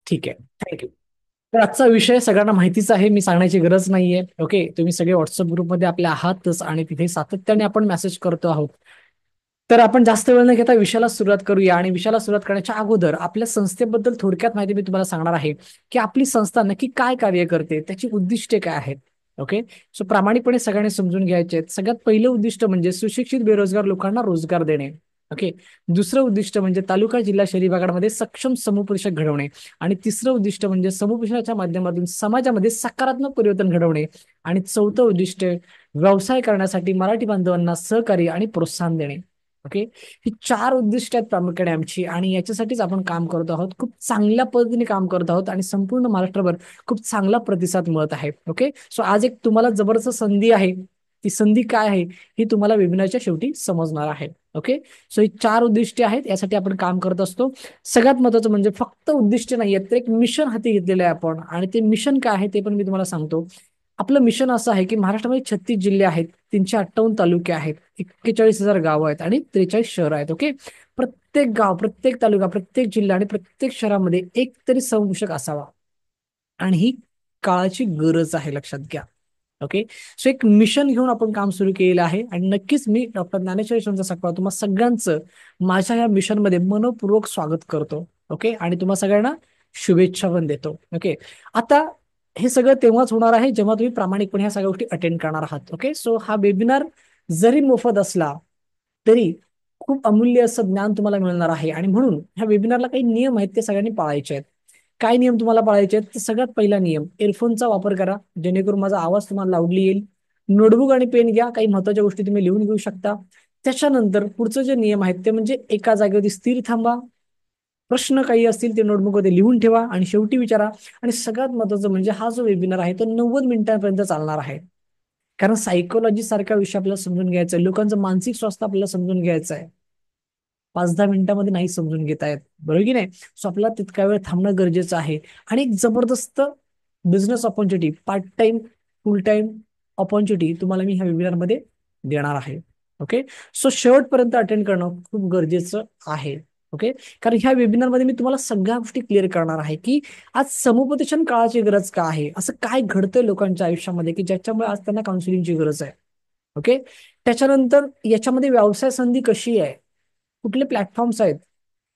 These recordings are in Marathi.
ठीक आहे. थँक्यू. तर आजचा विषय सगळ्यांना माहितीच आहे, मी सांगण्याची गरज नाहीये. ओके, तुम्ही सगळे व्हॉट्सअप ग्रुपमध्ये आपल्या आहातच आणि तिथे सातत्याने आपण मेसेज करतो आहोत. तर आपण जास्त वेळ न घेता विषयाला सुरुवात करूया. आणि विषयाला सुरुवात करण्याच्या अगोदर आपल्या संस्थेबद्दल थोडक्यात माहिती मी तुम्हाला सांगणार आहे की आपली संस्था नक्की काय कार्य करते, त्याची उद्दिष्टे काय आहेत. ओके. सो प्रामाणिकपणे सगळ्यांनी समजून घ्यायचे आहेत. सगळ्यात पहिलं उद्दिष्ट म्हणजे सुशिक्षित बेरोजगार लोकांना रोजगार देणे. ओके. दुसरं उद्दिष्ट म्हणजे तालुका जिल्हा शहरी भागामध्ये सक्षम समुपदेशक घडवणे. आणि तिसरं उद्दिष्ट म्हणजे समुपदेशनाच्या माध्यमातून समाजामध्ये सकारात्मक परिवर्तन घडवणे. आणि चौथं उद्दिष्ट व्यवसाय करण्यासाठी मराठी बांधवांना सहकार्य आणि प्रोत्साहन देणे. ओके. ही चार उद्दिष्ट आहेत प्रामुख्याने आमची, आणि याच्यासाठीच आपण काम करत आहोत. खूप चांगल्या पद्धतीने काम करत आहोत आणि संपूर्ण महाराष्ट्रभर खूप चांगला प्रतिसाद मिळत आहे. ओके. सो आज एक तुम्हाला जबरदस्त संधी आहे. ती संधी काय आहे ही तुम्हाला वेबिनारच्या शेवटी समजणार आहे. ओके. सो ही चार उद्दिष्टे आहेत, यासाठी आपण काम करत असतो. सगळ्यात महत्वाचं म्हणजे फक्त उद्दिष्ट नाही आहेत, तर एक मिशन हाती घेतलेलं आहे आपण. आणि ते मिशन काय आहे ते पण मी तुम्हाला सांगतो. आपलं मिशन असं आहे की महाराष्ट्रामध्ये 36 जिल्हे आहेत, 358 तालुके आहेत, 41,000 गावं आहेत आणि 43 शहरं आहेत. ओके. प्रत्येक गाव, प्रत्येक तालुका, प्रत्येक जिल्हा आणि प्रत्येक शहरामध्ये एक तरी समुपदेशक असावा. आणि ही काळाची गरज आहे, लक्षात घ्या. ओके. सो एक मिशन घेऊन आपण काम सुरू केलेलं आहे, आणि नक्कीच मी डॉक्टर ज्ञानेश्वर यशवंत सखकाळ तुम्हा सगळ्यांचं माझ्या या मिशनमध्ये मनपूर्वक स्वागत करतो. ओके. आणि तुम्हा सगळ्यांना शुभेच्छा पण देतो. ओके. आता हे सगळं तेव्हाच होणार आहे जेव्हा तुम्ही प्रामाणिकपणे ह्या सगळ्या गोष्टी अटेंड करणार आहात. ओके. सो हा वेबिनार जरी मोफत असला तरी खूप अमूल्य असं ज्ञान तुम्हाला मिळणार आहे. आणि म्हणून ह्या वेबिनारला काही नियम आहेत, ते सगळ्यांनी पाळायचे आहेत. काय नियम तुम्हाला पाळायचे आहेत? तर सगळ्यात पहिला नियम, एअरफोनचा वापर करा, जेणेकरून माझा आवाज तुम्हाला लाऊडली येईल. नोटबुक आणि पेन घ्या, काही महत्वाच्या गोष्टी तुम्ही लिहून घेऊ शकता. त्याच्यानंतर पुढचं जे नियम आहेत ते म्हणजे एका जागेवरती स्थिर थांबा. प्रश्न काही असतील ते नोटबुकमध्ये लिहून ठेवा आणि शेवटी विचारा. आणि सगळ्यात महत्वाचं म्हणजे हा जो वेबिनार आहे तो 90 मिनिटांपर्यंत चालणार आहे. कारण सायकोलॉजी सारखा विषय आपल्याला समजून घ्यायचा आहे, लोकांचं मानसिक स्वास्थ्य आपल्याला समजून घ्यायचं आहे. 5-10 मिनिटांमध्ये नाही समजून घेता येत, बरोबर की नाही? सो आपल्याला तितका वेळ थांबणं गरजेचं आहे. आणि एक जबरदस्त बिझनेस ऑपॉर्च्युनिटी, पार्ट टाइम, फुल टाइम ऑपॉर्च्युनिटी तुम्हाला मी ह्या वेबिनारमध्ये देणार आहे. ओके. सो शेवटपर्यंत अटेंड करणं खूप गरजेचं आहे. ओके. कारण ह्या वेबिनारमध्ये मी तुम्हाला सगळ्या गोष्टी क्लिअर करणार आहे की आज समुपदेशन काळाची गरज का आहे, असं काय घडतंय लोकांच्या आयुष्यामध्ये की ज्याच्यामुळे आज त्यांना काउन्सिलिंगची गरज आहे. ओके. त्याच्यानंतर याच्यामध्ये व्यवसाय संधी कशी आहे, कुठले प्लॅटफॉर्म्स आहेत,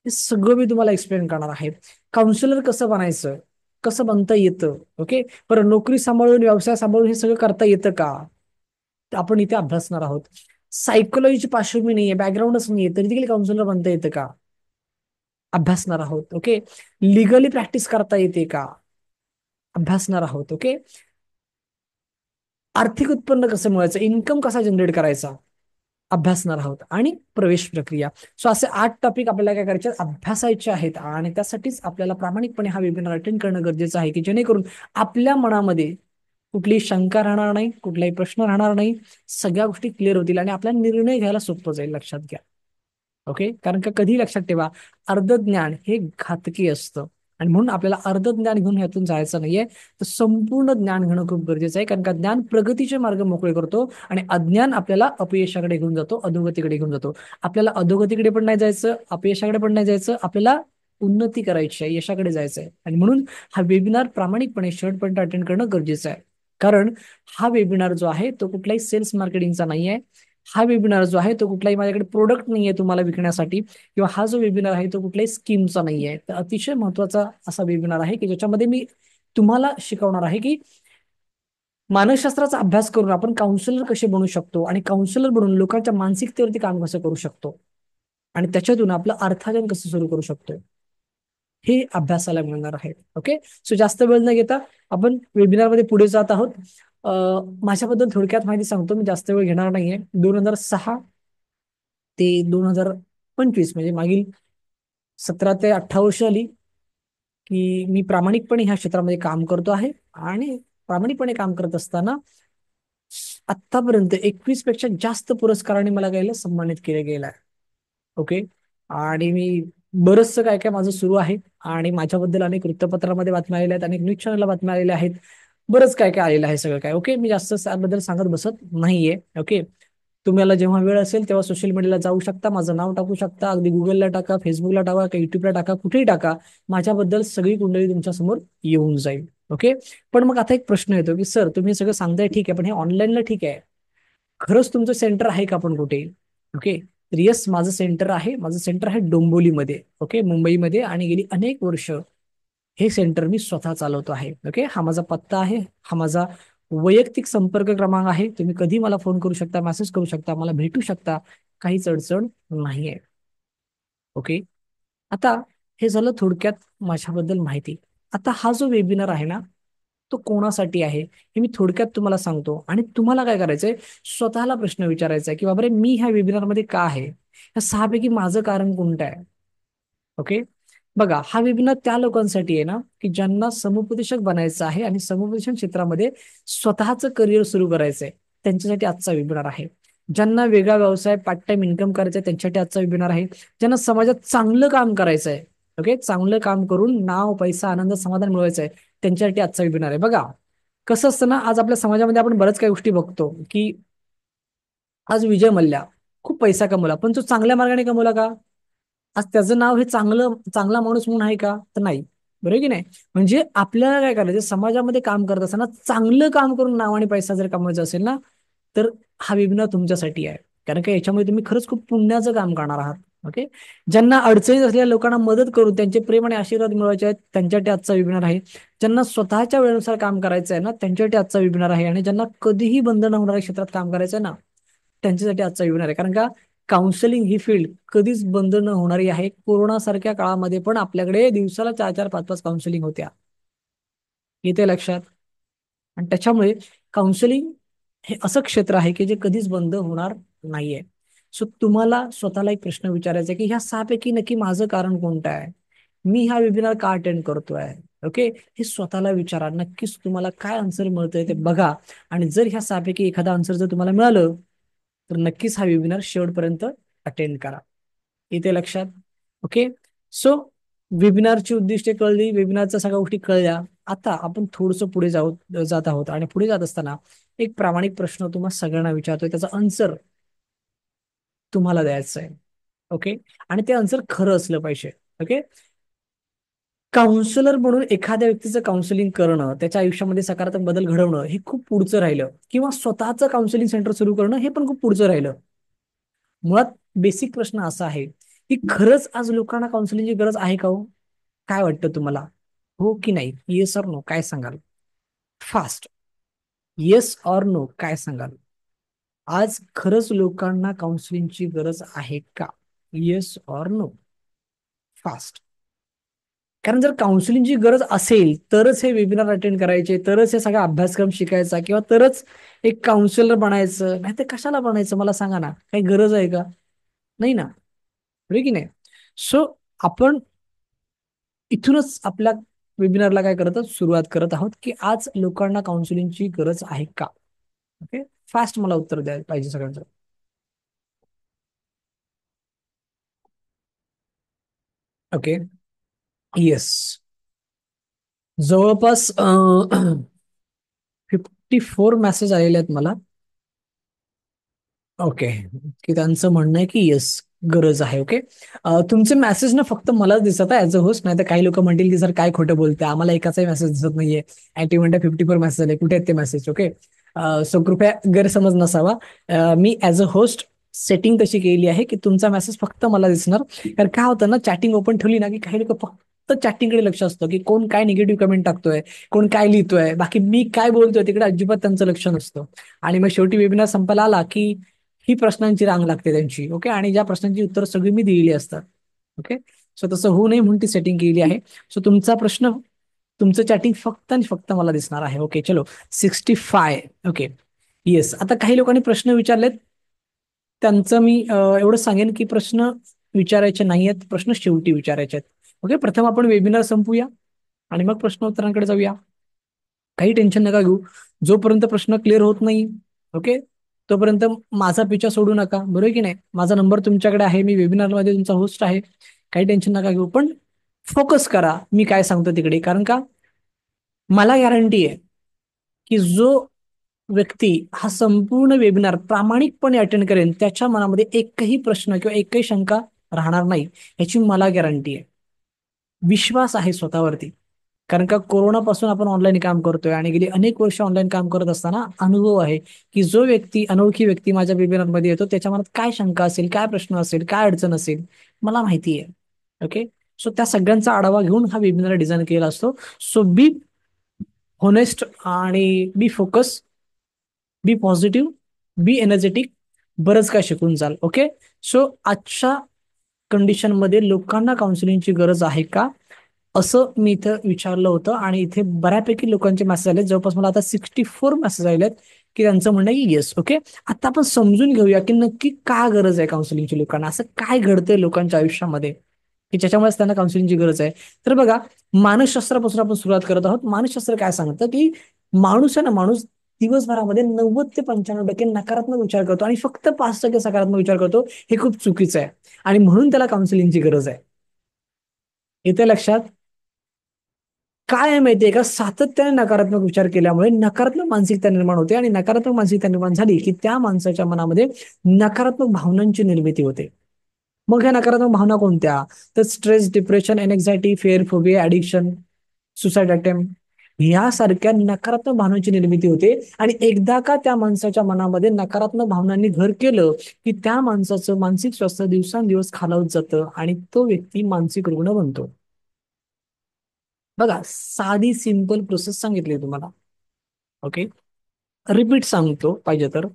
हे सगळं मी तुम्हाला एक्सप्लेन करणार आहे. काउन्सिलर कसं बनायचं, कसं बनता येतं. ओके. बरं, नोकरी सांभाळून व्यवसाय सांभाळून हे सगळं करता येतं का, ते आपण इथे अभ्यासणार आहोत. सायकोलॉजीची पार्श्वभूमी नाहीये, बॅकग्राऊंडच नाहीये, तरी देखील काउन्सिलर बनता येतं का, अभ्यासणार आहोत. ओके. लिगली प्रॅक्टिस करता येते का, अभ्यासणार आहोत. ओके. आर्थिक उत्पन्न कसं मिळवायचं, इन्कम कसा जनरेट करायचा, अभ्यासणार आहोत. आणि प्रवेश प्रक्रिया. सो असे 8 टॉपिक आपल्याला काय करायचे, अभ्यासायचे आहेत. आणि त्यासाठीच आपल्याला प्रामाणिकपणे हा वेबिनार अटेंड करणं गरजेचं आहे की जेणेकरून आपल्या मनामध्ये कुठलीही शंका राहणार नाही, कुठलाही प्रश्न राहणार नाही, सगळ्या गोष्टी क्लिअर होतील आणि आपल्याला निर्णय घ्यायला सोपं जाईल, लक्षात घ्या. ओके. कारण का कधी लक्षात ठेवा, अर्ध ज्ञान हे घातकी असतं. आणि म्हणून आपल्याला अर्ध ज्ञान घेऊन ह्यातून जायचं नाहीये, तर संपूर्ण ज्ञान घेणं खूप गरजेचं आहे. कारण का ज्ञान प्रगतीचे मार्ग मोकळे करतो आणि अज्ञान आपल्याला अपयशाकडे घेऊन जातो, अधोगतीकडे घेऊन जातो. आपल्याला अधोगतीकडे पण नाही जायचं, अपयशाकडे पण नाही जायचं, आपल्याला उन्नती करायची आहे, यशाकडे जायचं आहे. आणि म्हणून हा वेबिनार प्रामाणिकपणे शेवटपर्यंत अटेंड करणं गरजेचं आहे. कारण हा वेबिनार जो आहे तो कुठलाही सेल्स मार्केटिंगचा नाही आहे. हा वेबिनार जो आहे तो कुठलाही माझ्याकडे प्रोडक्ट नाहीये तुम्हाला विकण्यासाठी, किंवा हा जो वेबिनार आहे तो कुठल्याही स्कीमचा नाहीये. तर अतिशय महत्वाचा असा वेबिनार आहे की ज्याच्यामध्ये मी तुम्हाला शिकवणार आहे की मानसशास्त्राचा अभ्यास करून आपण काउन्सिलर कसे बनू शकतो, आणि काउन्सिलर बनून लोकांच्या मानसिकतेवरती काम कसं करू शकतो, आणि त्याच्यातून आपलं अर्थार्जन कसं सुरू करू शकतो, हे अभ्यासाला मिळणार आहे. ओके. सो जास्त वेळ न घेता आपण वेबिनारमध्ये पुढे जात आहोत. माझ्याबद्दल थोडक्यात माहिती सांगतो, मी जास्त वेळ घेणार नाहीये. 2006 ते 2025 म्हणजे मागील 17 ते 18 वर्ष आली की मी प्रामाणिकपणे ह्या क्षेत्रामध्ये काम करतो आहे. आणि प्रामाणिकपणे काम करत असताना आतापर्यंत 21 पेक्षा जास्त पुरस्कारांनी मला काय सन्मानित केले गेलं आहे. ओके. आणि मी बरंचसं काय काय माझं सुरू आहे. आणि माझ्याबद्दल अनेक वृत्तपत्रामध्ये बातम्या आलेल्या आहेत, अनेक न्यूज चॅनलला बातम्या आलेल्या आहेत. बरंच काय काय आलेलं आहे सगळं काय. ओके. मी जास्त त्याबद्दल सांगत बसत नाहीये. ओके. तुम्हाला जेव्हा वेळ असेल तेव्हा सोशल मीडियाला जाऊ शकता, माझं नाव टाकू शकता, अगदी गुगलला टाका, फेसबुकला टाका, का युट्यूबला टाका, कुठेही टाका, माझ्याबद्दल सगळी कुंडली तुमच्या समोर येऊन जाईल. ओके. पण मग आता एक प्रश्न येतो की सर तुम्ही सगळं सांगताय ठीक आहे, पण हे ऑनलाईनला ठीक आहे, खरंच तुमचं सेंटर आहे का पण कुठे? ओके. तर येस, माझं सेंटर आहे डोंबिवलीमध्ये, ओके, मुंबईमध्ये, आणि गेली अनेक वर्ष हे सेंटर मी स्वतः चालवतो आहे. ओके. हा माझा पत्ता आहे, हा माझा वैयक्तिक संपर्क क्रमांक आहे, तुम्ही कधी मला फोन करू शकता, मेसेज करू शकता, मला भेटू शकता, काहीच अडचण नाहीये. ओके. आता हे झालं थोडक्यात माझ्याबद्दल माहिती. आता हा जो वेबिनार आहे ना, तो कोणासाठी आहे हे मी थोडक्यात तुम्हाला सांगतो, आणि तुम्हाला काय करायचंय, स्वतःला प्रश्न विचारायचा आहे की बाबा रे, मी ह्या वेबिनारमध्ये का आहे, या सहापैकी माझं कारण कोणतं आहे. ओके. बघा, हा वेबिनार त्या लोकांसाठी आहे ना की ज्यांना समुपदेशक बनायचं आहे आणि समुपदेशन क्षेत्रामध्ये स्वतःचं करिअर सुरू करायचं आहे, त्यांच्यासाठी आजचा वेबिनार आहे. ज्यांना वेगळा व्यवसाय पार्ट टाइम इन्कम करायचा आहे, त्यांच्यासाठी आजचा वेबिनार आहे. ज्यांना समाजात चांगलं काम करायचं आहे, ओके, चांगलं काम करून नाव, पैसा, आनंद, समाधान मिळवायचं आहे, त्यांच्यासाठी आजचा वेबिनार आहे. बघा, कसं असतं ना, आज आपल्या समाजामध्ये आपण बऱ्याच काही गोष्टी बघतो की आज विजय मल्ल्या खूप पैसा कमवला, पण तो चांगल्या मार्गाने कमवला का? आज त्याचं नाव हे चांगला माणूस म्हणून आहे का? तर नाही. बरोबर आहे की नाही? म्हणजे आपल्याला काय करायचं, समाजामध्ये काम करत असताना चांगलं काम करून नाव आणि पैसा जर कमवायचा असेल ना, तर हा वेबिनार तुमच्यासाठी आहे. कारण का याच्यामध्ये तुम्ही खरंच खूप पुण्याचं काम करणार आहात. ओके. ज्यांना अडचणीत असलेल्या लोकांना मदत करून त्यांचे प्रेम आणि आशीर्वाद मिळवायचे आहेत, त्यांच्यासाठी आजचा वेबिनार आहे. ज्यांना स्वतःच्या वेळेनुसार काम करायचं आहे ना, त्यांच्यासाठी आजचा वेबिनार आहे. आणि ज्यांना कधीही बंद न होणाऱ्या क्षेत्रात काम करायचं आहे ना, त्यांच्यासाठी आजचा वेबिनार आहे. कारण का काउन्सिलिंग ही फील्ड कधीच बंद न होणारी आहे. कोरोनासारख्या काळामध्ये पण आपल्याकडे दिवसाला 4-4, 5-5 काउन्सिलिंग होत्या. येते लक्षात? आणि त्याच्यामुळे काउन्सिलिंग हे असं क्षेत्र आहे की जे कधीच बंद होणार नाहीये. सो तुम्हाला स्वतःला एक प्रश्न विचारायचा आहे की ह्या सहापैकी नक्की माझं कारण कोणतं आहे, मी हा वेबिनार का अटेंड करतोय. ओके. हे स्वतःला विचारा, नक्कीच तुम्हाला काय आन्सर मिळतंय ते बघा. आणि जर ह्या सहापैकी एखादा आन्सर जर तुम्हाला मिळालं, तर नक्कीच हा वेबिनार शेवटपर्यंत अटेंड करा. येते लक्षात? ओके. सो वेबिनारची उद्दिष्टे कळली, वेबिनारच्या सगळ्या गोष्टी कळल्या. आता आपण थोडंसं पुढे जात आहोत, आणि पुढे जात असताना एक प्रामाणिक प्रश्न तुम्हाला सगळ्यांना विचारतोय, त्याचा आन्सर तुम्हाला द्यायचं आहे. ओके. आणि ते आन्सर खरं असलं पाहिजे. ओके. काउन्सिलर म्हणून एखाद्या व्यक्तीचं काउन्सिलिंग करणं, त्याच्या आयुष्यामध्ये सकारात्मक बदल घडवणं, हे खूप पुढचं राहिलं. किंवा स्वतःचं काउन्सिलिंग सेंटर सुरू करणं, हे पण खूप पुढचं राहिलं. मुळात बेसिक प्रश्न असा आहे की खरंच आज लोकांना काउन्सिलिंगची गरज आहे का हो? काय वाटतं तुम्हाला? हो की नाही? येस ऑर नो, काय सांगाल? फास्ट. येस ऑर नो, काय सांगाल? आज खरंच लोकांना काउन्सिलिंगची गरज आहे का? Yes or no, fast. कारण जर काउन्सिलिंगची गरज असेल तरच हे वेबिनार अटेंड करायचे, तरच हे सगळा अभ्यासक्रम शिकायचा, किंवा तरच एक काउन्सिलर बनायचं, नाही तर कशाला बनायचं मला सांगा ना? काही गरज आहे का? नाही ना. बरोबर की नाही? सो आपण इथूनच आपल्या वेबिनारला काय करत आहोत, सुरुवात करत आहोत की आज लोकांना काउन्सिलिंगची गरज आहे का? ओके. फास्ट मला उत्तर द्यायला पाहिजे सगळ्यांचं. ओके. येस. जवळपास 54 मेसेज आलेले आहेत मला. ओके. की त्यांचं म्हणणं आहे की येस, गरज आहे. ओके. तुमचे मेसेज ना फक्त मलाच दिसत आहे ऍज अ होस्ट, नाही तर काही लोक म्हणतील की सर काय खोटं बोलते, आम्हाला एकाचाही मेसेज दिसत नाहीये. ऍटी म्हणते 54 मेसेज आले, कुठे आहेत ते मेसेज? ओके. सो कृपया गैरसमज नसावा. मी ऍज अ होस्ट सेटिंग तशी केली आहे की तुमचा मेसेज फक्त मला दिसणार. कारण काय होतं ना, चॅटिंग ओपन ठेवली ना की काही लोक फक्त चॅटिंगकडे लक्ष असतं की कोण काय निगेटिव्ह कमेंट टाकतोय, कोण काय लिहितोय, बाकी मी काय बोलतोय तिकडे अजिबात त्यांचं लक्ष नसतं. आणि मग शेवटी वेबिनार संपायला आला की ही प्रश्नांची रांग लागते त्यांची. ओके. आणि ज्या प्रश्नांची उत्तर सगळी मी दिलेली असतात. ओके. सो तसं होऊ नये म्हणून ती सेटिंग केली आहे. सो तुमचा प्रश्न, तुमचं चॅटिंग फक्त आणि फक्त मला दिसणार आहे. ओके. चलो. 65. ओके. येस. आता काही लोकांनी प्रश्न विचारलेत, त्यांचं मी एवढं सांगेन की प्रश्न विचारायचे नाही आहेत, प्रश्न शेवटी विचारायचे आहेत. ओके. प्रथम आपण वेबिनार संपूया आणि मग प्रश्नोत्तरांकडे जाऊया. काही टेन्शन नका घेऊ. जोपर्यंत प्रश्न क्लिअर होत नाही, ओके, तोपर्यंत माझा पिछा सोडू नका. बरोबर आहे की नाही? माझा नंबर तुमच्याकडे आहे, मी वेबिनारमध्ये तुमचा होस्ट आहे. काही टेन्शन नका घेऊ, पण फोकस करा मी काय सांगतो तिकडे. कारण का मला गॅरंटी आहे की जो व्यक्ती हा संपूर्ण वेबिनार प्रामाणिकपणे अटेंड करेन, त्याच्या मनामध्ये एकही प्रश्न किंवा एकही शंका राहणार नाही, याची मला गॅरंटी आहे. विश्वास आहे स्वतःवरती. कारण का कोरोनापासून आपण ऑनलाईन काम करतोय आणि गेली अनेक वर्ष ऑनलाईन काम करत असताना अनुभव आहे की जो व्यक्ती, अनोळखी व्यक्ती माझ्या वेबिनारमध्ये येतो, त्याच्या मनात काय शंका असेल, काय प्रश्न असेल, काय अडचण असेल, मला माहिती आहे. ओके. सो त्या सगळ्यांचा आढावा घेऊन हा वेबिनार डिझाईन केला असतो. सो बी होनेस्ट आणि be focus, be positive, be energetic, बरंच काय शिकून जाल. ओके. सो आजच्या कंडिशनमध्ये लोकांना काउन्सिलिंगची गरज आहे का, असं मी इथं विचारलं होतं आणि इथे बऱ्यापैकी लोकांचे मेसेज आले. जवळपास मला आता 64 मेसेज आलेत की त्यांचं म्हणणं आहे की येस. ओके. आता आपण समजून घेऊया की नक्की का गरज आहे काउन्सिलिंगची लोकांना, असं काय घडतंय लोकांच्या आयुष्यामध्ये की ज्याच्यामुळेच त्यांना काउन्सिलिंगची गरज आहे. तर बघा, मानसशास्त्रापासून आपण सुरुवात करत आहोत. मानसशास्त्र काय सांगतं की माणूस आहे ना, माणूस दिवसभरामध्ये 90 ते 95% नकारात्मक विचार करतो आणि फक्त 5% सकारात्मक विचार करतो. हे खूप चुकीचं आहे आणि म्हणून त्याला काउन्सिलिंगची गरज आहे. येते लक्षात? काय आहे माहितीये का, सातत्याने नकारात्मक विचार केल्यामुळे नकारात्मक मानसिकता निर्माण होते आणि नकारात्मक मानसिकता निर्माण झाली की त्या माणसाच्या मनामध्ये नकारात्मक भावनांची निर्मिती होते. मग ह्या नकारात्मक भावना कोणत्या? तर stress, depression, anxiety, fear, phobia, addiction, suicide attempt, यासारख्या नकारात्मक भावनांची निर्मिती होते. आणि एकदा का त्या माणसाच्या मनामध्ये नकारात्मक भावनांनी घर केलं की त्या माणसाचं मानसिक स्वास्थ्य दिवसांदिवस खालावत जातं आणि तो व्यक्ती मानसिक रुग्ण बनतो. बघा, साधी सिंपल प्रोसेस सांगितली तुम्हाला. ओके. रिपीट सांगतो पाहिजे तर,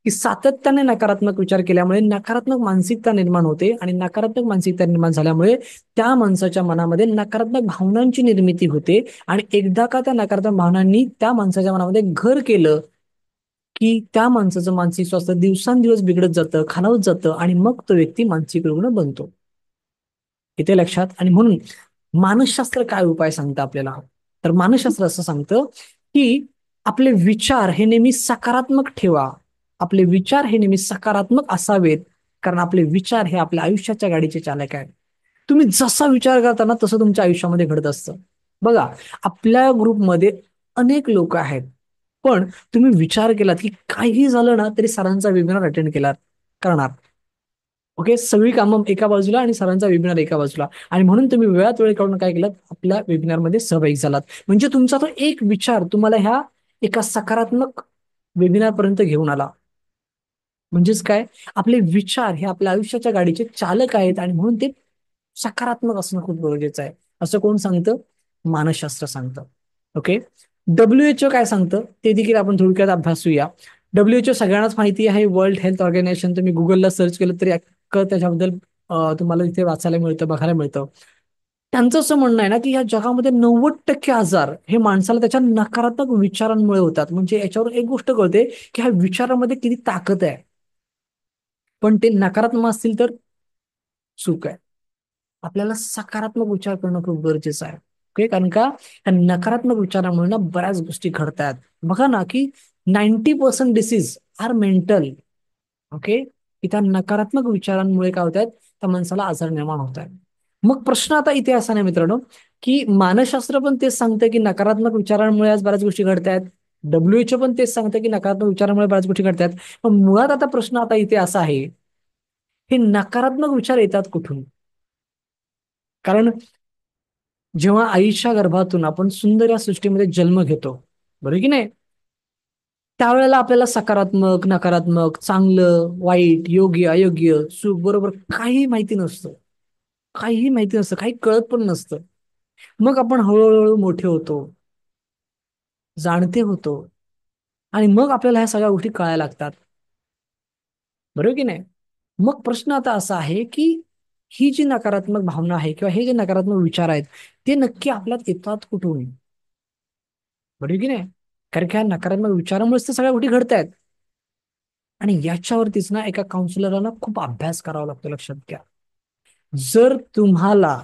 की सातत्याने नकारात्मक विचार केल्यामुळे नकारात्मक मानसिकता निर्माण होते आणि नकारात्मक मानसिकता निर्माण झाल्यामुळे त्या माणसाच्या मनामध्ये नकारात्मक भावनांची निर्मिती होते. आणि एकदा का त्या नकारात्मक भावनांनी त्या माणसाच्या मनामध्ये घर केलं की त्या माणसाचं मानसिक स्वास्थ्य दिवसांदिवस बिघडत जातं, खालावत जातं आणि मग तो व्यक्ती मानसिक रुग्ण बनतो. इथे लक्षात. आणि म्हणून मानसशास्त्र काय उपाय सांगतं आपल्याला, तर मानसशास्त्र असं सांगतं की आपले विचार हे नेहमी सकारात्मक ठेवा. आपले विचार हे नेहमी सकारात्मक असावेत, कारण आपले विचार हे आपल्या आयुष्याच्या गाडीचे चालक आहेत. तुम्ही जसा विचार करता ना तसं तुमच्या आयुष्यामध्ये घडत असतं. बघा, आपल्या ग्रुपमध्ये अनेक लोक आहेत, पण तुम्ही विचार केलात की काही झालं ना तरी सरांचा वेबिनार अटेंड केला करणार. ओके. सगळी कामं एका बाजूला आणि सरांचा वेबिनार एका बाजूला, आणि म्हणून तुम्ही वेळात वेळ काढून काय केलं, आपल्या वेबिनारमध्ये सहभागी झालात. म्हणजे तुमचा तो एक विचार तुम्हाला ह्या एका सकारात्मक वेबिनार पर्यंत घेऊन आला. म्हणजेच काय, आपले विचार हे आपल्या आयुष्याच्या गाडीचे चालक आहेत आणि म्हणून ते सकारात्मक असणं खूप गरजेचं आहे. असं कोण सांगतं? मानसशास्त्र सांगतं. ओके. WHO काय सांगतं ते देखील आपण थोडक्यात अभ्यासूया. WHO सगळ्यांनाच माहिती आहे, वर्ल्ड हेल्थ ऑर्गनायझेशन. तुम्ही गुगलला सर्च केलं तरी अख्खं त्याच्याबद्दल तुम्हाला इथे वाचायला मिळतं, बघायला मिळतं. त्यांचं असं म्हणणं आहे ना की या जगामध्ये 90% आजार हे माणसाला त्याच्या नकारात्मक विचारांमुळे होतात. म्हणजे याच्यावर एक गोष्ट कळते की ह्या विचारामध्ये किती ताकद आहे. पण ते नकारात्मक असतील तर चूक आहे. आपल्याला सकारात्मक विचार करणं खूप गरजेचं आहे. ओके. कारण का या नकारात्मक विचारामुळे ना बऱ्याच गोष्टी घडतात. बघा ना की 90% डिसीज आर मेंटल. ओके. की त्या नकारात्मक विचारांमुळे काय होत आहेत, त्या माणसाला आजार निर्माण होत आहेत. मग प्रश्न आता इथे असा नाही मित्रांनो, की मानसशास्त्र पण तेच सांगतं की नकारात्मक विचारांमुळे आज बऱ्याच गोष्टी घडत आहेत. WHO पण तेच सांगतं की नकारात्मक विचारांमुळे बऱ्याच गोष्टी घडतात. पण मुळात आता प्रश्न आता इथे असा आहे, हे नकारात्मक विचार येतात कुठून? कारण जेव्हा आईच्या गर्भातून आपण सुंदर या सृष्टीमध्ये जन्म घेतो, बरोबर की नाही, त्यावेळेला आपल्याला सकारात्मक, नकारात्मक, चांगलं, वाईट, योग्य, अयोग्य, सुख, बरोबर काही माहिती नसतं. काहीही माहिती नसतं, काही कळत पण नसतं. मग आपण हळूहळू मोठे होतो, जाणते होतो, आणि मग आपल्याला ह्या सगळ्या गोष्टी कळायला लागतात. बरोबर की नाही? मग प्रश्न आता असा आहे की ही जी नकारात्मक भावना आहे किंवा हे जे नकारात्मक विचार आहेत, ते नक्की आपल्यात येतात कुठून? बरोबर की नाही? कारण की ह्या नकारात्मक विचारामुळेच तर सगळ्या गोष्टी घडत आहेत. आणि याच्यावरतीच ना एका काउन्सिलरला खूप अभ्यास करावा लागतो, लक्षात घ्या. जर तुम्हाला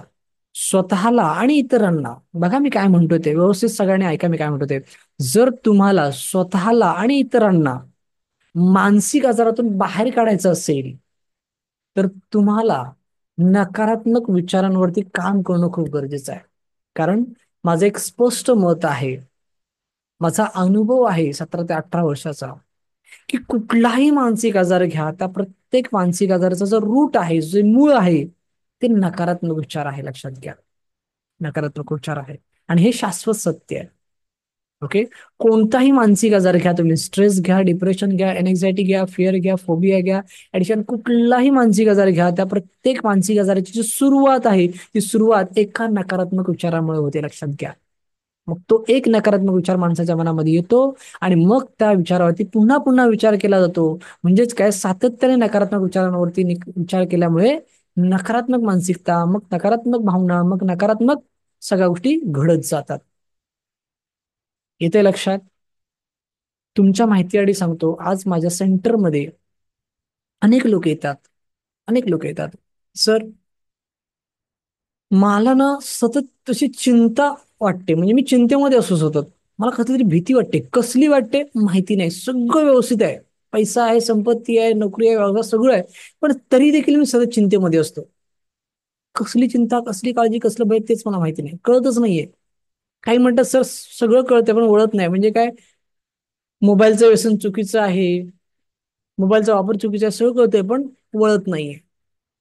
स्वतःला आणि इतरांना, बघा मी काय म्हणतो ते व्यवस्थित सगळ्यांनी ऐका मी काय म्हणतो ते, जर तुम्हाला स्वतःला आणि इतरांना मानसिक आजारातून बाहेर काढायचं असेल, तर तुम्हाला नकारात्मक विचारांवरती काम करणं खूप गरजेचं आहे. कारण माझं एक स्पष्ट मत आहे माझा अनुभव आहे 17 ते 18 वर्षाचा, की कुठलाही मानसिक आजार घ्या, त्या प्रत्येक मानसिक आजाराचा जो रूट आहे, जे मूळ आहे, ते नकारात्मक विचार आहे. लक्षात घ्या, नकारात्मक विचार आहे. आणि हे शाश्वत सत्य आहे. ओके. कोणताही मानसिक आजार घ्या तुम्ही, स्ट्रेस घ्या, डिप्रेशन घ्या, एनझायटी घ्या, फिअर घ्या, फोबिया घ्या, ऍडिशन, कुठलाही मानसिक आजार घ्या, त्या प्रत्येक मानसिक आजाराची जी सुरुवात आहे, ती सुरुवात एका नकारात्मक विचारामुळे होते. लक्षात घ्या. मग तो एक नकारात्मक विचार माणसाच्या मनामध्ये येतो, आणि मग त्या विचारावरती पुन्हा पुन्हा विचार केला जातो. म्हणजेच काय, सातत्याने नकारात्मक विचारांवरती विचार केल्यामुळे नकारात्मक मानसिकता, मग नकारात्मक भावना, मग नकारात्मक सगळ्या गोष्टी घडत जातात. येते लक्षात? तुमच्या माहितीसाठी सांगतो, आज माझ्या सेंटरमध्ये अनेक लोक येतात. अनेक लोक येतात. सर, मला ना सतत तशी चिंता वाटते, म्हणजे मी चिंतेमध्ये असो सतत. मला कसली तरी भीती वाटते. कसली वाटते माहिती नाही. सगळं व्यवस्थित आहे, पैसा आहे, संपत्ती आहे, नोकरी आहे, व्यवसाय सगळं आहे, पण तरी देखील मी सतत चिंतेमध्ये असतो. कसली चिंता, कसली काळजी, कसलं भय, तेच मला माहिती नाही, कळतच नाहीये. काही म्हणतात सर सगळं कळतंय पण वळत नाही. म्हणजे काय, मोबाईलचं व्यसन चुकीचं आहे, मोबाईलचा वापर चुकीचा आहे, सगळं कळतंय पण वळत नाहीये.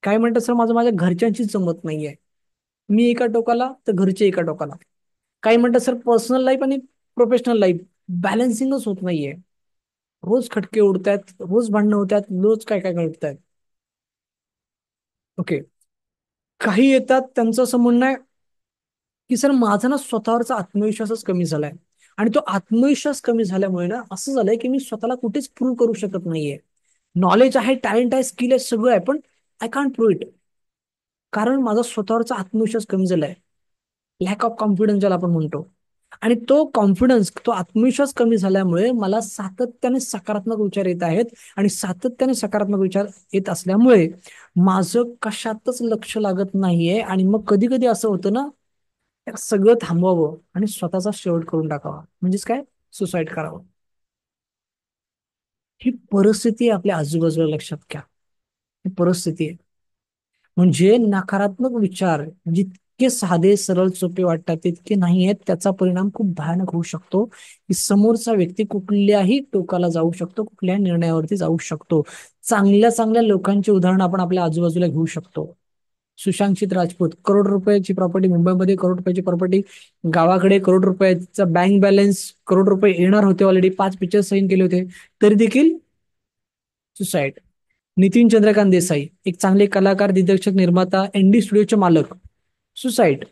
काय म्हणतात सर माझं माझ्या घरच्यांशीच जमत नाहीये. मी एका टोकाला तर घरचे एका टोकाला. काही म्हणतात सर पर्सनल लाईफ आणि प्रोफेशनल लाईफ बॅलन्सिंगच होत नाहीये. रोज खटके उडतायत, रोज भांडणं होतात, रोज काय काय घडतायत. ओके. काही येतात त्यांचं असं म्हणणं आहे की सर माझा ना स्वतःवरचा आत्मविश्वासच कमी झालाय, आणि तो आत्मविश्वास कमी झाल्यामुळे ना असं झालंय की मी स्वतःला कुठेच प्रूव्ह करू शकत नाहीये. नॉलेज आहे, टॅलेंट आहे, स्किल आहे, सगळं आहे, पण आय कांट प्रूव्ह इट. कारण माझा स्वतःवरचा आत्मविश्वास कमी झालाय. लॅक ऑफ कॉन्फिडन्स ज्याला आपण म्हणतो. आणि तो कॉन्फिडन्स, तो आत्मविश्वास कमी झाल्यामुळे मला सातत्याने सकारात्मक विचार येत आहेत, आणि सातत्याने सकारात्मक विचार येत असल्यामुळे माझं कशातच लक्ष लागत नाहीये. आणि मग कधी कधी असं होतं ना, सगळं थांबवावं आणि स्वतःचा शेवट करून टाकावा, म्हणजेच काय, सुसाईड करावं. ही परिस्थिती आपल्या आजूबाजूला, लक्षात घ्या. ही परिस्थिती आहे. म्हणजे नकारात्मक विचार जितके साधे, सरळ, सोपे वाटतात तितके नाही आहेत. त्याचा परिणाम खूप भयानक होऊ शकतो, की समोरचा व्यक्ती कुठल्याही टोकाला जाऊ शकतो, कुठल्याही निर्णयावरती जाऊ शकतो. चांगल्या चांगल्या लोकांची उदाहरणं आपण आपल्या आजूबाजूला घेऊ शकतो. सुशांत राजपूत, करोड रुपयाची प्रॉपर्टी, मुंबईमध्ये करोड रुपयाची प्रॉपर्टी, गावाकडे करोड रुपयाचा बँक बॅलन्स, करोड रुपये येणार होते, ऑलरेडी 5 पिक्चर साईन केले होते, तरी देखील सुसाईड. नितीन चंद्रकांत देसाई, एक चांगले कलाकार, दिग्दर्शक, निर्माता, एनडी स्टुडिओचे मालक, सुसाईड.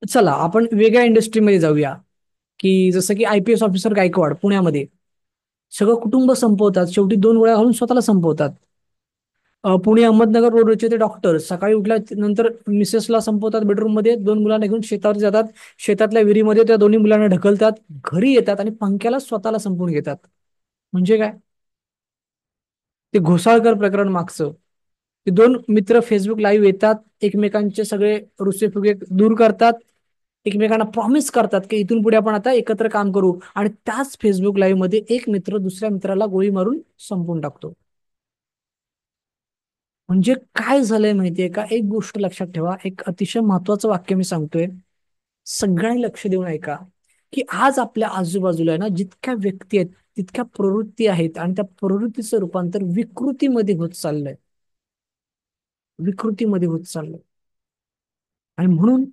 चला आपण वेगळ्या इंडस्ट्रीमध्ये जाऊया, की जसं की IPS ऑफिसर गायकवाड पुण्यामध्ये, सगळं कुटुंब संपवतात, शेवटी 2 गोळ्या घालून स्वतःला संपवतात. पुणे अहमदनगर रोडचे ते डॉक्टर सकाळी उठल्यानंतर मिसेसला संपवतात बेडरूम मध्ये, 2 मुलांना घेऊन शेतावर जातात, शेतातल्या विहिरीमध्ये त्या दोन्ही मुलांना ढकलतात, घरी येतात आणि पंख्याला स्वतःला संपवून घेतात. म्हणजे काय, ते घोसाळकर प्रकरण मागचं, ते 2 मित्र फेसबुक लाईव्ह येतात, एकमेकांचे सगळे रुसवे दूर करतात, एकमेकांना प्रॉमिस करतात की इथून पुढे आपण आता एकत्र काम करू, आणि त्याच फेसबुक लाईव्ह मध्ये एक मित्र दुसऱ्या मित्राला गोळी मारून संपवून टाकतो. म्हणजे काय झालंय माहितीये का, एक गोष्ट लक्षात ठेवा, एक अतिशय महत्वाचं वाक्य मी सांगतोय, सगळ्यांनी लक्ष देऊन ऐका, की आज आपल्या आजूबाजूला आहे ना, जितक्या व्यक्ती आहेत तितक्या प्रवृत्ती आहेत, आणि त्या प्रवृत्तीचं रूपांतर विकृतीमध्ये होत चाललंय. विकृतीमध्ये होत चाललंय. आणि म्हणून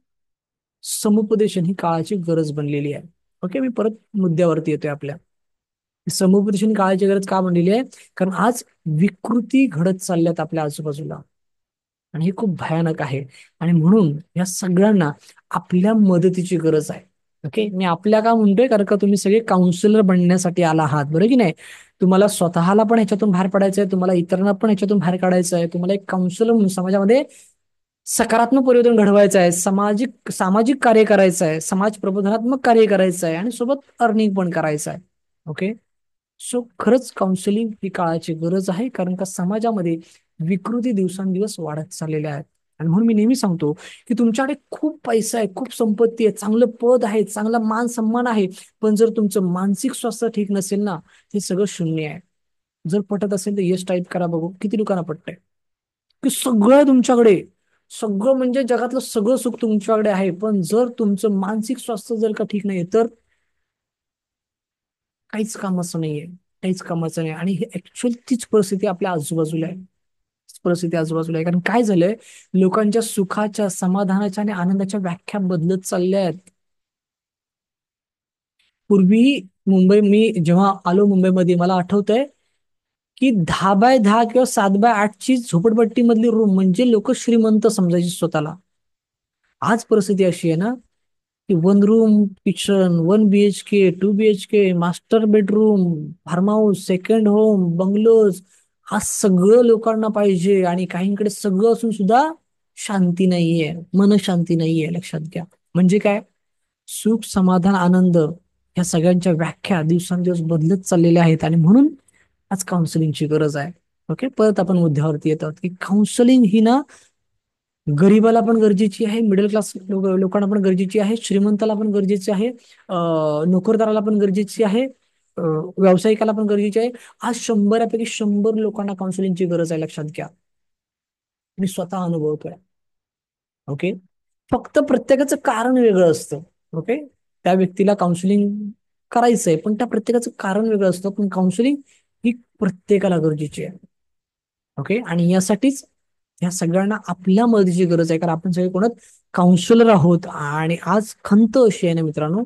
समुपदेशन ही काळाची गरज बनलेली आहे. ओके, मी परत मुद्द्यावरती येतोय आपल्या. समुपदेशन ही काळाची गरज का बनलेली आहे, कारण आज विकृती घडत चालल्यात आपल्या आजूबाजूला, आणि हे खूप भयानक आहे. आणि म्हणून या सगळ्यांना आपल्या मदतीची गरज आहे. ओके, मी आपल्या का म्हणतोय, कारण का तुम्ही सगळे काउन्सिलर बनण्यासाठी आला आहात, बरोबर की नाही. तुम्हाला स्वतःला पण ह्याच्यातून बाहेर पडायचं आहे, तुम्हाला इतरांना पण ह्याच्यातून बाहेर काढायचं आहे, तुम्हाला एक काउन्सिलर म्हणून समाजामध्ये सकारात्मक परिवर्तन घडवायचं आहे, सामाजिक सामाजिक कार्य करायचं आहे, समाज प्रबोधनात्मक कार्य करायचं आहे, आणि सोबत अर्निंग पण करायचं आहे. ओके. सो खरंच काउन्सिलिंग ही काळाची गरज आहे, कारण का समाजामध्ये विकृती दिवसांदिवस वाढत चाललेल्या आहेत. आणि म्हणून मी नेहमी सांगतो की तुमच्याकडे खूप पैसा आहे, खूप संपत्ती आहे, चांगलं पद आहे, चांगला मान सन्मान आहे, पण जर तुमचं मानसिक स्वास्थ्य ठीक नसेल ना, हे सगळं शून्य आहे. जर पटत असेल तर यस टाईप करा, बघू किती लोकांना पटतंय. की सगळं आहे तुमच्याकडे, सगळं म्हणजे जगातलं सगळं सुख तुमच्याकडे आहे, पण जर तुमचं मानसिक स्वास्थ्य जर का ठीक नाही तर काहीच कामाचं नाहीये. काहीच कामाचं नाही. आणि हे ऍक्च्युअल तीच परिस्थिती आपल्या आजूबाजूला आहे. तीच परिस्थिती आजूबाजूला आहे. कारण काय झालंय, लोकांच्या सुखाच्या, समाधानाच्या आणि आनंदाच्या व्याख्या बदलत चालल्या आहेत. पूर्वी मी जेव्हा आलो मुंबईमध्ये, मला आठवतंय की 10 बाय 10 किंवा 7 बाय 8ची झोपडपट्टी मधली रूम म्हणजे लोक श्रीमंत समजायचे स्वतःला. आज परिस्थिती अशी आहे ना, की 1 room kitchen, 1 BHK, 2 BHK, master bedroom, farm house, second home, bungalows, हा सगळं लोकांना पाहिजे. आणि काहींकडे सगळं असून सुद्धा शांती नाहीये, मनशांती नाहीये. लक्षात घ्या. म्हणजे काय, सुख, समाधान, आनंद ह्या सगळ्यांच्या व्याख्या दिवसांदिवस बदलत चाललेल्या आहेत. आणि म्हणून आज काउन्सिलिंगची गरज आहे. ओके, परत आपण मुद्द्यावरती येतात की काउन्सिलिंग ही ना, गरीबाला पण गरजेची आहे, मिडल क्लास लोकांना पण गरजेची आहे, श्रीमंताला पण गरजेची आहे, नोकरदाराला पण गरजेची आहे, व्यावसायिकाला पण गरजेची आहे. आज 100पैकी 100 लोकांना काउन्सिलिंगची गरज आहे. लक्षात घ्या. मी स्वतः अनुभवतोय. ओके. फक्त प्रत्येकाचं कारण वेगळं असतं. ओके. त्या व्यक्तीला काउन्सिलिंग करायचंय, पण त्या प्रत्येकाचं कारण वेगळं असतं. पण काउन्सिलिंग ही प्रत्येकाला गरजेची आहे. ओके. आणि यासाठीच ह्या सगळ्यांना आपल्या मदतीची गरज आहे, कारण आपण सगळे कोणात काउन्सिलर आहोत. आणि आज खंत अशी आहे ना मित्रांनो,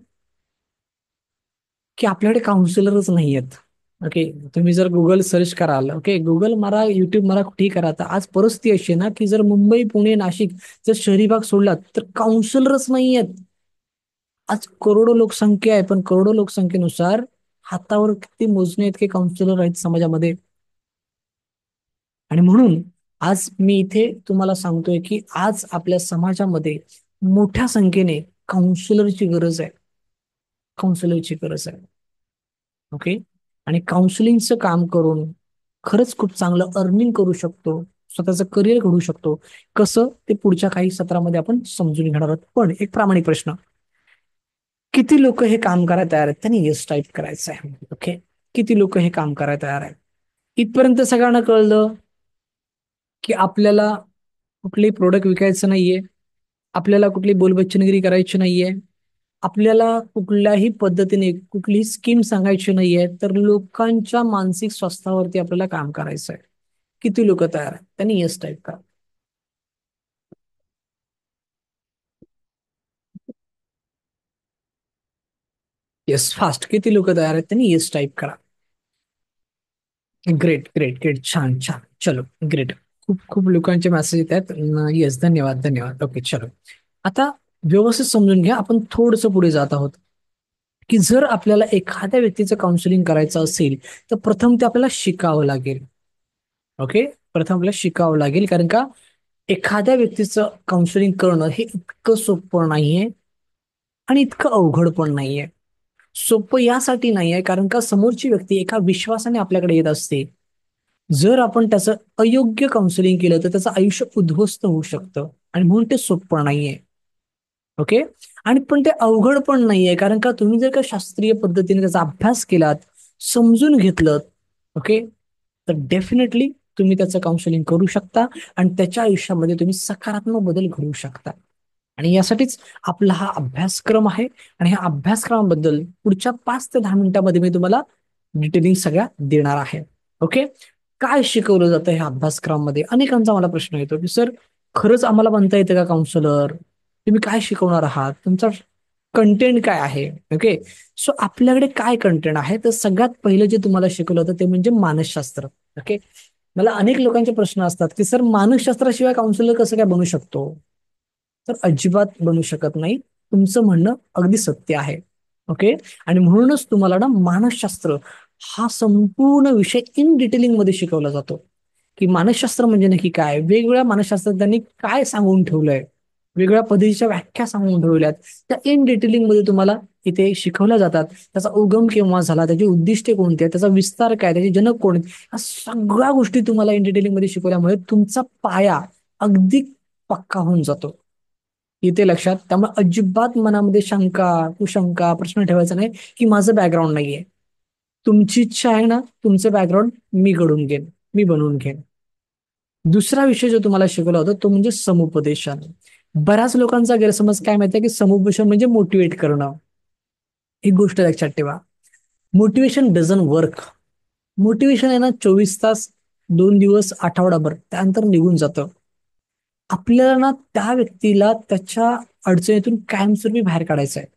की आपल्याकडे काउन्सिलरच नाही आहेत. ओके. तुम्ही जर गुगल सर्च कराल, ओके, गुगल मारा, युट्यूब मारा, कुठेही करा, तर आज परिस्थिती अशी आहे ना, की जर मुंबई, पुणे, नाशिक जर शहरी भाग सोडला तर काउन्सिलरच नाही आहेत. आज करोडो लोकसंख्या आहे, पण करोडो लोकसंख्येनुसार हातावर किती मोजणे इतके काउन्सिलर आहेत समाजामध्ये. आणि म्हणून आज मी इथे तुम्हाला सांगतोय की आज आपल्या समाजामध्ये मोठ्या संख्येने काउन्सिलरची गरज आहे. काउन्सिलरची गरज आहे. ओके. आणि काउन्सिलिंगचं काम करून खरंच खूप चांगलं अर्निंग करू शकतो, स्वतःचं करिअर घडू शकतो. कसं, ते पुढच्या काही सत्रामध्ये आपण समजून घेणार आहोत. पण एक प्रामाणिक प्रश्न, किती लोक हे काम करायला तयार आहेत? त्यांनी येस टाईप करायचं आहे. ओके. किती लोक हे काम करायला तयार आहेत? इथपर्यंत सगळ्यांना कळलं की आपल्याला कुठलेही प्रोडक्ट विकायचं नाहीये, आपल्याला कुठली बोलबच्चनगिरी करायची नाहीये, आपल्याला कुठल्याही पद्धतीने कुठलीही स्कीम सांगायची नाहीये, तर लोकांच्या मानसिक स्वास्थ्यावरती आपल्याला काम करायचं आहे. किती लोक तयार आहेत? त्यांनी येस टाईप करा. Yes, fast. किती लोक तयार आहेत? त्यांनी येस टाईप करा. Great, great, great. छान, छान. चलो, ग्रेट. खूप खूप लोकांचे मेसेज येत आहेत. येस, धन्यवाद, धन्यवाद. ओके, चलो. आता व्यवस्थित समजून घ्या, आपण थोडंसं पुढे जात आहोत. की जर आपल्याला एखाद्या व्यक्तीचं काउन्सिलिंग करायचं असेल, तर प्रथम ते आपल्याला शिकावं लागेल. ओके. प्रथम आपल्याला शिकावं लागेल, कारण का एखाद्या व्यक्तीचं काउन्सिलिंग करणं हे इतकं सोपं नाहीये आणि इतकं अवघड पण नाहीये. सोपं यासाठी नाहीये कारण का समोरची व्यक्ती एका विश्वासाने आपल्याकडे येत असते. जर आपण त्याचं अयोग्य काउन्सिलिंग केलं तर त्याचं आयुष्य उद्ध्वस्त होऊ शकतं. आणि म्हणून ते सोपं नाहीये. ओके. आणि पण ते अवघड पण नाहीये, कारण का तुम्ही जर का शास्त्रीय पद्धतीने त्याचा अभ्यास केलात, समजून घेतलं, ओके, तर डेफिनेटली तुम्ही त्याचं काउन्सिलिंग करू शकता आणि त्याच्या आयुष्यामध्ये तुम्ही सकारात्मक बदल घडवू शकता. आणि यासाठीच आपला हा अभ्यासक्रम आहे. आणि ह्या अभ्यासक्रमाबद्दल पुढच्या 5 ते 10 मिनिटांमध्ये मी तुम्हाला डिटेलिंग सगळ्या देणार आहे. ओके. काय शिकवलं जातं ह्या अभ्यासक्रमामध्ये? अनेकांचा मला प्रश्न येतो की सर, खरंच आम्हाला बनता येतं का काउन्सिलर? तुम्ही काय शिकवणार आहात? तुमचा कंटेंट काय आहे? ओके. सो आपल्याकडे काय कंटेंट आहे, तर सगळ्यात पहिलं जे तुम्हाला शिकवलं होतं ते म्हणजे मानसशास्त्र. ओके. मला अनेक लोकांचे प्रश्न असतात की सर, मानसशास्त्राशिवाय काउन्सिलर कसं काय बनू शकतो? तर अजिबात बनू शकत नाही. तुमचं म्हणणं अगदी सत्य आहे. ओके. आणि म्हणूनच तुम्हाला ना मानसशास्त्र हा संपूर्ण विषय इन डिटेलिंग मध्ये शिकवला जातो. की मानसशास्त्र म्हणजे नक्की काय, वेगवेगळ्या मानसशास्त्रज्ञांनी काय सांगून ठेवलंय, वेगवेगळ्या पद्धतीच्या व्याख्या सांगून ठेवल्यात, त्या इन डिटेलिंग मध्ये तुम्हाला इथे शिकवल्या जातात. त्याचा उगम केव्हा झाला, त्याची उद्दिष्टे कोणती आहेत, त्याचा विस्तार काय, त्याचे जनक कोण आहेत, या सगळ्या गोष्टी तुम्हाला इन डिटेलिंग मध्ये शिकवल्यामुळे तुमचा पाया अगदी पक्का होऊन जातो. इथे लक्षात. त्यामुळे अजिबात मनामध्ये शंका, कुशंका, प्रश्न ठेवायचा नाही की माझं बॅकग्राऊंड नाहीये. तुमची इच्छा आहे ना, तुमचं बॅकग्राऊंड मी घडून घेईन, मी बनवून घेईन. दुसरा विषय जो तुम्हाला शिकवला होता तो म्हणजे समुपदेशन. बऱ्याच लोकांचा गैरसमज काय माहितीये की समुपदेशन म्हणजे मोटिवेट करणं. एक गोष्ट लक्षात ठेवा, मोटिवेशन डझन वर्क. मोटिवेशन आहे ना 24 तास, 2 दिवस, आठवडाभर त्यानंतर निघून जातं. आपल्याला ना त्या व्यक्तीला त्याच्या अडचणीतून कायमस्वरूपी बाहेर काढायचा आहे.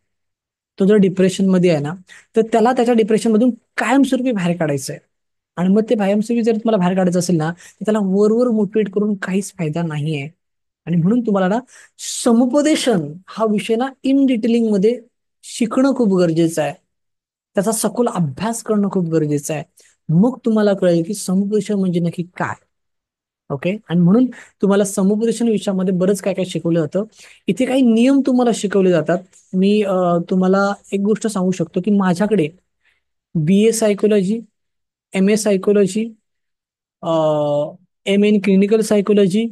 तो जर डिप्रेशन मध्ये आहे ना, तर त्याला त्याच्या डिप्रेशन मधून कायमस्वरूपी बाहेर काढायचं आहे. आणि मग ते कायमस्वरूपी जर तुम्हाला बाहेर काढायचं असेल ना, तर त्याला वरवर मोटिवेट करून काहीच फायदा नाहीये. आणि म्हणून तुम्हाला ना समुपदेशन हा विषय ना इन डिटेलिंग मध्ये शिकणं खूप गरजेचं आहे. त्याचा सखोल अभ्यास करणं खूप गरजेचं आहे. मग तुम्हाला कळेल की समुपदेशन म्हणजे नक्की काय. ओके. आणि म्हणून तुम्हाला समुपदेशन विषयामध्ये बरंच काय काय शिकवलं जातं. इथे काही नियम तुम्हाला शिकवले जातात. मी तुम्हाला एक गोष्ट सांगू शकतो की माझ्याकडे BA psychology, MA psychology, MA in clinical psychology,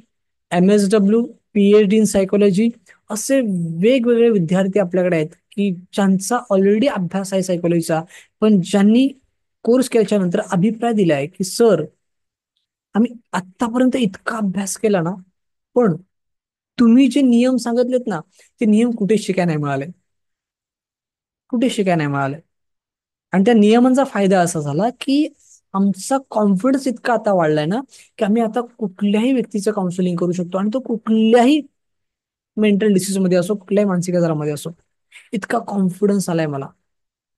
MSW, PhD in psychology असे वेगवेगळे विद्यार्थी आपल्याकडे आहेत की ज्यांचा ऑलरेडी अभ्यास आहे सायकोलॉजीचा, पण ज्यांनी कोर्स केल्याच्या नंतर अभिप्राय दिलाय की सर, आम्ही आतापर्यंत इतका अभ्यास केला ना, पण तुम्ही जे नियम सांगितलेत ना, ते नियम कुठे शिकाय नाही मिळाले. कुठे शिकाय नाही मिळाले. आणि त्या नियमांचा फायदा असा झाला की आमचा कॉन्फिडन्स इतका आता वाढलाय ना, की आम्ही आता कुठल्याही व्यक्तीचं काउन्सिलिंग करू शकतो, आणि तो कुठल्याही मेंटल डिसीज मध्ये असो, कुठल्याही मानसिक आजारामध्ये असो. इतका कॉन्फिडन्स आलाय मला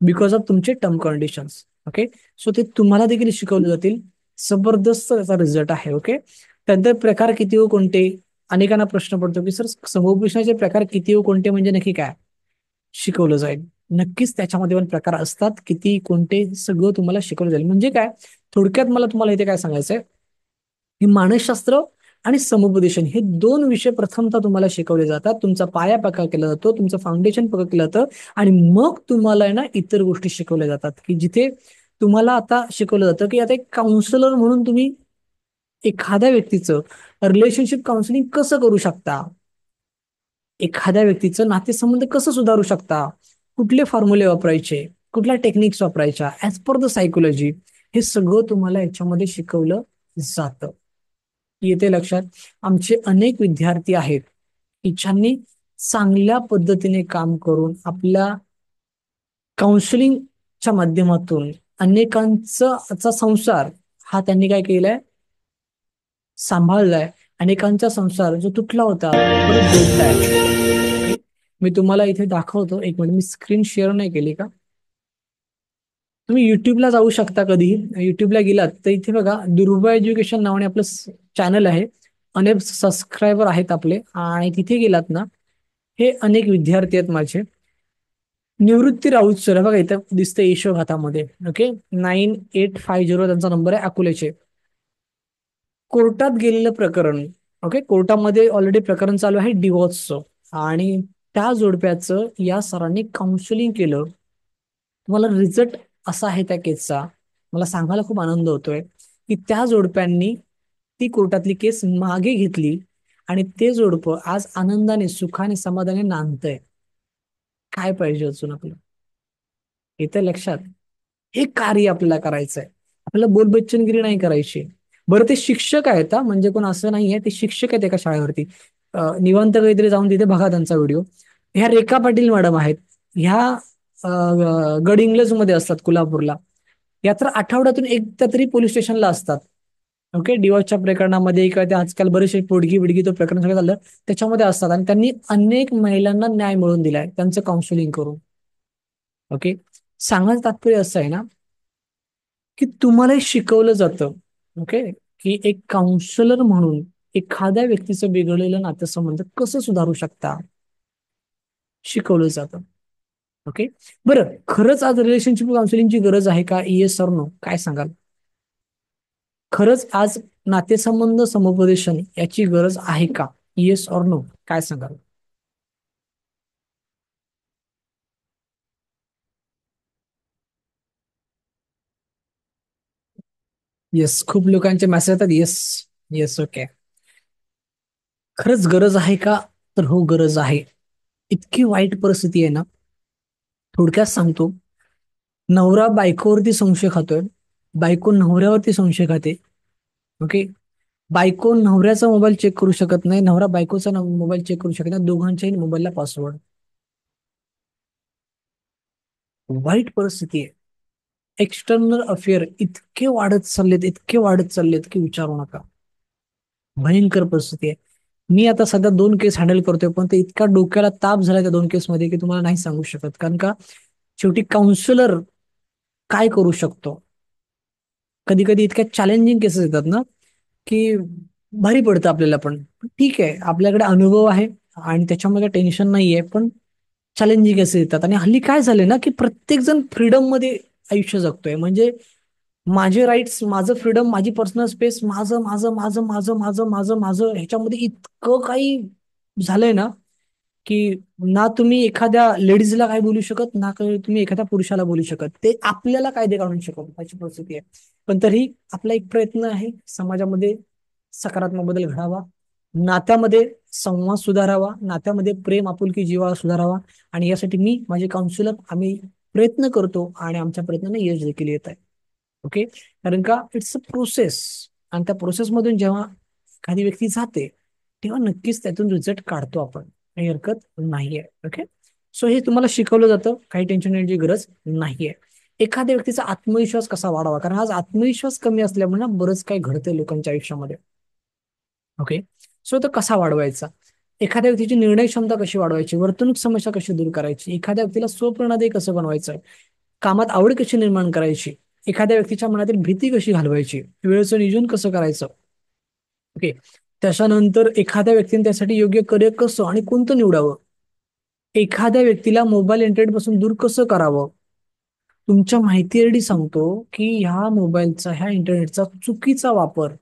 बिकॉज ऑफ तुमचे टर्म कंडिशन्स. ओके. सो ते तुम्हाला देखील शिकवले जातील. जबरदस्त त्याचा रिझल्ट आहे. ओके. त्यानंतर प्रकार किती व कोणते. अनेकांना प्रश्न पडतो की सर, समुपदेशनाचे प्रकार किती व कोणते म्हणजे नक्की काय. शिकवलं जाईल. नक्कीच त्याच्यामध्ये पण प्रकार असतात, किती कोणते सगळं तुम्हाला शिकवलं जाईल. म्हणजे काय, थोडक्यात मला तुम्हाला इथे काय सांगायचंय, की मानसशास्त्र आणि समुपदेशन हे दोन विषय प्रथमतः तुम्हाला शिकवले जातात. तुमचा पाया पक्का केला जातो, तुमचं फाउंडेशन पक्का केलं जातं, आणि मग तुम्हाला आहे ना इतर गोष्टी शिकवल्या जातात, की जिथे तुम्हाला आता शिकवलं जातं की आता एक काउन्सिलर म्हणून तुम्ही एखाद्या व्यक्तीचं रिलेशनशिप काउन्सिलिंग कसं करू शकता, एखाद्या व्यक्तीचं नातेसंबंध कसं सुधारू शकता, कुठले फॉर्म्युले वापरायचे, कुठल्या टेक्निक्स वापरायच्या ऍज पर द सायकोलॉजी, हे सगळं तुम्हाला याच्यामध्ये शिकवलं जातं. येते लक्षात. आमचे अनेक विद्यार्थी आहेत की ज्यांनी चांगल्या पद्धतीने काम करून आपल्या काउन्सिलिंगच्या माध्यमातून अनेकांचा संसार हा त्यांनी काय केलाय, सांभाळलाय. अनेकांचा संसार जो तुटला होता तो परत जोडलाय. ओके. मी तुम्हाला इथे दाखवतो, एक मिनिट. मी स्क्रीन शेअर नाही केली का. तुम्ही युट्यूबला जाऊ शकता कधीही. युट्यूबला गेलात तर इथे बघा, दुर्बा एज्युकेशन नावाने आपलं चॅनल आहे. अनेक सबस्क्रायबर आहेत आपले, आणि तिथे गेलात ना, हे अनेक विद्यार्थी आहेत माझे. निवृत्ती राऊत सर बघा, इथं दिसतंय यशोगाथामध्ये. ओके. 9850 त्यांचा नंबर आहे, अकोल्याचे. कोर्टात गेलेलं प्रकरण. ओके. कोर्टामध्ये ऑलरेडी प्रकरण चालू आहे डिवोर्सचं, आणि त्या जोडप्याचं या सरांनी काउन्सिलिंग केलं. तुम्हाला रिझल्ट असा आहे त्या केसचा, मला सांगायला खूप आनंद होतोय की त्या जोडप्यांनी ती कोर्टातली केस मागे घेतली, आणि ते जोडपं आज आनंदाने, सुखाने, समाधाने नांदतंय. काय पाहिजे अजून आपलं. येतं लक्षात. हे कार्य आपल्याला करायचंय. आपल्याला बोलबच्चनगिरी नाही करायची. बरं, ते शिक्षक आहेत हा, म्हणजे कोण असं नाहीये, ते शिक्षक आहेत एका शाळेवरती. निवांत काहीतरी जाऊन तिथे बघा त्यांचा व्हिडिओ. ह्या रेखा पाटील मॅडम आहेत. ह्या गड मध्ये असतात कोल्हापूरला. या तर आठवड्यातून एकदा तरी पोलीस स्टेशनला असतात. ओके. डिवॉर्सच्या प्रकरणामध्ये किंवा ते आजकाल बरेचसे पोडगी बिडगी तो प्रकरण सगळं झालं, त्याच्यामध्ये असतात, आणि त्यांनी अनेक महिलांना न्याय मिळवून दिलाय त्यांचं काउन्सिलिंग करून. ओके. सांगायचं तात्पर्य असं आहे ना, की तुम्हाला हे शिकवलं जातं. ओके. की एक काउन्सिलर म्हणून एखाद्या व्यक्तीचं बिघडलेलं नातेसंबंध कसं सुधारू शकता, शिकवलं जातं. ओके. बरं, खरंच आज रिलेशनशिप काउन्सिलिंगची गरज आहे का, येस ऑर नो, काय सांगाल. खरंच आज नातेसंबंध समुपदेशन याची गरज आहे का, येस ऑर नो, काय सांगाल. येस, खूप लोकांचे मेसेज येतात. येस. येस. ओके. खरंच गरज आहे का, तर हो, गरज आहे. इतकी वाईट परिस्थिती आहे ना. थोडक्यात सांगतो, नवरा बायकोवरती संशय खातोय, बायको नवऱ्यावरती संशय खाते. ओके. बायको नवऱ्याचा मोबाईल चेक करू शकत नाही, नवरा बायकोचा मोबाईल चेक करू शकत नाही, दोघांच्याही मोबाईलला पासवर्ड. वाईट परिस्थिती आहे. एक्सटर्नल अफेअर इतके वाढत चाललेत, इतके वाढत चाललेत की विचारू नका. भयंकर परिस्थिती आहे. मी आता सध्या 2 केस हँडल करतोय, पण ते इतका डोक्याला ताप झाला त्या 2 केसमध्ये की तुम्हाला नाही सांगू शकत. कारण का शेवटी काउन्सिलर काय करू शकतो. कधी कधी इतक्या चॅलेंजिंग केसेस येतात ना की भारी पडतं आपल्याला. पण ठीक आहे, आपल्याकडे अनुभव आहे आणि त्याच्यामध्ये टेन्शन नाहीये. पण चॅलेंजिंग केसेस येतात आणि हल्ली काय झालंय ना की प्रत्येक जण फ्रीडम मध्ये आयुष्य जगतोय. म्हणजे माझे राईट्स, माझं फ्रीडम, माझी पर्सनल स्पेस, माझं माझं माझं माझं माझं माझं माझं ह्याच्यामध्ये इतकं काही झालंय ना की ना तुम्ही एखाद्या लेडीजला काय बोलू शकत, ना काही तुम्ही एखाद्या पुरुषाला बोलू शकत. ते आपल्याला कायदे काढून शकत अशी परिस्थिती आहे. पण तरी आपला एक प्रयत्न आहे समाजामध्ये सकारात्मक बदल घडावा, नात्यामध्ये संवाद सुधारावा, नात्यामध्ये प्रेम आपुलकी जिव्हाळा सुधारावा. आणि यासाठी मी, माझे काउन्सिलर, आम्ही प्रयत्न करतो आणि आमच्या प्रयत्नाने यश देखील येत आहे. ओके. कारण का इट्स अ प्रोसेस. आणि त्या प्रोसेसमधून जेव्हा एखादी व्यक्ती जाते तेव्हा नक्कीच त्यातून रिझल्ट काढतो आपण, काही हरकत नाहीये. ओके. सो हे तुम्हाला शिकवलं जातं, काही टेन्शन घेण्याची गरज नाहीये. एखाद्या व्यक्तीचा आत्मविश्वास कसा वाढावा, कारण आज आत्मविश्वास कमी असल्यामुळे ना बरंच काही घडतंय लोकांच्या आयुष्यामध्ये. ओके. सो तो कसा वाढवायचा, एखाद्या व्यक्तीची निर्णय क्षमता कशी वाढवायची, वर्तणूक समस्या कशी दूर करायची, एखाद्या व्यक्तीला स्वप्रेरणादायी कसं बनवायचं, कामात आवड कशी निर्माण करायची, एखाद्या व्यक्तीच्या मनातील भीती कशी घालवायची, वेळेचं नियोजन कसं करायचं. ओके. त्याच्यानंतर एखाद्या व्यक्तीने त्यासाठी योग्य करिअर कसं आणि कोणतं निवडावं, एखाद्या व्यक्तीला मोबाईल इंटरनेट पासून दूर कसं करावं. तुमच्या माहितीसाठी सांगतो की ह्या मोबाईलचा, ह्या इंटरनेटचा चुकीचा वापर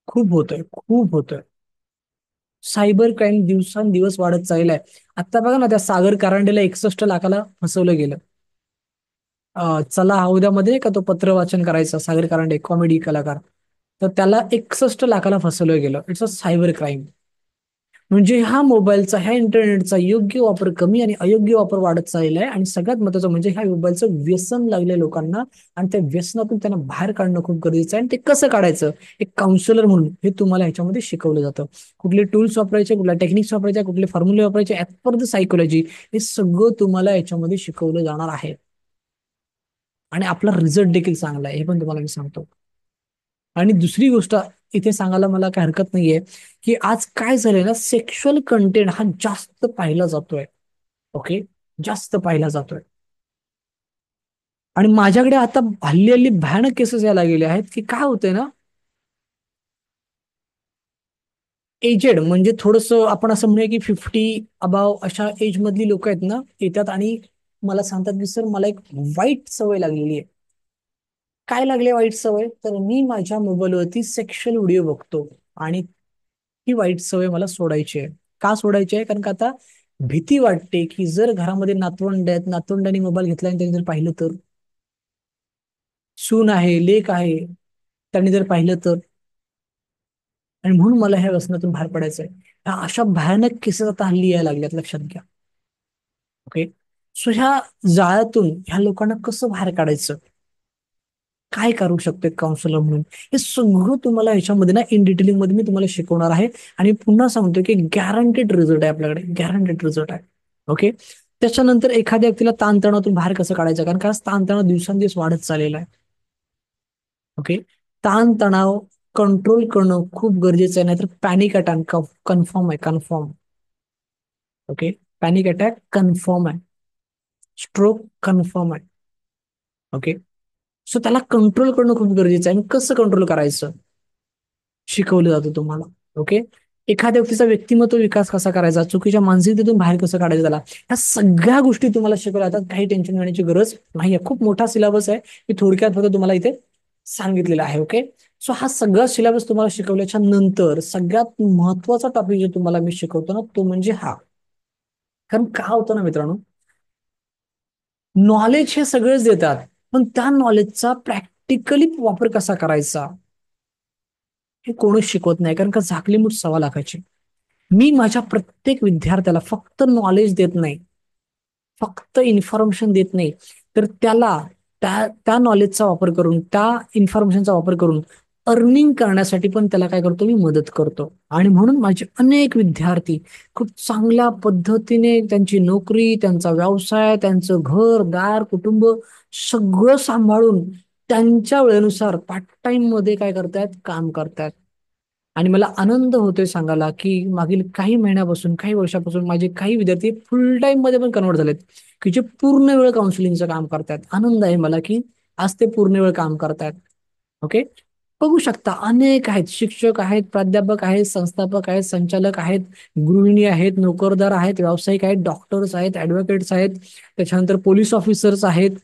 खूप होतोय, खूप होतोय. सायबर क्राईम दिवसांदिवस वाढत चाललाय. आता बघा ना, त्या सागर कारंडेला 61 लाखाला फसवलं गेलं. चला हा उद्यामध्ये का तो पत्र वाचन करायचा, सागर कारंडे कॉमेडी कलाकार, तर त्याला 61 लाखाला फसवलं गेलं. It's a cyber crime. म्हणजे ह्या मोबाईलचा, ह्या इंटरनेटचा योग्य वापर कमी आणि अयोग्य वापर वाढत चाललेला आहे. आणि सगळ्यात महत्त्वाचं म्हणजे ह्या मोबाईलचं व्यसन लागलंय लोकांना. आणि त्या व्यसनातून त्यांना बाहेर काढणं खूप गरजेचं आहे. आणि ते कसं काढायचं, एक काउन्सिलर म्हणून हे तुम्हाला ह्याच्यामध्ये शिकवलं जातं. कुठले टूल्स वापरायचे, कुठल्या टेक्निक्स वापरायच्या, कुठले फॉर्म्युले वापरायचे, ऍज पर द सायकोलॉजी, हे सगळं तुम्हाला याच्यामध्ये शिकवलं जाणार आहे. आणि आपला रिझल्ट देखील चांगला आहे, हे पण तुम्हाला मी सांगतो. आणि दुसरी गोष्ट इथे सांगायला मला काही हरकत नाहीये की आज काय झालंय ना, सेक्शुअल कंटेंट हा जास्त पाहिला जातोय. ओके. जास्त पाहिला जातोय. आणि माझ्याकडे आता हल्ली हल्ली भयानक केसेस यायला गेले आहेत की काय होतंय ना, एजेड म्हणजे थोडस आपण असं म्हणूया की 50 अबाव अशा एज मधली लोक आहेत ना, येतात आणि मला सांगतात की सर मला एक वाईट सवय लागलेली आहे. काय लागली वाईट सवय, तर मी माझ्या मोबाईलवरती सेक्शुअल व्हिडिओ बघतो. आणि ही वाईट सवय मला सोडायची आहे. का सोडायची आहे, कारण का आता भीती वाटते की जर घरामध्ये नातवंड आहेत, नातवंडांनी मोबाईल घेतला आणि त्यांनी जर पाहिलं तर, सून आहे, लेक आहे, त्यांनी जर पाहिलं तर. आणि म्हणून मला ह्या व्यसनातून बाहेर पडायचं आहे. ह्या अशा भयानक केसेस आता हल्ली यायला लागल्यात, लक्षात घ्या. ओके. सो ह्या जाळ्यातून ह्या लोकांना कसं बाहेर काढायचं, काय करू शकतो काउन्सिलर म्हणून, हे सगळं तुम्हाला ह्याच्यामध्ये ना इन डिटेलिंग मध्ये मी तुम्हाला शिकवणार आहे. आणि पुन्हा सांगतो की गॅरंटेड रिझल्ट आहे आपल्याकडे, गॅरंटेड रिझल्ट आहे. ओके. त्याच्यानंतर एखाद्या व्यक्तीला ताणतणावातून बाहेर कसं काढायचं, कारण का ताणतणाव दिवसांदिवस वाढत चाललेला आहे. ओके. ताणतणाव कंट्रोल करणं खूप गरजेचं आहे, नाहीतर पॅनिक अटॅक कन्फर्म आहे, confirm. Okay. Panic attack confirm आहे, स्ट्रोक कन्फर्म आहे. ओके. सो त्याला कंट्रोल करणं खूप गरजेचं आहे. आणि कसं कंट्रोल करायचं शिकवलं जातं तुम्हाला. ओके. एखाद्या व्यक्तीचा व्यक्तिमत्व विकास कसा करायचा, चुकीच्या मानसिकतेतून बाहेर कसं काढायचं त्याला, ह्या सगळ्या गोष्टी तुम्हाला शिकवल्या जातात. काही टेन्शन घेण्याची गरज नाहीये. खूप मोठा सिलेबस आहे, मी थोडक्यात फक्त तुम्हाला इथे सांगितलेलं आहे. ओके. सो हा सगळा सिलेबस तुम्हाला शिकवल्याच्या नंतर सगळ्यात महत्वाचा टॉपिक जो तुम्हाला मी शिकवतो ना, तो म्हणजे हा. कारण काय होतं ना मित्रांनो, नॉलेज हे सगळेच देतात, पण त्या नॉलेजचा प्रॅक्टिकली वापर कसा करायचा हे कोणीच शिकवत नाही. कारण का झाकली मूठ 1.25 लाखाची. मी माझ्या प्रत्येक विद्यार्थ्याला फक्त नॉलेज देत नाही, फक्त इन्फॉर्मेशन देत नाही, तर त्याला त्या त्या नॉलेजचा वापर करून, त्या इन्फॉर्मेशनचा वापर करून अर्निंग करण्यासाठी पण त्याला काय करतो, मी मदत करतो. आणि म्हणून माझे अनेक विद्यार्थी खूप चांगल्या पद्धतीने त्यांची नोकरी, त्यांचा व्यवसाय, त्यांचं घर दार कुटुंब सगळं सांभाळून त्यांच्या वेळेनुसार पार्ट टाइम मध्ये काय करतायत, काम करतायत. आणि मला आनंद होतोय सांगायला की मागील काही महिन्यापासून, काही वर्षापासून माझे काही विद्यार्थी फुल टाइम मध्ये पण कन्वर्ट झालेत, की जे पूर्ण वेळ काउन्सिलिंगचं काम करतायत. आनंद आहे मला की आज ते पूर्ण वेळ काम करतायत. ओके. बघू शकता अनेक आहेत, शिक्षक आहेत, प्राध्यापक आहेत, संस्थापक आहेत, संचालक आहेत, गृहिणी आहेत, नोकरदार आहेत, व्यावसायिक आहेत, डॉक्टर्स आहेत, ॲडव्होकेट्स आहेत, त्याच्यानंतर पोलीस ऑफिसर्स आहेत.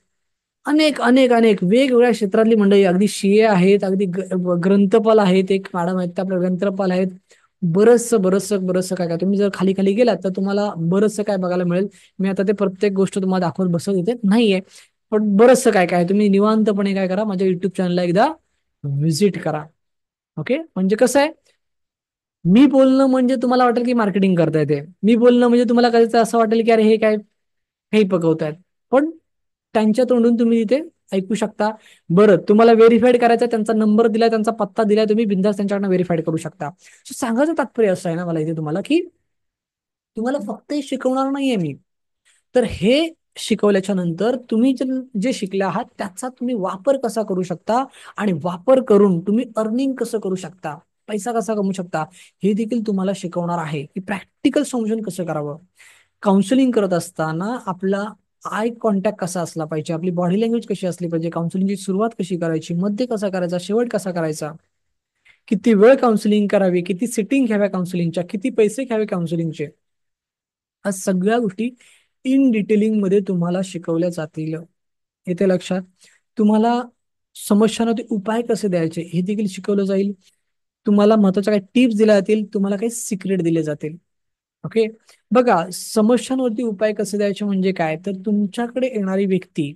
अनेक अनेक अनेक वेगवेगळ्या क्षेत्रातली मंडळी, अगदी सीए आहेत, अगदी ग्रंथपाल आहेत, एक मॅडम आहेत त्या आपल्या ग्रंथपाल आहेत. बरंचसं बरंचसं बरंचसं काय काय, तुम्ही जर खाली खाली गेलात तर तुम्हाला बरंचसं काय बघायला मिळेल. मी आता ते प्रत्येक गोष्ट तुम्हाला दाखवत बसत इथे नाहीये, पण बरंचसं काय काय तुम्ही निवांतपणे काय करा, माझ्या युट्यूब चॅनलला एकदा व्हिजिट करा. ओके. म्हणजे कसं आहे, मी बोलणं म्हणजे तुम्हाला वाटेल की मार्केटिंग करता येते, मी बोलणं म्हणजे तुम्हाला कधीच असं वाटेल की अरे हे काय, हे पकवतायत. पण त्यांच्या तोंडून तुम्ही तिथे ऐकू शकता. बरं, तुम्हाला व्हेरीफाईड करायचा, त्यांचा नंबर दिलाय, त्यांचा पत्ता दिलाय, तुम्ही बिंदास त्यांच्याकडनं व्हेरीफाईड करू शकता. So सांगायचं तात्पर्य असं आहे ना मला इथे तुम्हाला, की तुम्हाला फक्त हे शिकवणार नाहीये मी, तर हे शिकवल्याच्या नंतर तुम्ही जे शिकले आहात त्याचा तुम्ही वापर कसा करू शकता, आणि वापर करून तुम्ही अर्निंग कसं करू शकता, पैसा कसा कमवू शकता, हे देखील तुम्हाला शिकवणार आहे. की प्रॅक्टिकल समजून कसं करावं. काउन्सिलिंग करत असताना आपला आय कॉन्टॅक्ट कसा असला पाहिजे, आपली बॉडी लँग्वेज कशी असली पाहिजे, काउन्सिलिंगची सुरुवात कशी करायची, मध्य कसा करायचा, शेवट कसा करायचा, किती वेळ काउन्सिलिंग करावी, किती सिटिंग घ्याव्या काउन्सिलिंगच्या, किती पैसे घ्यावे काउन्सिलिंगचे, या सगळ्या गोष्टी इन डिटेलिंग मध्ये तुम्हाला शिकवल्या जातील. येते लक्षात. तुम्हाला समस्यांवरती उपाय कसे द्यायचे हे देखील शिकवलं जाईल. तुम्हाला महत्वाच्या काही टिप्स दिल्या जातील, तुम्हाला काही सिक्रेट दिले जातील. ओके. बघा, समस्यांवरती उपाय कसे द्यायचे म्हणजे काय, तर तुमच्याकडे येणारी व्यक्ती,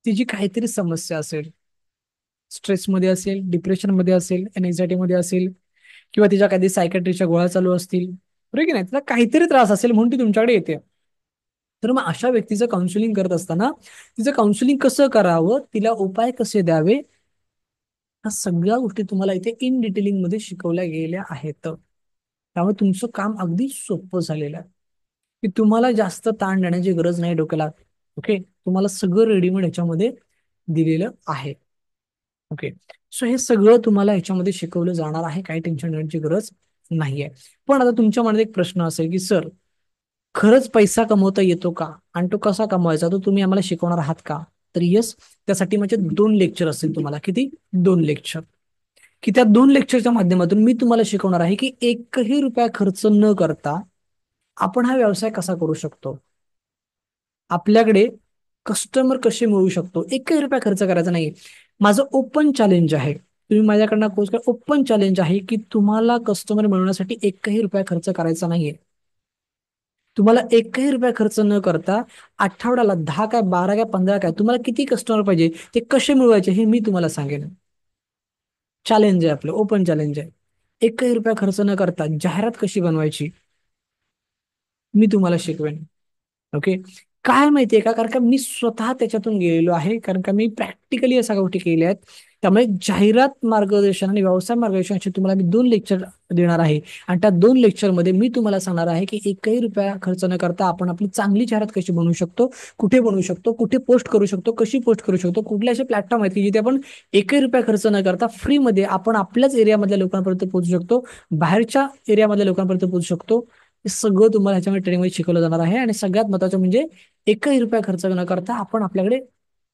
तिची काहीतरी समस्या असेल, स्ट्रेसमध्ये असेल, डिप्रेशनमध्ये असेल, एनएझायटी मध्ये असेल, किंवा तिच्या काही सायकॅट्रीच्या गोळ्या चालू असतील, बरोबर की नाही, तिला काहीतरी त्रास असेल म्हणून ती तुमच्याकडे येते. तर मग अशा व्यक्तीचं काउन्सिलिंग करत असताना तिचं काउन्सिलिंग कसं करावं, तिला उपाय कसे द्यावे, ह्या सगळ्या गोष्टी तुम्हाला इथे इन डिटेलिंग मध्ये शिकवल्या गेलेल्या आहेत. त्यामुळे तुमचं काम अगदी सोपं झालेलं आहे, की तुम्हाला जास्त ताण देण्याची गरज नाही डोक्याला. ओके. तुम्हाला सगळं रेडीमेड ह्याच्यामध्ये दिलेलं आहे. ओके. सो हे सगळं तुम्हाला ह्याच्यामध्ये शिकवलं जाणार आहे, काही टेन्शन घेण्याची गरज नाहीये. पण आता तुमच्या मनात एक प्रश्न असेल की सर, खरंच पैसा कमवता येतो का, आणि तो कसा कमवायचा, तो तुम्ही आम्हाला शिकवणार आहात का. तर येस, त्यासाठी माझे 2 लेक्चर असतील तुम्हाला. किती? 2 लेक्चर. की त्या 2 लेक्चरच्या माध्यमातून मी तुम्हाला शिकवणार आहे की एकही रुपया खर्च न करता आपण हा व्यवसाय कसा करू शकतो, आपल्याकडे कस्टमर कसे मिळवू शकतो. एकही रुपया खर्च करायचा नाही. माझं ओपन चॅलेंज आहे, तुम्ही माझ्याकडनं कोर्स करा. ओपन चॅलेंज आहे की तुम्हाला कस्टमर मिळवण्यासाठी एकही रुपया खर्च करायचा नाहीये. तुम्हाला एकही रुपया खर्च न करता आठवड्याला 10 काय 12 काय 15 काय, तुम्हाला किती कस्टमर पाहिजे, ते कसे मिळवायचे हे मी तुम्हाला सांगेन. चॅलेंज आहे आपलं, ओपन चॅलेंज आहे. एकही रुपया खर्च न करता जाहिरात कशी बनवायची मी तुम्हाला शिकवेन. ओके. काय माहितीये का, कारण का मी स्वतः त्याच्यातून गेलेलो आहे, कारण का मी प्रॅक्टिकली अशा गोष्टी केल्या आहेत. त्यामुळे जाहिरात मार्गदर्शन आणि व्यवसाय मार्गदर्शन असे तुम्हाला मी 2 लेक्चर देणार आहे. आणि त्या 2 लेक्चरमध्ये मी तुम्हाला सांगणार आहे की एकही रुपया खर्च न करता आपण आपली चांगली जाहिरात कशी बनवू शकतो, कुठे बनवू शकतो, कुठे पोस्ट करू शकतो, कशी पोस्ट करू शकतो, कुठले असे प्लॅटफॉर्म आहेत की जिथे आपण एकही रुपया खर्च न करता फ्रीमध्ये आपण आपल्याच एरियामधल्या लोकांपर्यंत पोहोचू शकतो, बाहेरच्या एरियामधल्या लोकांपर्यंत पोहोचू शकतो. हे सगळं तुम्हाला ह्याच्यामध्ये ट्रेनिंगमध्ये शिकवलं जाणार आहे. आणि सगळ्यात महत्त्वाचं म्हणजे एकही रुपया खर्च न करता आपण आपल्याकडे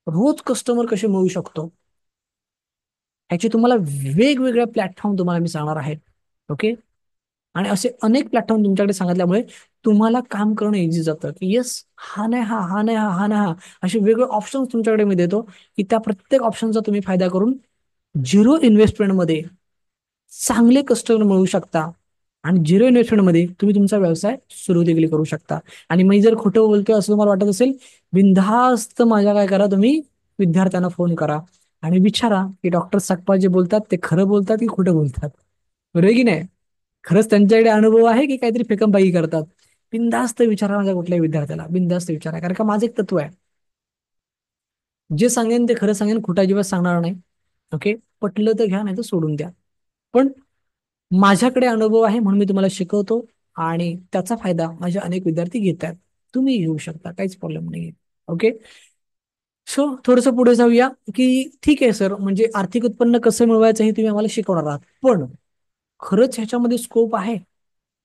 रोज कस्टमर कसे मिळवू शकतो, ह्याचे तुम्हाला वेगवेगळ्या प्लॅटफॉर्म तुम्हाला मी सांगणार आहे. ओके. आणि असे अनेक प्लॅटफॉर्म तुमच्याकडे सांगितल्यामुळे तुम्हाला काम करणं इझी जातं, की येस, हा नाही हा, हा नाही हा, हा नाही हा, असे वेगळे ऑप्शन्स तुमच्याकडे मी देतो, की त्या प्रत्येक ऑप्शनचा तुम्ही फायदा करून झिरो इन्व्हेस्टमेंटमध्ये चांगले कस्टमर मिळवू शकता. आणि झिरो इन्व्हेस्टमेंटमध्ये तुम्ही तुमचा व्यवसाय सुरू देखील करू शकता. आणि मी जर खोटं बोलतोय असं तुम्हाला वाटत असेल, बिनधास्त माझ्या काय करा, तुम्ही विद्यार्थ्यांना फोन करा आणि विचारा की डॉक्टर सकपाळ जे बोलतात ते खरं बोलतात की खोटं बोलतात, बरोबर आहे की नाही. खरंच त्यांच्याकडे अनुभव आहे की काहीतरी फेकमबाई करतात. बिनधास्त विचारा माझ्या कुठल्याही विद्यार्थ्याला, बिनधास्त विचारा. कारण का माझं एक तत्व आहे, जे सांगेन ते खरं सांगेन, खोटं अजिबात सांगणार नाही. ओके, पटलं तर घ्या, नाही तर सोडून द्या. पण माझ्याकडे अनुभव आहे म्हणून मी तुम्हाला शिकवतो, आणि त्याचा फायदा माझे अनेक विद्यार्थी घेत आहेत. तुम्ही घेऊ शकता, काहीच प्रॉब्लेम नाहीये. ओके. सो थोडंसं पुढे जाऊया, की ठीक आहे सर, म्हणजे आर्थिक उत्पन्न कसं मिळवायचं हे तुम्ही आम्हाला शिकवणार आहात, पण खरंच ह्याच्यामध्ये स्कोप आहे?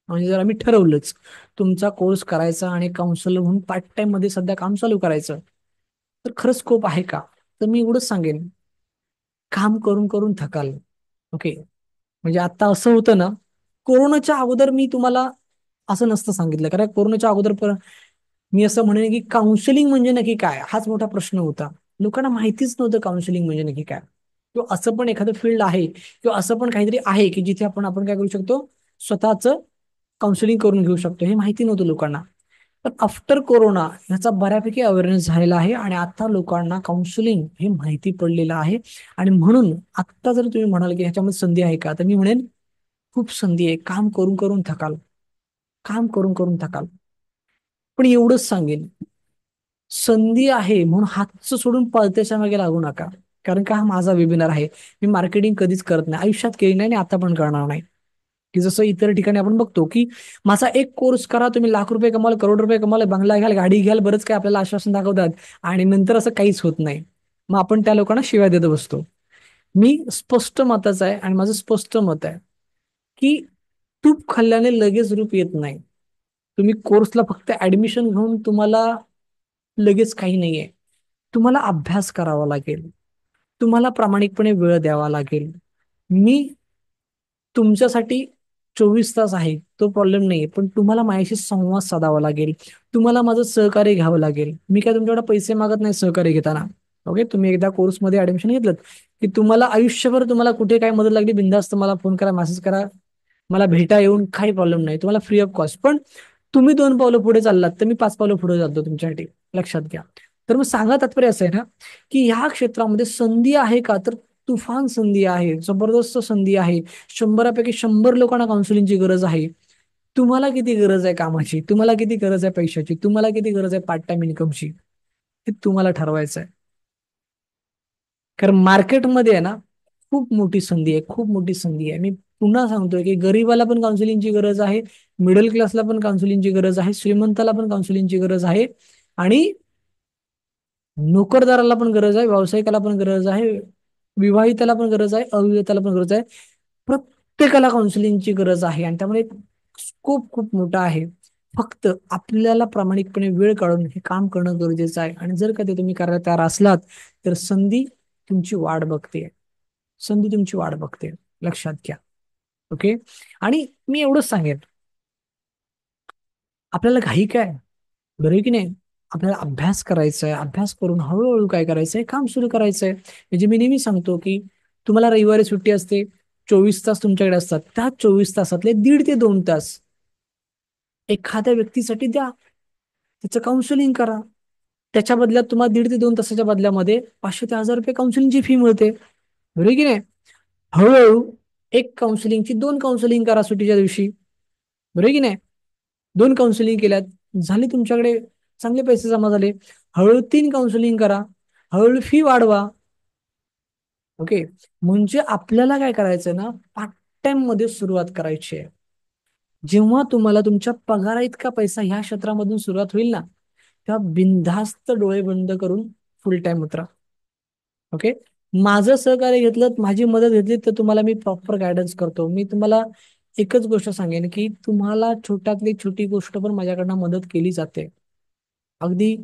म्हणजे जर आम्ही ठरवलंच तुमचा कोर्स करायचा आणि काउन्सिलर म्हणून पार्ट टाइम मध्ये सध्या काम चालू करायचं, तर खरंच स्कोप आहे का? तर मी एवढंच सांगेन, काम करून करून थकाल. ओके. म्हणजे आता असं होतं ना, कोरोनाच्या अगोदर मी तुम्हाला असं नसतं सांगितलं, कारण कोरोनाच्या अगोदर मी असं म्हणेन की काउन्सिलिंग म्हणजे नक्की काय, हाच मोठा प्रश्न होता. लोकांना माहितीच नव्हतं काउन्सिलिंग म्हणजे नक्की काय, किंवा असं पण एखादं फील्ड आहे, किंवा असं पण काहीतरी आहे की जिथे आपण आपण काय करू शकतो, स्वतःच काउन्सिलिंग करून घेऊ शकतो, हे माहिती नव्हतं लोकांना. पण आफ्टर कोरोना ह्याचा बऱ्यापैकी अवेअरनेस झालेला आहे, आणि आता लोकांना काउन्सिलिंग हे माहिती पडलेलं आहे. आणि म्हणून आता जर तुम्ही म्हणाल की ह्याच्यामध्ये संधी आहे का, तर मी म्हणेन खूप संधी आहे. काम करून करून थकाल, काम करून करून थकाल. पण एवढंच सांगेन, संधी आहे म्हणून हातचं सोडून पळत्याच्या मागे लागू नका. कारण का, हा माझा वेबिनार आहे. मी मार्केटिंग कधीच करत नाही, आयुष्यात केली नाही आणि आता पण करणार नाही. की जसं इतर ठिकाणी आपण बघतो की माझा एक कोर्स करा, तुम्ही लाख रुपये कमाल, करोड रुपये कमाल, बंगला घ्याल, गाडी घ्याल, बरंच काय आपल्याला आश्वासन दाखवतात, आणि नंतर असं काहीच होत नाही. मग आपण त्या लोकांना शिव्या देत बसतो. मी स्पष्ट मताचा आहे, आणि माझं स्पष्ट मत आहे की तूप खाल्ल्याने लगेच रूप येत नाही. तुम्ही कोर्सला फक्त ऍडमिशन घेऊन तुम्हाला लगेच काही नाहीये. तुम्हाला अभ्यास करावा लागेल, तुम्हाला प्रामाणिकपणे वेळ द्यावा लागेल. मी तुमच्यासाठी 24 तास आहे, तो प्रॉब्लेम नाही, पण तुम्हाला माझ्याशी संवाद साधावा लागेल, तुम्हाला माझं सहकार्य घ्यावं लागेल. मी काय तुमच्याकडे पैसे मागत नाही सहकार्य घेताना. ओके, तुम्ही एकदा कोर्समध्ये ऍडमिशन घेतलं की तुम्हाला आयुष्यभर, तुम्हाला कुठे काय मदत लागली, बिंदास्त मला फोन करा, मेसेज करा, मला भेटा येऊन, काही प्रॉब्लेम नाही, तुम्हाला फ्री ऑफ कॉस्ट. पण तुम्ही 2 पावलं पुढे चाललात तर मी 5 पावलं पुढे जातो तुमच्यासाठी, लक्षात घ्या. तर मग सांगा तात्पर्य असं आहे ना, की ह्या क्षेत्रामध्ये संधी आहे का, तर तुफान संधी आहे, जबरदस्त संधी आहे. 100पैकी 100 लोकांना काउन्सिलिंगची गरज आहे. तुम्हाला किती गरज आहे कामाची, तुम्हाला किती गरज आहे पैशाची, तुम्हाला किती गरज आहे पार्ट टाइम इन्कमची, हे तुम्हाला ठरवायचं आहे. कारण मार्केटमध्ये आहे ना, खूप मोठी संधी आहे, खूप मोठी संधी आहे. मी पुन्हा सांगतोय की गरीबाला पण काउन्सिलिंगची गरज आहे, मिडल क्लासला पण काउन्सिलिंगची गरज आहे, श्रीमंताला पण काउन्सिलिंगची गरज आहे, आणि नोकरदाराला पण गरज आहे, व्यावसायिकाला पण गरज आहे, विवाहिताला पण गरज आहे, अविवाहिताला पण गरज आहे. प्रत्येकाला काउन्सिलिंगची गरज आहे, आणि त्यामुळे स्कोप खूप मोठा आहे. फक्त आपल्याला प्रामाणिकपणे वेळ काढून हे काम करणं गरजेचं आहे. आणि जर कधी तुम्ही करायला तयार असलात, तर संधी तुमची वाट बघते, संधी तुमची वाट बघते, लक्षात घ्या. ओके. आणि मी एवढंच सांगेन, आपल्याला घाई काय, बरं की नाही, आपल्याला अभ्यास करायचा आहे, अभ्यास करून हळूहळू काय करायचंय, काम सुरू करायचंय. म्हणजे मी नेहमी सांगतो की तुम्हाला रविवारी सुट्टी असते, 24 तास तुमच्याकडे असतात, त्या 24 तासातले 1.5 ते 2 तास एखाद्या व्यक्तीसाठी द्या, त्याचं काउन्सिलिंग करा. त्याच्या बदल्यात तुम्हाला 1.5 ते 2 तासाच्या बदल्यामध्ये 500 ते 1000 रुपये काउन्सिलिंगची फी मिळते, बरोबर की नाही. हळूहळू एक काउन्सिलिंगची 2 काउन्सिलिंग करा सुट्टीच्या दिवशी, बरोबर की नाही. 2 काउन्सिलिंग केल्यात, झाले तुमच्याकडे चांगले पैसे जमा झाले. हळूहळू 3 काउन्सिलिंग करा, हळूहळू फी वाढवा. ओके. म्हणजे आपल्याला काय करायचंय ना, पार्ट टाइम मध्ये सुरुवात करायची आहे. जेव्हा तुम्हाला तुमच्या पगारा इतका पैसा ह्या क्षेत्रामधून सुरुवात होईल ना, तेव्हा बिनधास्त डोळे बंद करून फुल टाइम उतरा. ओके. माझं सहकार्य घेतलं, माझी मदत घेतली, तर तुम्हाला मी प्रॉपर गायडन्स करतो. मी तुम्हाला एकच गोष्ट सांगेन की तुम्हाला छोट्यातली छोटी गोष्ट पण माझ्याकडनं मदत केली जाते. अगदी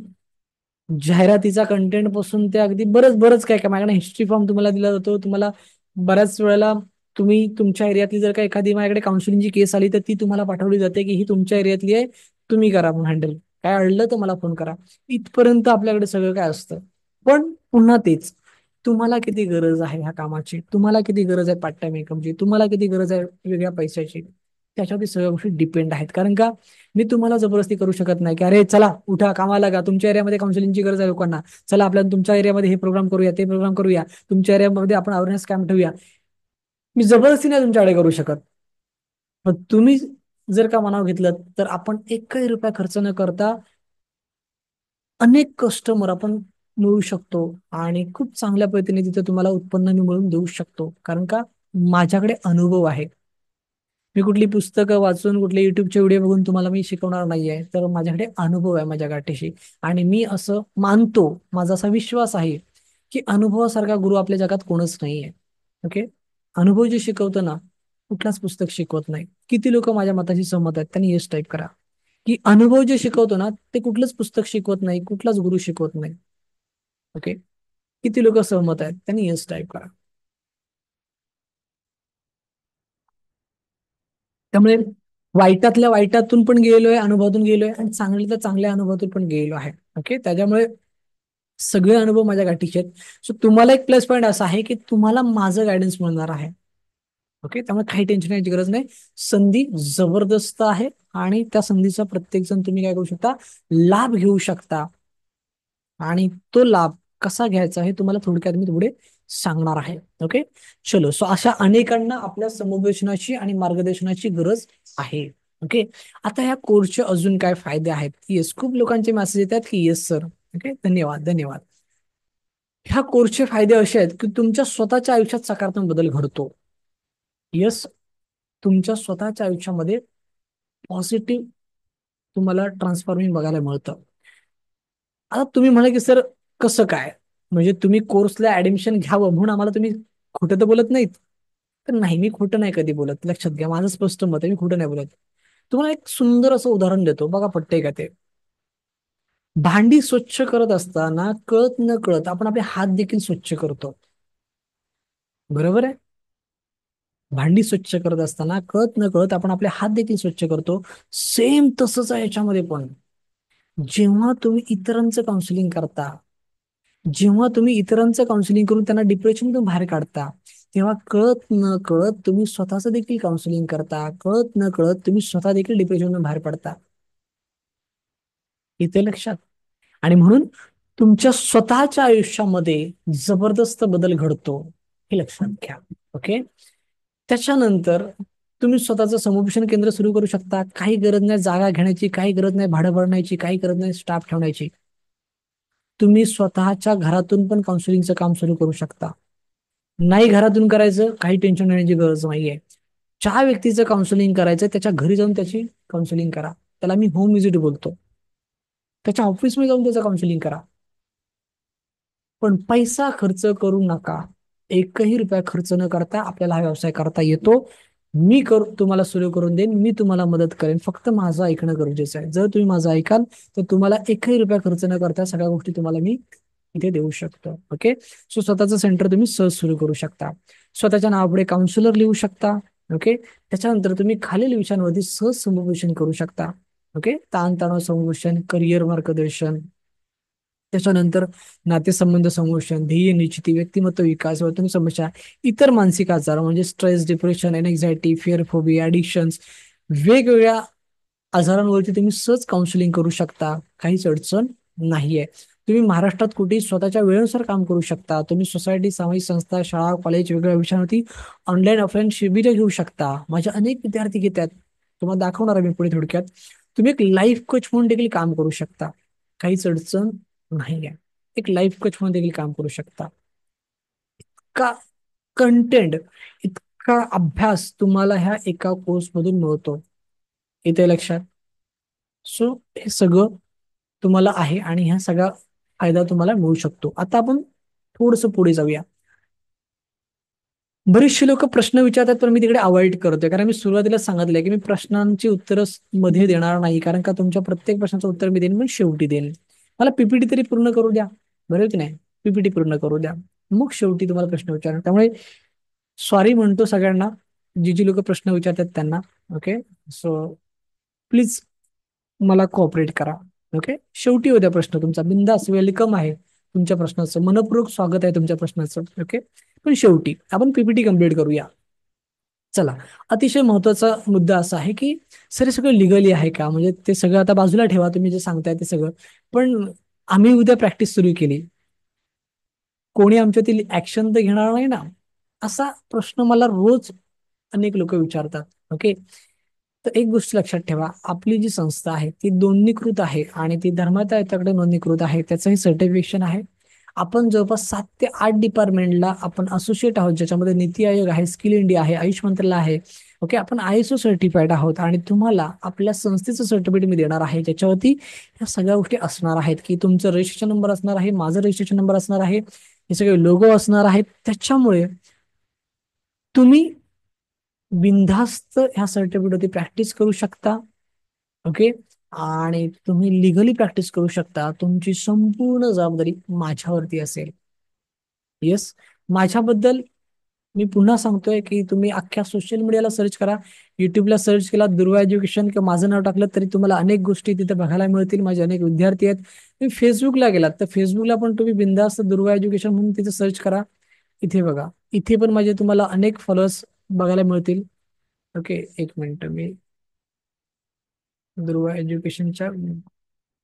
जाहिरातीचा कंटेंट पासून ते अगदी बरंच बरंच काय काय माझ्याकडे हिस्ट्री फॉर्म तुम्हाला दिला जातो. तुम्हाला बऱ्याच वेळेला, तुम्ही तुमच्या एरियातली जर का एखादी माझ्याकडे काउन्सिलिंगची केस आली, तर ती तुम्हाला पाठवली जाते की ही तुमच्या एरियातली आहे, तुम्ही करा हँडल, काय अडलं तर मला फोन करा. इथपर्यंत आपल्याकडे सगळं काय असतं. पण पुन्हा तेच, तुम्हाला किती गरज आहे ह्या कामाची, तुम्हाला किती गरज आहे पार्ट टाइम इन्कमची, तुम्हाला किती गरज आहे वेगळ्या पैशाची, त्याच्यावरती सगळ्या गोष्टी डिपेंड आहेत. कारण का, मी तुम्हाला जबरदस्ती करू शकत नाही की अरे चला उठा कामाला लागा, तुमच्या एरियामध्ये काउन्सिलिंगची गरज आहे लोकांना, चला आपल्या तुमच्या एरियामध्ये हे प्रोग्राम करूया, ते प्रोग्राम करूया, तुमच्या एरियामध्ये आपण अवेअरनेस कॅम्प ठेवूया. मी जबरदस्ती नाही तुमच्याकडे करू शकत. पण तुम्ही जर का मनावर घेतलं, तर आपण एकही रुपया खर्च न करता अनेक कस्टमर आपण मिळू शकतो आणि खूप चांगल्या पद्धतीने तिथे तुम्हाला उत्पन्न मी मिळवून देऊ शकतो. कारण का माझ्याकडे अनुभव आहे. मी कुठली पुस्तकं वाचून कुठले युट्यूबचे व्हिडिओ बघून तुम्हाला मी शिकवणार नाहीये. तर माझ्याकडे अनुभव आहे माझ्या गाठीशी. आणि मी असं मानतो, माझा असा विश्वास आहे की अनुभवासारखा गुरु आपल्या जगात कोणच नाहीये. ओके. अनुभव जे शिकवतो ना, कुठलाच पुस्तक शिकवत नाही. किती लोक माझ्या मताशी सहमत आहेत त्यांनी येस टाईप करा. की अनुभव जे शिकवतो ना, ते कुठलंच पुस्तक शिकवत नाही, कुठलाच गुरु शिकवत नाही. ओके. किती लोक सहमत आहेत त्यांनी येस टाईप करा. त्यामुळे वाईटातल्या वाईटातून पण गेलोय, अनुभवातून गेलोय, आणि चांगल्या चांगल्या अनुभवातून पण गेलो आहे. ओके. त्याच्यामुळे सगळे अनुभव माझ्या गाठीचे आहेत. सो तुम्हाला एक प्लस पॉईंट असा आहे की तुम्हाला माझं गायडन्स मिळणार आहे. ओके. त्यामुळे काही टेन्शन घ्यायची गरज नाही. संधी जबरदस्त आहे आणि त्या संधीचा प्रत्येक जण तुम्ही काय करू शकता, लाभ घेऊ शकता. आणि तो लाभ कसा घ्यायचा हे तुम्हाला थोडक्यात मी पुढे सांगणार आहे. ओके. चलो. सो अशा अनेकांना आपल्या समुपदेशनाची आणि मार्गदर्शनाची गरज आहे. ओके. आता या कोर्सचे अजून काय फायदे आहेत? येस, खूप लोकांचे मेसेज येतात की येस सर. ओके. धन्यवाद धन्यवाद. ह्या कोर्सचे फायदे असे आहेत की तुमच्या स्वतःच्या आयुष्यात सकारात्मक बदल घडतो. येस, तुमच्या स्वतःच्या आयुष्यामध्ये पॉझिटिव्ह तुम्हाला ट्रान्सफॉर्मिंग बघायला मिळतं. आता तुम्ही म्हणा की सर कसं काय, म्हणजे तुम्ही कोर्सला ऍडमिशन घ्यावं म्हणून आम्हाला तुम्ही खोटं तर बोलत नाहीत. तर नाही, मी खोटं नाही कधी बोलत. लक्षात घ्या, माझं स्पष्ट मत आहे, मी खोटं नाही बोलत. तुम्हाला एक सुंदर असं उदाहरण देतो, बघा पटतंय का ते. भांडी स्वच्छ करत असताना कळत न कळत आपण आपले हात देखील स्वच्छ करतो. बरोबर आहे. भांडी स्वच्छ करत असताना कळत न कळत आपण आपले हात देखील स्वच्छ करतो. सेम तसंच आहे याच्यामध्ये पण. जेव्हा तुम्ही इतरांचं काउन्सिलिंग करता, जेव्हा तुम्ही इतरांचं काउन्सिलिंग करून त्यांना डिप्रेशनतून बाहेर काढता, तेव्हा कळत न कळत तुम्ही स्वतःचं देखील काउन्सिलिंग करता, कळत न कळत तुम्ही स्वतः देखील डिप्रेशनतून बाहेर पडता. इथे लक्षात. आणि म्हणून तुमच्या स्वतःच्या आयुष्यामध्ये जबरदस्त बदल घडतो, हे लक्षात घ्या. ओके. त्याच्यानंतर तुम्ही स्वतःचं समुपदेशन केंद्र सुरू करू शकता. काही गरज नाही जागा घेण्याची, काही गरज नाही भाडं भरण्याची, काही गरज नाही स्टाफ ठेवण्याची. तुम्ही स्वतःच्या घरातून पण काउन्सिलिंगचं काम सुरू करू शकता. नाही घरातून करायचं, काही टेन्शन घेण्याची गरज नाहीये. ज्या व्यक्तीचं काउन्सिलिंग करायचं त्याच्या घरी जाऊन त्याची काउन्सिलिंग करा. त्याला मी होम व्हिजिट बोलतो. त्याच्या ऑफिसमध्ये जाऊन त्याचं काउन्सिलिंग करा. पण पैसा खर्च करू नका. एकही रुपया खर्च न करता आपल्याला हा व्यवसाय करता येतो. मी तुम्हाला सुरू करून देईन, मी तुम्हाला मदत करेन. फक्त माझं ऐकणं गरजेचं आहे. जर तुम्ही माझं ऐकाल तर तुम्हाला एकही रुपया खर्च न करता सगळ्या गोष्टी तुम्हाला मी इथे देऊ शकतो. ओके. सो स्वतःचं सेंटर तुम्ही सहज सुरू करू शकता. स्वतःच्या नावापुढे काउन्सिलर लिहू शकता. ओके. त्याच्यानंतर तुम्ही खालील विषयांवरती सहज समुपदेशन करू शकता. ओके. ताणतणाव समुपदेशन, करिअर मार्गदर्शन, त्याच्यानंतर नातेसंबंध संवर्धन, ध्येय निश्चिती, व्यक्तिमत्व विकास, वर्तन समस्या, इतर मानसिक आजार म्हणजे stress, depression, anxiety, fear, phobia, addictions, वेगवेगळ्या आजारांवरती तुम्ही सहज काउन्सिलिंग करू शकता. काहीच अडचण नाहीये. तुम्ही महाराष्ट्रात कुठेही स्वतःच्या वेळेनुसार काम करू शकता. तुम्ही सोसायटी, सामाजिक संस्था, शाळा, कॉलेज वेगवेगळ्या विषयांवरती ऑनलाईन ऑफलाईन शिबिरं घेऊ शकता. माझे अनेक विद्यार्थी घेतात. तुम्हाला दाखवणार आहे मी पुढे थोडक्यात. तुम्ही एक लाईफ कोच म्हणून देखील काम करू शकता. काहीच अडचण नाहीये. एक लाईफ कोच म्हणून देखील काम करू शकता. का कंटेंट, इतका अभ्यास तुम्हाला ह्या एका कोर्समधून मिळतो. इथे लक्षात. सो हे सगळं तुम्हाला आहे आणि ह्या सगळा फायदा तुम्हाला मिळू शकतो. आता आपण थोडस पुढे जाऊया. बरेचसे लोक प्रश्न विचारतात पण मी तिकडे अवॉइड करतोय, कारण मी सुरुवातीला सांगितलंय की मी प्रश्नांची उत्तरं मध्ये देणार नाही, कारण का तुमच्या प्रत्येक प्रश्नाचं उत्तर मी देईन पण शेवटी देईन. मला पीपीटी तरी पूर्ण करू द्या. बरोबर की नाही. पीपीटी पूर्ण करू द्या, मग शेवटी तुम्हाला प्रश्न विचारणार. त्यामुळे सॉरी म्हणतो सगळ्यांना, जी लोक प्रश्न विचारतात त्यांना. ओके. सो प्लीज मला कोऑपरेट करा. ओके. शेवटी उद्या प्रश्न तुमचा बिंदास वेलकम आहे. तुमच्या प्रश्नाचं मनपूर्वक स्वागत आहे तुमच्या प्रश्नाचं. ओके. पण शेवटी आपण पीपीटी कम्प्लीट करूया. चला. अतिशय महत्वाचा मुद्दा असा आहे की सर हे सगळं लिगली आहे का, म्हणजे ते सगळं आता बाजूला ठेवा, तुम्ही जे सांगताय ते सगळं. पण आम्ही उद्या प्रॅक्टिस सुरू केली, कोणी आमच्यातील ऍक्शन तर घेणार नाही ना, असा प्रश्न मला रोज अनेक लोक विचारतात. ओके. तर एक गोष्ट लक्षात ठेवा, आपली जी संस्था आहे ती नोंदणीकृत आहे आणि ती धर्मादाय आयोगाकडे नोंदणीकृत आहे. त्याचंही सर्टिफिकेशन आहे. आपण जवळपास 7 ते 8 डिपार्टमेंटला आपण असोसिएट आहोत, ज्याच्यामध्ये नीती आयोग आहे, स्किल इंडिया आहे, आयुष मंत्रालय आहे. ओके, आपण ISO सर्टिफाईड आहोत आणि तुम्हाला आपल्या संस्थेचं सर्टिफिकेट मी देणार आहे, ज्याच्यावरती ह्या सगळ्या गोष्टी असणार आहेत, की तुमचं रजिस्ट्रेशन नंबर असणार आहे, माझं रजिस्ट्रेशन नंबर असणार आहे, हे सगळे लोगो असणार आहेत. त्याच्यामुळे तुम्ही बिनधास्त ह्या सर्टिफिकेटवरती प्रॅक्टिस करू शकता. ओके, आणि तुम्ही लिगली प्रॅक्टिस करू शकता. तुमची संपूर्ण जबाबदारी माझ्यावरती असेल. येस, माझ्याबद्दल मी पुन्हा सांगतोय की तुम्ही अख्ख्या सोशल मीडियाला सर्च करा, युट्यूबला सर्च केला दुर्वा एज्युकेशन किंवा माझं नाव टाकलं तरी तुम्हाला अनेक गोष्टी तिथे बघायला मिळतील. माझे अनेक विद्यार्थी आहेत. तुम्ही फेसबुकला गेलात तर फेसबुकला पण तुम्ही बिंदास्त दुर्वा एज्युकेशन म्हणून तिथे सर्च करा. इथे बघा, इथे पण माझे तुम्हाला अनेक फॉलोअर्स बघायला मिळतील. ओके, एक मिनिट, मी दुर्वा एज्युकेशनच्या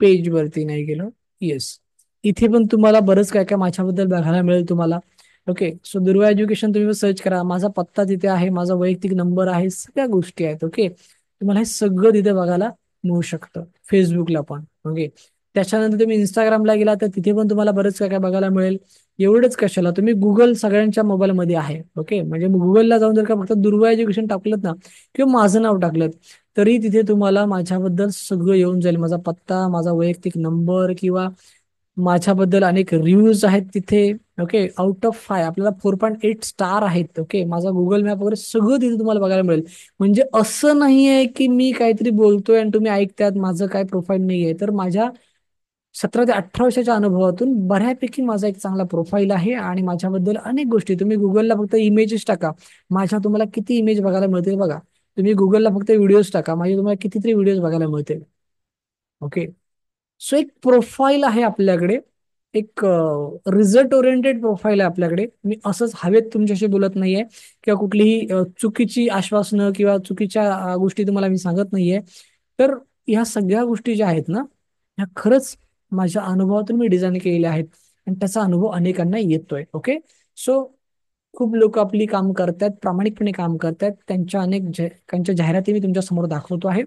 पेज वरती नाही गेलो. येस, इथे पण तुम्हाला बरंच काय काय माझ्याबद्दल बघायला मिळेल तुम्हाला. ओके, सो दुर्वा एज्युकेशन तुम्ही सर्च करा, माझा पत्ता तिथे आहे, माझा वैयक्तिक नंबर आहे, सगळ्या गोष्टी आहेत. ओके, तुम्हाला हे सगळं तिथे बघायला मिळू शकतं. फेसबुकला पण. ओके, त्याच्यानंतर तुम्ही इंस्टाग्रामला गेला तर तिथे पण तुम्हाला बरंच काय काय बघायला मिळेल. एवढंच कशाला, तुम्ही गुगल सगळ्यांच्या मोबाईलमध्ये आहे. ओके, म्हणजे गुगलला जाऊन जर का फक्त दुर्वा एज्युकेशन टाकलं ना किंवा माझं नाव टाकलं तरी तिथे तुम्हाला माझ्याबद्दल सगळं येऊन जाईल. माझा पत्ता, माझा वैयक्तिक नंबर किंवा माझ्याबद्दल अनेक रिव्ह्यूज आहेत तिथे. ओके, आउट ऑफ 5 आपल्याला 4.8 स्टार आहेत. ओके, माझा गुगल मॅप वगैरे सगळं तिथे तुम्हाला बघायला मिळेल. म्हणजे असं नाही आहे की मी काहीतरी बोलतोय आणि तुम्ही ऐकतायत, माझं काय प्रोफाईल नाही आहे. तर माझ्या 17 ते 18 वर्षाच्या अनुभवातून बऱ्यापैकी माझा एक चांगला प्रोफाईल आहे आणि माझ्याबद्दल अनेक गोष्टी, तुम्ही गुगलला फक्त इमेजेस टाका, माझ्या तुम्हाला किती इमेज बघायला मिळतील बघा. तुम्ही गुगलला फक्त व्हिडिओज टाका, माझे तुम्हाला कितीतरी व्हिडिओज बघायला मिळतील. ओके, सो एक प्रोफाईल आहे आपल्याकडे, एक रिझल्ट ओरिएंटेड प्रोफाईल आहे आपल्याकडे. मी असंच हवेत तुमच्याशी बोलत नाहीये किंवा कुठलीही चुकीची आश्वासनं किंवा चुकीच्या गोष्टी तुम्हाला मी सांगत नाहीये. तर ह्या सगळ्या गोष्टी ज्या आहेत ना, ह्या खरंच माझ्या अनुभवातून मी डिझाईन केलेल्या आहेत आणि त्याचा अनुभव अनेकांना येतोय. ओके, सो खूप लोक आपली काम करतात, प्रामाणिकपणे काम करतात, त्यांच्या त्यांच्या जाहिराती मी तुमच्या समोर दाखवतो आहे.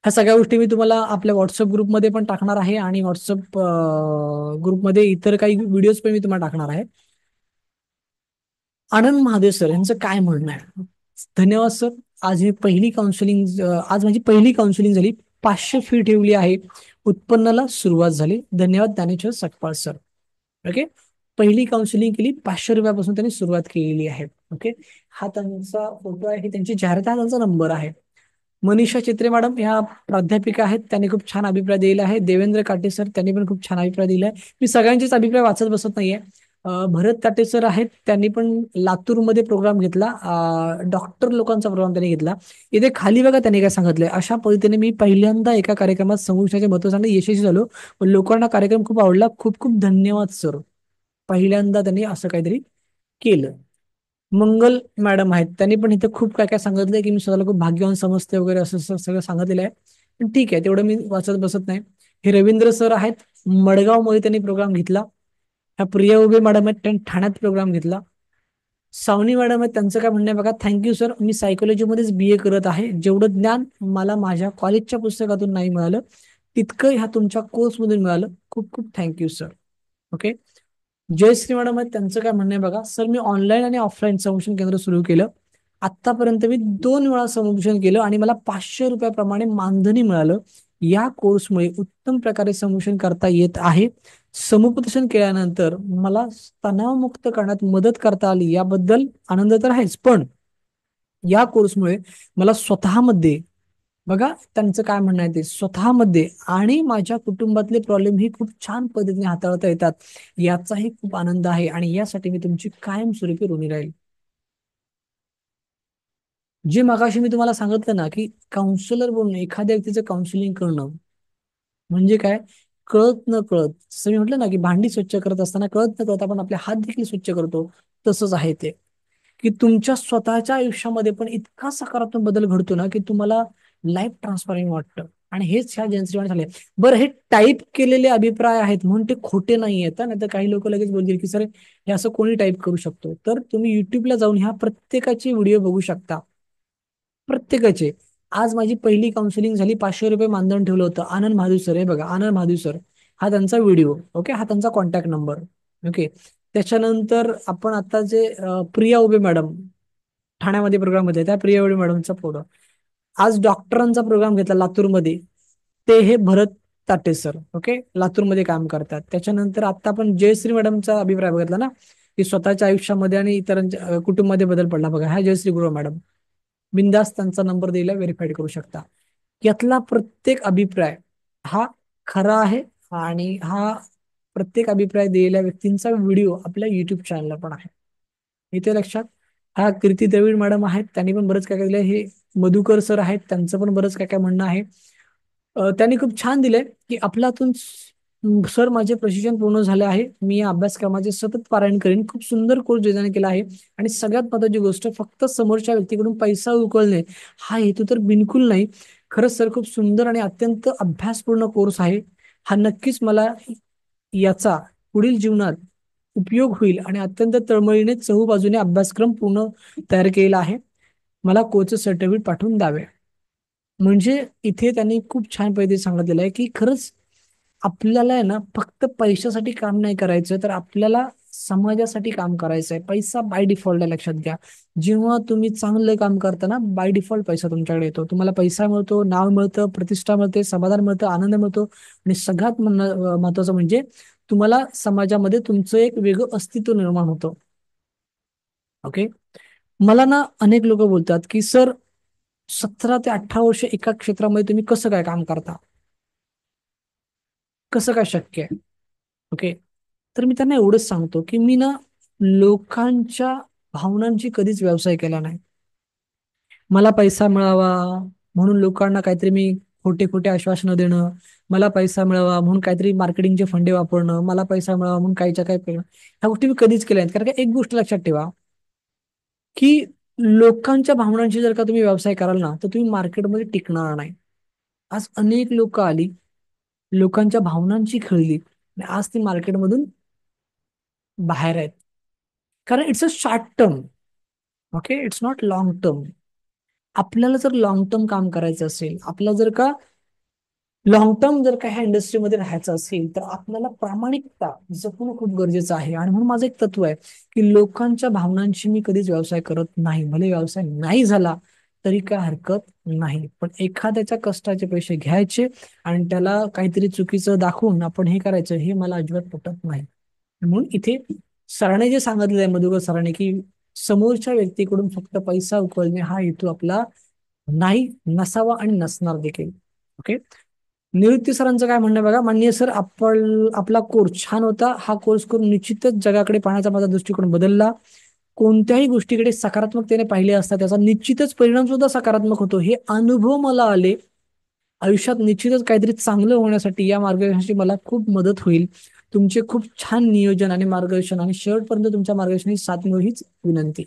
ह्या सगळ्या गोष्टी मी तुम्हाला आपल्या व्हॉट्सअप ग्रुपमध्ये पण टाकणार आहे आणि व्हॉट्सअप ग्रुपमध्ये इतर काही व्हिडिओज पण मी तुम्हाला टाकणार आहे. आनंद महादेव सर यांचं काय म्हणणं आहे? धन्यवाद सर. आज माझी पहिली काउन्सिलिंग झाली. 500 फी ठेवली आहे. उत्पन्नाला सुरुवात झाली. धन्यवाद ज्ञानेश्वर सकपाळ सर. ओके, पहिली काउन्सिलिंग केली, 500 रुपयापासून त्यांनी सुरुवात केलेली आहे. ओके, हा त्यांचा फोटो आहे, ही त्यांची जाहिरात, हा त्यांचा नंबर आहे. मनीषा चित्रे मॅडम ह्या प्राध्यापिका आहेत, त्यांनी खूप छान अभिप्राय दिला आहे. देवेंद्र काटे सर, त्यांनी पण खूप छान अभिप्राय दिला आहे. मी सगळ्यांचेच अभिप्राय वाचत बसत नाहीये. भरत काटे सर आहेत, त्यांनी पण लातूरमध्ये प्रोग्राम घेतला, डॉक्टर लोकांचा प्रोग्राम त्यांनी घेतला. इथे खाली बघा त्यांनी काय सांगितलंय, अशा पद्धतीने मी पहिल्यांदा एका कार्यक्रमात संगोष्ठाचे महत्व सांगणे यशस्वी झालो, पण लोकांना कार्यक्रम खूप आवडला. खूप खूप धन्यवाद सर. पहिल्यांदा त्यांनी असं काहीतरी केलं. मंगल मॅडम आहेत, त्यांनी पण इथं खूप काय काय सांगितलंय की मी स्वतःला खूप भाग्यवान समजते वगैरे, असं सगळं सांगितलेलं आहे. पण ठीक आहे, तेवढं मी वाचत बसत नाही. हे रवींद्र सर आहेत, मडगावमध्ये त्यांनी प्रोग्राम घेतला. ह्या प्रिया उभे मॅडम आहेत, त्यांनी ठाण्यात प्रोग्राम घेतला. सावनी मॅडम आहेत, त्यांचं काय म्हणणं आहे बघा. थँक्यू सर, मी सायकोलॉजीमध्येच BA करत आहे. जेवढं ज्ञान मला माझ्या कॉलेजच्या पुस्तकातून नाही मिळालं तितकं ह्या तुमच्या कोर्समधून मिळालं. खूप खूप thank you sir. Okay, Jayashree madam आहेत, त्यांचं काय म्हणणं आहे बघा. सर, मी ऑनलाईन आणि ऑफलाईन संशोधन केंद्र सुरू केलं. आतापर्यंत मी 2 वेळा संशोधन केलं आणि मला 500 रुपयाप्रमाणे मानधनी मिळालं. या कोर्समुळे उत्तम प्रकारे संशोधन करता येत आहे. समुपदेशन केल्यानंतर मला तणावमुक्त करण्यात मदत करता आली, याबद्दल आनंद तर आहेच, पण या कोर्समुळे मला स्वतःमध्ये, बघा त्यांचं काय म्हणणं आहे, ते स्वतःमध्ये आणि माझ्या कुटुंबातले प्रॉब्लेम ही खूप छान पद्धतीने हाताळता येतात, याचाही खूप आनंद आहे आणि यासाठी मी तुमची कायमस्वरूपी ऋणी राहील. जे मगाशी मी तुम्हाला सांगितलं ना, की काउन्सिलर बोलणं, एखाद्या व्यक्तीचं काउन्सिलिंग करणं म्हणजे काय, कळत न कळत, जसं मी म्हटलं ना की भांडी स्वच्छ करत असताना कळत न कळत आपण आपले हात देखील स्वच्छ करतो, तसंच आहे ते, की तुमच्या स्वतःच्या आयुष्यामध्ये पण इतका सकारात्मक बदल घडतो ना की तुम्हाला लाईफ ट्रान्सफॉर्मिंग वाटतं. आणि हेच ह्या जनश्रीवाने झाले. बरं, हे टाईप केलेले अभिप्राय आहेत म्हणून ते खोटे नाही आहेत, नाही तर काही लोक लगेच बोलतील की सर हे असं कोणी टाईप करू शकतो. तर तुम्ही युट्यूबला जाऊन ह्या प्रत्येकाची व्हिडिओ बघू शकता, प्रत्येकाचे. आज माझी पहिली काउन्सिलिंग झाली, 500 रुपये मानधन ठेवलं होतं. आनंद महादेव सर, हे बघा, आनंद महादेव सर, हा त्यांचा व्हिडिओ, ओके, हा त्यांचा कॉन्टॅक्ट नंबर. ओके. त्याच्यानंतर आपण आता जे प्रिया उबे मॅडम ठाण्यामध्ये प्रोग्राम होते, त्या प्रिया उबे मॅडमचा फोटो. आज डॉक्टरांचा प्रोग्राम घेतला लातूरमध्ये, ते हे भरत ताटे सर, ओके, लातूरमध्ये काम करतात. त्याच्यानंतर आता आपण जयश्री मॅडमचा अभिप्राय बघितला ना, की स्वतःच्या आयुष्यामध्ये आणि इतरांच्या कुटुंबामध्ये बदल पडला. बघा, हा जयश्री गुरु मॅडम, बिंदास त्यांचा नंबर दिला, व्हेरीफाईड करू शकता. यातला प्रत्येक अभिप्राय हा खरा आहे, आणि हा प्रत्येक अभिप्राय दिलेल्या व्यक्तींचा व्हिडिओ आपल्या युट्यूब चॅनलला पण आहे. इथे लक्षात. हा कीर्ती द्रविड मॅडम आहेत, त्यांनी पण बरंच काय काय दिलंय. हे मधुकर सर आहेत, त्यांचं पण बरंच काय काय म्हणणं आहे. त्यांनी खूप छान दिलंय की आपल्यातून सर, माझे प्रशिक्षण पूर्ण झाले आहे, मी या अभ्यासक्रमाचे सतत पारायण करेन. खूप सुंदर कोर्स डिझाईन केला आहे, आणि सगळ्यात महत्त्वाची गोष्ट, फक्त समोरच्या व्यक्तीकडून पैसा उकळणे हा हेतू तर बिलकुल नाही. खरंच सर, खूप सुंदर आणि अत्यंत अभ्यासपूर्ण कोर्स आहे. हा नक्कीच मला याचा पुढील जीवनात उपयोग होईल, आणि अत्यंत तळमळीने चहूबाजूने अभ्यासक्रम पूर्ण तयार केलेला आहे. मला कोचचं सर्टिफिकेट पाठवून द्यावे. म्हणजे इथे त्यांनी खूप छान पद्धतीने सांगितलेलं आहे की खरंच आपल्याला आहे ना, फक्त पैशासाठी काम नाही करायचं, तर आपल्याला समाजासाठी काम करायचं आहे. पैसा बाय डिफॉल्ट आहे, लक्षात घ्या. जेव्हा तुम्ही चांगलं काम करता ना, बाय डिफॉल्ट पैसा तुमच्याकडे येतो. तुम्हाला पैसा मिळतो, नाव मिळतं, प्रतिष्ठा मिळते, समाधान मिळतं, आनंद मिळतो, आणि सगळ्यात महत्वाचं म्हणजे तुम्हाला समाजामध्ये तुमचं एक वेगळं अस्तित्व निर्माण होतं. ओके. मला ना अनेक लोक बोलतात की सर, 17 ते 18 वर्ष एका क्षेत्रामध्ये तुम्ही कसं काय काम करता, कसं काय शक्य आहे. ओके. तर मी त्यांना एवढंच सांगतो की मी ना लोकांच्या भावनांची कधीच व्यवसाय केला नाही. मला पैसा मिळावा म्हणून लोकांना काहीतरी मी खोटे खोटे आश्वासनं देणं, मला पैसा मिळावा म्हणून काहीतरी मार्केटिंगचे फंडे वापरणं, मला पैसा मिळावा म्हणून काहीच्या काही करणं, ह्या गोष्टी मी कधीच केल्या नाहीत. कारण का, एक गोष्ट लक्षात ठेवा की लोकांच्या भावनांची जर का तुम्ही व्यवसाय कराल ना, तर तुम्ही मार्केटमध्ये टिकणार नाही. आज अनेक लोक आली, लोकांच्या भावनांची खेळली, आणि आज ती मार्केटमधून बाहेर आहेत. कारण it's a short term. Okay, it's not long term. आपल्याला जर लॉंग टर्म काम करायचं असेल, आपल्याला जर का लॉंग टर्म जर का ह्या इंडस्ट्रीमध्ये राहायचं असेल, तर आपल्याला प्रामाणिकता जपणं खूप गरजेचं आहे. आणि म्हणून माझं एक तत्व आहे की लोकांच्या भावनांशी मी कधीच व्यवसाय करत नाही. भले व्यवसाय नाही झाला तरी काय हरकत नाही, पण एखाद्याच्या कष्टाचे पैसे घ्यायचे आणि त्याला काहीतरी चुकीचं दाखवून आपण हे करायचं, हे मला अजिबात पटत नाही. म्हणून इथे सरांनी जे सांगितलेलं आहे, मधुकर सरांनी, की समोरच्या व्यक्तीकडून फक्त पैसा उकळणे हा हेतू आपला नाही, नसावा, आणि नसणार देखील. ओके. निवृत्ती सरांचं काय म्हणणं आहे बघा. माननीय सर, आपला कोर्स छान होता. हा कोर्स करून निश्चितच जगाकडे पाहण्याचा माझा दृष्टिकोन बदलला. कोणत्याही गोष्टीकडे सकारात्मकतेने पाहिले असता त्याचा निश्चितच परिणाम सुद्धा सकारात्मक होतो, हे अनुभव मला आले. आयुष्यात निश्चितच काहीतरी चांगलं होण्यासाठी या मार्गदर्शनाची मला खूप मदत होईल. तुमचे खूप छान नियोजन आणि मार्गदर्शन, आणि शेवटपर्यंत तुमच्या मार्गदर्शनाची साथ मिळो हीच विनंती.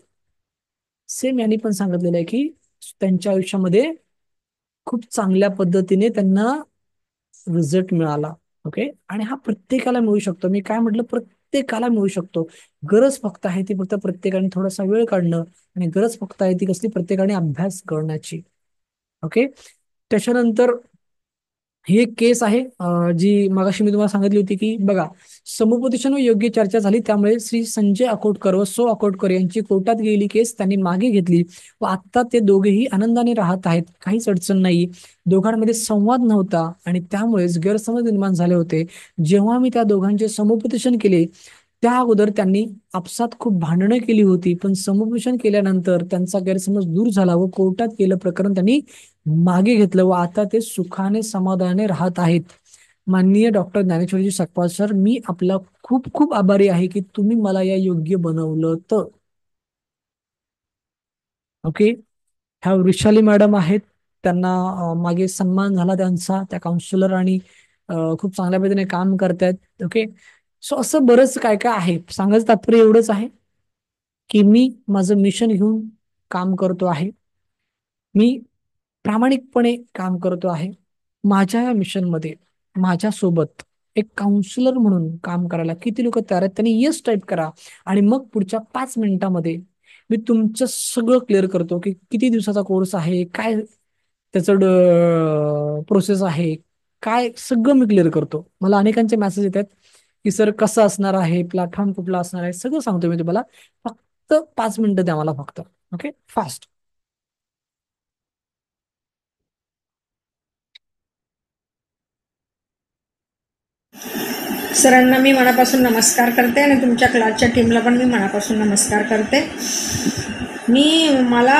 सेम यांनी पण सांगितलेलं आहे की त्यांच्या आयुष्यामध्ये खूप चांगल्या पद्धतीने त्यांना रिझल्ट मिळाला. ओके. आणि हा प्रत्येकाला मिळू शकतो. मी काय म्हटलं, प्रत्येकाला मिळू शकतो. गरज फक्त आहे ती फक्त प्रत्येकाने थोडासा वेळ काढणं, आणि गरज फक्त आहे ती कसली, प्रत्येकाने अभ्यास करण्याची. ओके. त्याच्यानंतर ही एक केस आहे जी मगाशी मी तुम्हाला सांगितली होती की बघा, समुपदेशनावर योग्य चर्चा झाली, त्यामुळे श्री संजय अकोटकर व सो अकोटकर यांची कोर्टात गेलेली केस त्यांनी मागे घेतली, व आता ते दोघेही आनंदाने राहत आहेत. काहीच अडचण नाही. दोघांमध्ये संवाद नव्हता, आणि त्यामुळेच गैरसमज निर्माण झाले होते. जेव्हा मी त्या दोघांचे समुपदेशन केले, त्या अगोदर त्यांनी आपसात खूप भांडणं केली होती, पण समुपदेशन केल्यानंतर त्यांचा गैरसमज दूर झाला, व कोर्टात केलं प्रकरण त्यांनी मागे घेतलं, व आता ते सुखाने समाधानाने राहत आहेत. माननीय डॉक्टर ज्ञानेश्वरजी सकपाळ सर, मी आपला खूप खूप आभारी आहे की तुम्ही मला या योग्य बनवलं. तर ओके. ह्या वृषाली मॅडम आहेत, त्यांना मागे सन्मान झाला त्यांचा, त्या काउन्सिलर, आणि खूप चांगल्या पद्धतीने काम करतायत. ओके. सो असं बरंच काय काय आहे. सांगायचं तात्पर्य एवढंच आहे की मी माझं मिशन घेऊन काम करतो आहे. मी प्रामाणिकपणे काम करतो आहे. माझ्या या मिशनमध्ये माझ्यासोबत एक काउन्सिलर म्हणून काम करायला किती लोक तयार आहेत, त्यांनी येस टाईप करा, आणि मग पुढच्या 5 मिनिटामध्ये मी तुमचं सगळं क्लिअर करतो की किती दिवसाचा कोर्स आहे, काय त्याचं प्रोसेस आहे, काय सगळं मी क्लिअर करतो. मला अनेकांचे मेसेज येतात की सर कसं असणार आहे, प्लॅटफॉर्म कुठला असणार आहे, सगळं सांगतो मी तुम्हाला. फक्त 5 मिनिटं द्या मला फक्त. Okay, fast. सरांना मी मनापासून नमस्कार करते आणि तुमच्या क्लासच्या टीमला पण मी मनापासून नमस्कार करते. मला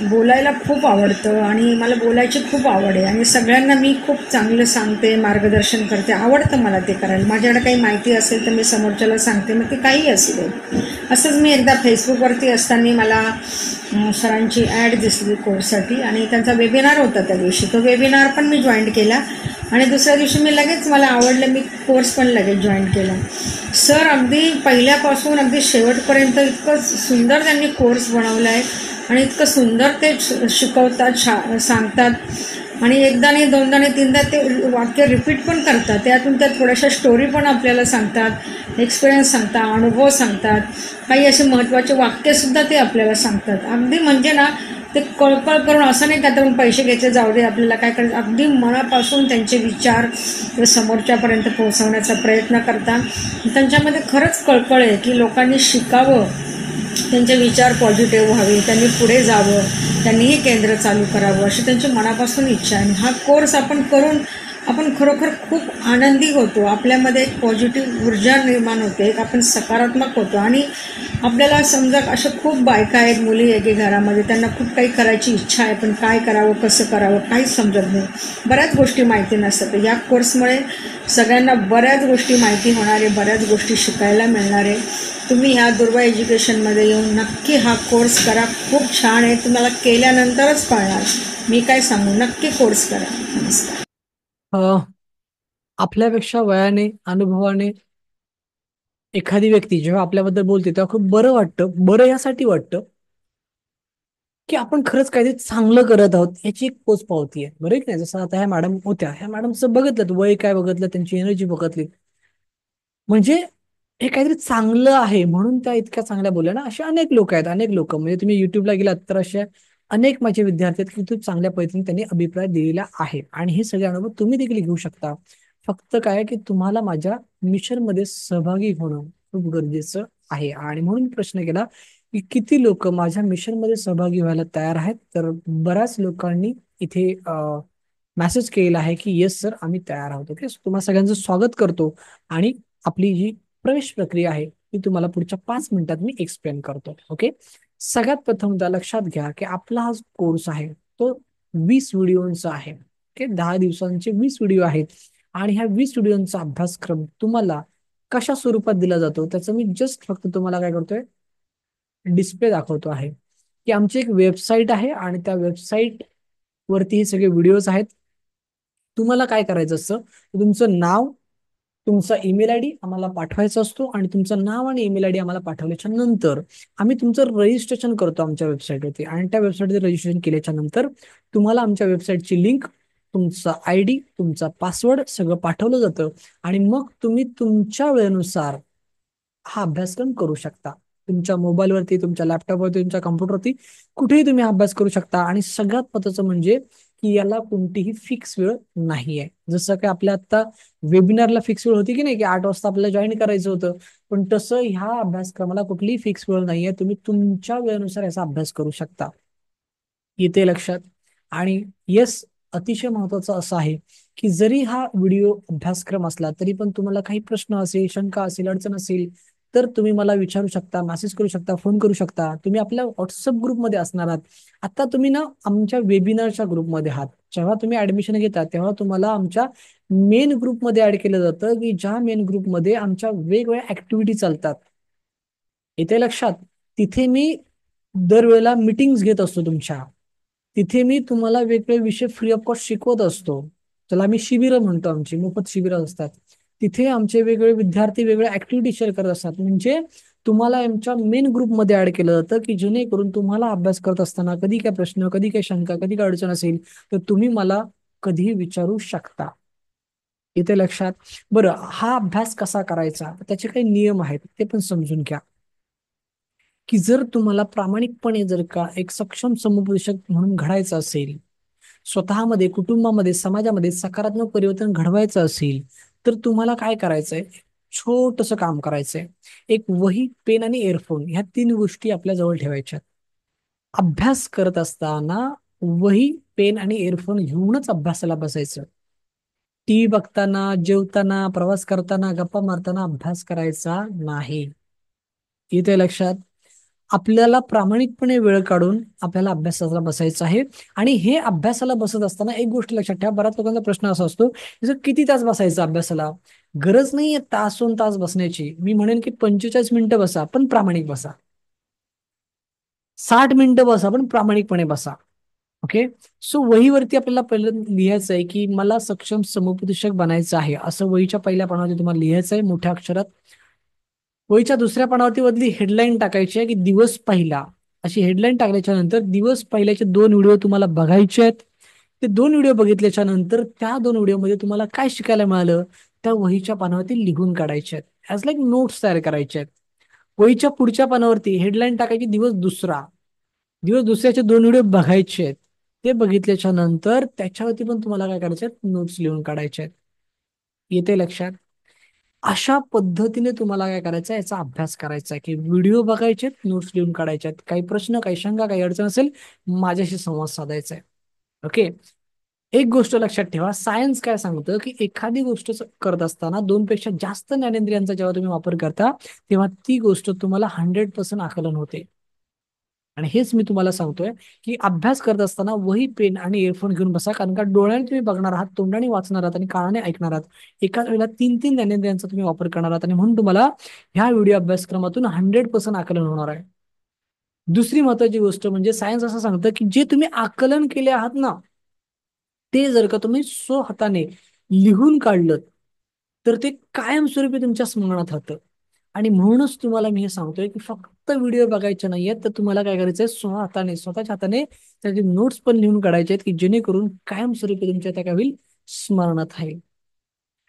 बोलायला खूप आवडतं आणि मला बोलायची खूप आवड आहे आणि सगळ्यांना मी खूप चांगलं सांगते, मार्गदर्शन करते. आवडतं मला ते करायला. माझ्याकडे काही माहिती असेल तर मी समोरच्याला सांगते, मग ते काही असू दे. असंच मी एकदा फेसबुकवरती असताना मला सरांची ॲड दिसली कोर्ससाठी आणि त्यांचा वेबिनार होता त्या दिवशी. तो वेबिनार पण मी जॉईन केला आणि दुसऱ्या दिवशी मी लगेच मला आवडलं, मी कोर्स पण लगेच जॉईन केला. सर अगदी पहिल्यापासून अगदी शेवटपर्यंत इतकं सुंदर त्यांनी कोर्स बनवला आहे आणि इतकं सुंदर ते शिकवतात, सांगतात आणि एकदा नाही, दोनदा नाही, तीनदा ते वाक्य रिपीट पण करतात. त्यातून त्या थोड्याशा स्टोरी पण आपल्याला सांगतात, एक्सपिरियन्स सांगतात, अनुभव सांगतात, काही असे महत्त्वाचे वाक्यसुद्धा ते आपल्याला सांगतात. अगदी म्हणजे ना, ते कळकळ करून असं नाही त्यातून पैसे घ्यायचे, जाऊ दे आपल्याला काय करायचं, अगदी मनापासून त्यांचे विचार ते समोरच्यापर्यंत पोहोचवण्याचा प्रयत्न करतात. त्यांच्यामध्ये खरंच कळकळ आहे की लोकांनी शिकावं, त्यांचे विचार पॉझिटिव्ह व्हावे, त्यांनी पुढे जावं, त्यांनीही केंद्र चालू करावं अशी त्यांची मनापासून इच्छा आहे. हा कोर्स आपण करून आपण खरोखर खूप आनंदी होतो. आपल्यामध्ये एक पॉझिटिव्ह ऊर्जा निर्माण होते, एक आपण सकारात्मक होतो आणि आपल्याला समजा अशा खूप बायका आहेत, मुली आहे की घरामध्ये त्यांना खूप काही करायची इच्छा आहे, पण काय करावं, कसं करावं काहीच समजत नाही. बऱ्याच गोष्टी माहिती नसतात. या कोर्समुळे सगळ्यांना बऱ्याच गोष्टी माहिती होणार आहे, बऱ्याच गोष्टी शिकायला मिळणार आहे. तुम्ही ह्या दुर्वा एज्युकेशनमध्ये येऊन नक्की हा कोर्स करा. खूप छान आहे, तुम्हाला केल्यानंतरच कळणार. मी काय सांगू, नक्की कोर्स करा. नमस्कार. आपल्यापेक्षा वयाने, अनुभवाने एखादी व्यक्ती जेव्हा आपल्याबद्दल बोलते तेव्हा खूप बरं वाटतं. बरं यासाठी वाटतं की आपण खरंच काहीतरी चांगलं करत आहोत याची एक पोच पावती आहे. बरं की नाही? जसं आता ह्या मॅडम होत्या, ह्या मॅडमचं बघितलं, वय काय बघितलं, त्यांची एनर्जी बघितली, म्हणजे हे काहीतरी चांगलं आहे म्हणून त्या इतक्या चांगल्या बोलल्या ना. असे अनेक लोक आहेत, अनेक लोक. म्हणजे तुम्ही युट्यूबला गेलात तर असे अनेक माझे विद्यार्थी आहेत की खूप चांगल्या पद्धतीने त्यांनी अभिप्राय दिलेला आहे आणि हे सगळे अनुभव तुम्ही देखील घेऊ शकता. फक्त काय की तुम्हाला माझ्या मिशन मध्ये सहभागी होणं खूप गरजेचं आहे. आणि म्हणून प्रश्न केला की किती लोक माझ्या मिशन मध्ये सहभागी व्हायला तयार आहेत, तर बऱ्याच लोकांनी इथे मेसेज केलेला आहे की येस सर, आम्ही तयार आहोत. ओके, तुम्हाला सगळ्यांचं स्वागत करतो आणि आपली जी प्रवेश प्रक्रिया आहे ती तुम्हाला पुढच्या 5 मिनिटात मी एक्सप्लेन करतो. ओके, सगळ्यात प्रथम लक्षात घ्या की आपला हा कोर्स आहे तो 20 व्हिडिओचा आहे. ओके, 10 दिवसांचे 20 व्हिडिओ आहेत आणि ह्या 20 व्हिडिओचा अभ्यासक्रम तुम्हाला कशा स्वरूपात दिला जातो त्याचं मी जस्ट फक्त तुम्हाला काय करतोय, डिस्प्ले दाखवतो आहे. की आमची एक वेबसाईट आहे आणि त्या वेबसाईट वरती हे सगळे व्हिडिओज आहेत. तुम्हाला काय करायचं असतं, तुमचं नाव, तुमचा ईमेल आयडी आम्हाला पाठवायचा असतो आणि तुमचं नाव आणि ईमेल आयडी आम्हाला पाठवल्याच्या नंतर आम्ही तुमचं रजिस्ट्रेशन करतो आमच्या वेबसाईटवरती आणि त्या वेबसाईटवरती रजिस्ट्रेशन केल्याच्या नंतर तुम्हाला आमच्या वेबसाईटची लिंक, तुमचा आयडी, तुमचा पासवर्ड सगळं पाठवलं जातं आणि मग तुम्ही तुमच्या वेळेनुसार हा अभ्यासक्रम करू शकता. तुमच्या मोबाईलवरती, तुमच्या लॅपटॉपवरती, तुमच्या कम्प्युटरवरती कुठेही तुम्ही अभ्यास करू शकता. आणि सगळ्यात महत्त्वाचं म्हणजे की याला कोणतीही फिक्स वेळ नाही आहे. जसं की आपल्या आता वेबिनारला फिक्स वेळ होती की नाही, की 8 वाजता आपल्याला जॉईन करायचं होतं, पण तसं ह्या अभ्यासक्रमाला कुठलीही फिक्स वेळ नाहीये. तुम्ही तुमच्या वेळेनुसार याचा अभ्यास करू शकता. येते लक्षात? आणि येस, अतिशय महत्वाचं असं आहे की जरी हा व्हिडिओ अभ्यासक्रम असला तरी पण तुम्हाला काही प्रश्न असेल, शंका असेल, अडचण असेल तर तुम्ही मला विचारू शकता, मेसेज करू शकता, फोन करू शकता. तुम्ही आपल्या व्हॉट्सअप ग्रुपमध्ये असणार आहात. आता तुम्ही ना आमच्या वेबिनारच्या ग्रुपमध्ये आहात. जेव्हा तुम्ही ऍडमिशन घेता तेव्हा तुम्हाला आमच्या मेन ग्रुपमध्ये ऍड केलं जातं की ज्या मेन ग्रुपमध्ये आमच्या वेगवेगळ्या ऍक्टिव्हिटी चालतात. येते लक्षात? तिथे मी दरवेळेला मीटिंग्स घेत असतो तुमच्या. तिथे मी तुम्हाला वेगवेगळे विषय फ्री ऑफ कॉस्ट शिकवत असतो. त्याला आम्ही शिबिरं म्हणतो, आमची मोफत शिबिरं असतात. तिथे आमचे वेगवेगळे विद्यार्थी वेगवेगळ्या ऍक्टिव्हिटी शेअर करत असतात. म्हणजे तुम्हाला आमच्या मेन ग्रुपमध्ये ऍड केलं जातं की जेणेकरून तुम्हाला अभ्यास करत असताना कधी काय प्रश्न, कधी काय शंका, कधी काय अडचण असेल तर तुम्ही मला कधीही विचारू शकता. इथे लक्षात? बरं, हा अभ्यास कसा करायचा त्याचे काही नियम आहेत ते पण समजून घ्या. की जर तुम्हाला प्रामाणिकपणे जर का एक सक्षम समुपदेशक म्हणून घडायचं असेल स्वतःमध्ये, कुटुंबामध्ये, समाजामध्ये सकारात्मक परिवर्तन घडवायचं असेल तर तुम्हाला काय करायचंय? छोटस काम करायचंय. एक वही, पेन आणि एअरफोन ह्या 3 गोष्टी आपल्या जवळ ठेवायच्या. अभ्यास करत असताना वही, पेन आणि एअरफोन घेऊनच अभ्यासाला बसायचं. टीव्ही बघताना, जेवताना, प्रवास करताना, गप्पा मारताना अभ्यास करायचा नाही. येते लक्षात? आपल्याला प्रामाणिकपणे वेळ काढून आपल्याला अभ्यासाला बसायचं आहे. आणि हे अभ्यासाला बसत असताना एक गोष्ट लक्षात ठेवा, बऱ्याच लोकांचा प्रश्न असा असतो, जसं किती तास बसायचं अभ्यासाला? गरज नाहीये तासोन तास बसण्याची. मी म्हणेन की 45 मिनिटं बसा, पण प्रामाणिक बसा. 60 मिनिटं बसा, पण प्रामाणिकपणे बसा. ओके. सो वहीवरती आपल्याला पहिलं लिहायचं आहे की मला सक्षम समुपदेशक बनायचं आहे, असं वहीच्या पहिल्या पानावरती तुम्हाला लिहायचं आहे मोठ्या अक्षरात. वहीच्या दुसऱ्या पानावरती बदली हेडलाईन टाकायची आहे की दिवस पहिला. अशी हेडलाईन टाकल्याच्या नंतर दिवस पहिल्याचे 2 व्हिडिओ तुम्हाला बघायचे आहेत. ते 2 व्हिडिओ बघितल्याच्या नंतर त्या 2 व्हिडिओमध्ये तुम्हाला काय शिकायला मिळालं त्या वहीच्या पानावरती लिहून काढायचे आहेत. ॲज लाईक नोट्स तयार करायचे आहेत. वहीच्या पुढच्या पानावरती हेडलाईन टाकायची दिवस दुसरा. दिवस दुसऱ्याचे 2 व्हिडिओ बघायचे आहेत. ते बघितल्याच्या नंतर त्याच्यावरती पण तुम्हाला काय करायचे आहेत? नोट्स लिहून काढायचे आहेत. येते लक्षात? अशा पद्धतीने तुम्हाला काय करायचं आहे? याचा अभ्यास करायचा आहे की व्हिडिओ बघायचे, नोट्स लिहून काढायचे आहेत. काही प्रश्न, काही शंका, काही अडचण असेल, माझ्याशी संवाद साधायचा आहे. ओके. एक गोष्ट लक्षात ठेवा, सायन्स काय सांगतं की एखादी गोष्ट करत असताना 2 पेक्षा जास्त ज्ञानेंद्रियांचा जेव्हा तुम्ही वापर करता तेव्हा ती गोष्ट तुम्हाला 100% आकलन होते. आणि हेच मी तुम्हाला सांगतोय की अभ्यास करत असताना वही, पेन आणि इयरफोन घेऊन बसा. कारण का डोळ्याने तुम्ही बघणार आहात, तोंडाने वाचणार आहात आणि कानाने ऐकणार आहात. एकाच वेळेला 3 ज्ञानेंद्रियांचा तुम्ही वापर करणार आहात आणि म्हणून तुम्हाला ह्या व्हिडिओ अभ्यासक्रमातून 100% आकलन होणार आहे. दुसरी महत्वाची गोष्ट म्हणजे सायन्स असं सांगतं की जे तुम्ही आकलन केले आहात ना, ते जर का तुम्ही स्वहाताने लिहून काढलं तर ते कायमस्वरूपी तुमच्या स्मरणात राहतं. आणि म्हणूनच तुम्हाला मी हे सांगतोय की फक्त व्हिडिओ बघायचे नाहीयेत, तर तुम्हाला काय करायचंय? स्वहाताने, स्वतःच्या हाताने त्याचे नोट्स पण लिहून काढायचे आहेत की जेणेकरून कायमस्वरूपी तुमच्या त्या काय होईल? स्मरणात राहील.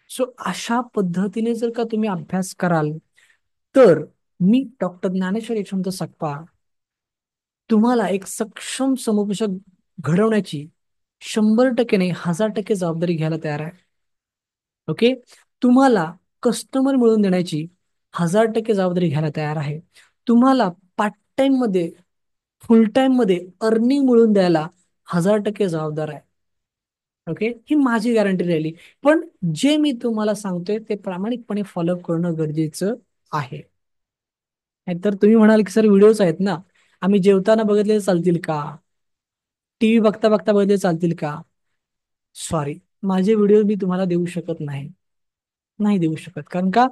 सो अशा पद्धतीने जर का तुम्ही अभ्यास कराल तर मी डॉक्टर ज्ञानेश्वर यशवंत सकपाळ तुम्हाला एक सक्षम समुपदेशक घडवण्याची 100% नाही, 1000% जबाबदारी घ्यायला तयार आहे. ओके. तुम्हाला कस्टमर मिळवून देण्याची 1000% जबाबदारी घ्यायला तयार आहे. तुम्हाला पार्ट टाइम मध्ये, फुल टाइम मध्ये अर्निंग मिळवून द्यायला 1000% जबाबदार आहे. ओके. ही माझी गॅरंटी राहिली. पण जे मी तुम्हाला सांगतोय ते प्रामाणिकपणे फॉलो करणं गरजेचं आहे. नाहीतर तुम्ही म्हणाल की सर व्हिडिओज आहेत ना, आम्ही जेवताना बघितले चालतील का? टीव्ही बघता बघता बघितले चालतील का? सॉरी, माझे व्हिडिओ मी तुम्हाला देऊ शकत नाही. नाही देऊ शकत. कारण का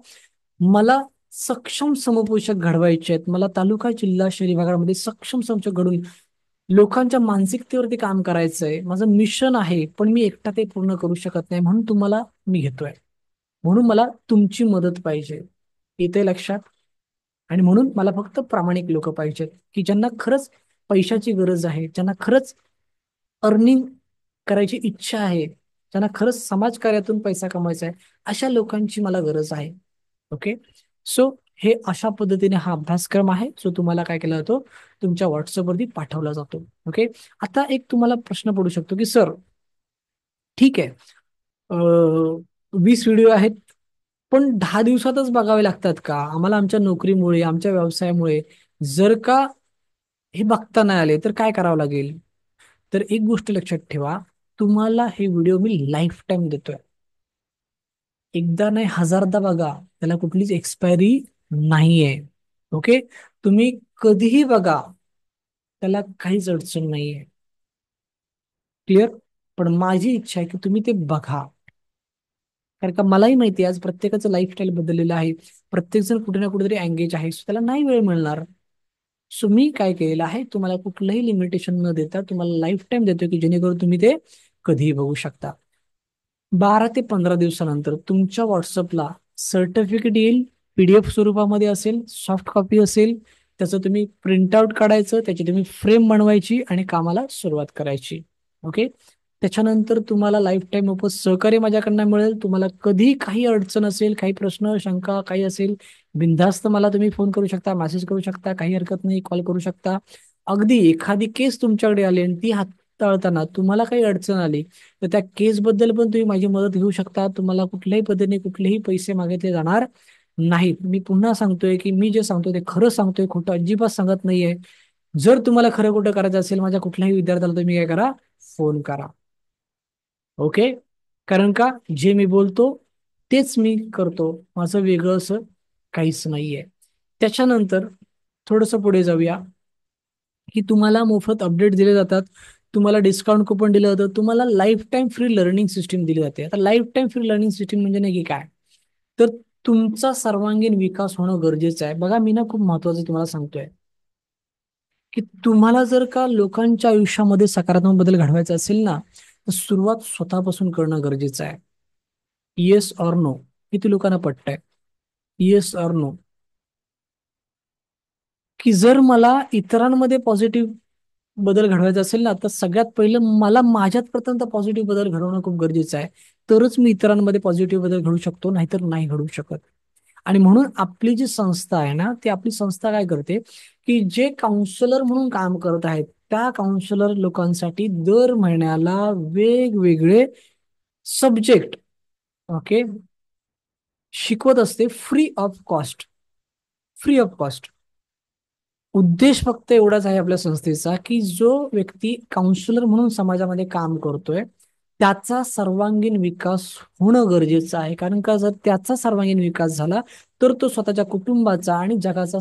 मला सक्षम समुपदेशक घडवायचे आहेत. मला तालुका, जिल्हा, शहरी भागामध्ये सक्षम समुपदेशक घडून लोकांच्या मानसिकतेवरती काम करायचंय. माझं मिशन आहे, पण मी एकटा ते पूर्ण करू शकत नाही. म्हणून तुम्हाला मी घेतोय. म्हणून मला तुमची मदत पाहिजे. येते लक्षात? आणि म्हणून मला फक्त प्रामाणिक लोक पाहिजेत की ज्यांना खरंच पैशाची गरज आहे, ज्यांना खरंच अर्निंग करायची इच्छा आहे, ज्यांना खरंच समाजकार्यातून पैसा कमवायचा आहे, अशा लोकांची मला गरज आहे. ओके. सो हे अशा पद्धतीने हा अभ्यासक्रम आहे जो तुम्हाला काय केला जातो? तुमच्या व्हॉट्सअपवरती पाठवला जातो. ओके. आता एक तुम्हाला प्रश्न पडू शकतो की सर ठीक आहे, 20 व्हिडिओ आहेत, पण 10 दिवसातच बघावे लागतात का? आम्हाला आमच्या नोकरीमुळे, आमच्या व्यवसायामुळे जर का हे बघता नाही आले तर काय करावं लागेल? तर एक गोष्ट लक्षात ठेवा, तुम्हाला हे व्हिडिओ मी लाईफ टाईम देतोय. एकदा नाही, हजारदा बघा, त्याला कुठलीच एक्सपायरी नाहीये. ओके. तुम्ही कधीही बघा, त्याला काहीच अडचण नाहीये. क्लिअर? पण माझी इच्छा आहे की तुम्ही ते बघा. कारण का मलाही माहिती आहे आज प्रत्येकाचं लाईफस्टाईल बदललेलं आहे. प्रत्येक जण कुठे ना कुठेतरी एंगेज आहे. So त्याला नाही वेळ मिळणार. सो मी काय केलेलं आहे, तुम्हाला कुठलंही लिमिटेशन न देता तुम्हाला लाईफ टाईम देतोय की जेणेकरून तुम्ही ते कधीही बघू शकता. 12 ते 15 दिवसानंतर तुमच्या व्हॉट्सअपला सर्टिफिकेट येईल. PDF स्वरूपामध्ये असेल, सॉफ्ट कॉपी असेल. त्याचं तुम्ही प्रिंटआउट काढायचं, त्याची तुम्ही फ्रेम बनवायची आणि कामाला सुरुवात करायची. ओके. त्याच्यानंतर तुम्हाला लाईफ टाईम मोफत सहकार्य माझ्याकडनं मिळेल. तुम्हाला कधी काही अडचण असेल, काही प्रश्न, शंका काही असेल, बिनधास्त मला तुम्ही फोन करू शकता, मेसेज करू शकता, काही हरकत नाही, कॉल करू शकता. अगदी एखादी केस तुमच्याकडे आली आणि ती हाताळताना तुम्हाला काही अडचण आली तर त्या केसबद्दल पण तुम्ही माझी मदत घेऊ शकता. तुम्हाला कुठल्याही पद्धतीने कुठलेही पैसे मागितले जाणार नाहीत. मी पुन्हा सांगतोय की मी जे सांगतोय ते खरं सांगतोय, खोटं अजिबात सांगत नाहीये. जर तुम्हाला खरं खोटं करायचं असेल माझ्या कुठल्याही विद्यार्थ्याला तुम्ही काय करा, फोन करा. ओके. कारण का जे मी बोलतो तेच मी करतो, माझं वेगळं असं काहीच नाहीये. त्याच्यानंतर थोडस पुढे जाऊया की तुम्हाला मोफत अपडेट दिले जातात, तुम्हाला डिस्काउंट कुपन दिलं जातं, तुम्हाला life time free learning system दिली जाते. आता life time free learning system म्हणजे नाही की काय, तर तुमचा सर्वांगीण विकास होणं गरजेचं आहे. बघा मी ना खूप महत्वाचं तुम्हाला सांगतोय की तुम्हाला जर का लोकांच्या आयुष्यामध्ये सकारात्मक बदल घडवायचा असेल ना, तर सुरुवात स्वतःपासून करणं गरजेचं आहे. Yes or no? किती लोकांना पटतंय? Yes or no? की जर मला इतरांमध्ये पॉझिटिव्ह बदल घडवायचा असेल ना, तर सगळ्यात पहिलं मला माझ्यात प्रथम पॉझिटिव्ह बदल घडवणं खूप गरजेचं आहे. तरच मी इतरांमध्ये पॉझिटिव्ह बदल घडवू शकतो, नाहीतर नाही घडवू शकत. आणि म्हणून आपली जी संस्था आहे ना, ती आपली संस्था काय करते की जे काउन्सिलर म्हणून काम करत आहेत त्या काउन्सिलर लोकांसाठी दर महिन्याला वेगवेगळे सब्जेक्ट, ओके, शिकवत असते free of cost. Free of cost. उद्देश फक्त एवढाच आहे आपल्या संस्थेचा की जो व्यक्ती काउन्सिलर म्हणून समाजामध्ये काम करतोय त्याचा सर्वांगीण विकास होणं गरजेचं आहे. कारण का जर त्याचा सर्वांगीण विकास झाला तर तो स्वतःच्या कुटुंबाचा आणि जगाचा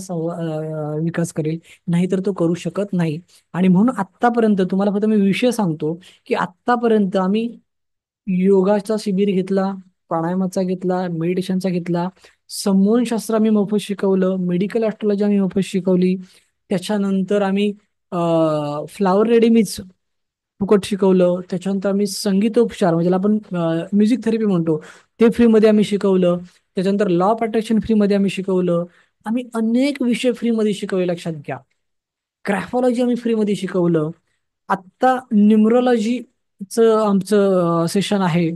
विकास करेल, नाहीतर तो करू शकत नाही. आणि म्हणून आत्तापर्यंत तुम्हाला फक्त मी विषय सांगतो की आत्तापर्यंत आम्ही योगाचा शिबिर घेतला, प्राणायामाचा घेतला, मेडिटेशनचा घेतला, संमोहनशास्त्र आम्ही मोफत शिकवलं, मेडिकल ॲस्ट्रोलॉजी आम्ही मोफत शिकवली. त्याच्यानंतर आम्ही फ्लावर रेडीमिक्स फुकट शिकवलं. त्याच्यानंतर आम्ही संगीतोपचार म्हणजे ज्याला आपण म्युझिक थेरपी म्हणतो ते फ्रीमध्ये आम्ही शिकवलं. त्याच्यानंतर लॉ ऑफ अट्रॅक्शन फ्रीमध्ये आम्ही शिकवलं. आम्ही अनेक विषय फ्रीमध्ये शिकवले, लक्षात घ्या. ग्राफॉलॉजी आम्ही फ्रीमध्ये शिकवलं. आत्ता न्यूमरोलॉजीचं आमचं सेशन आहे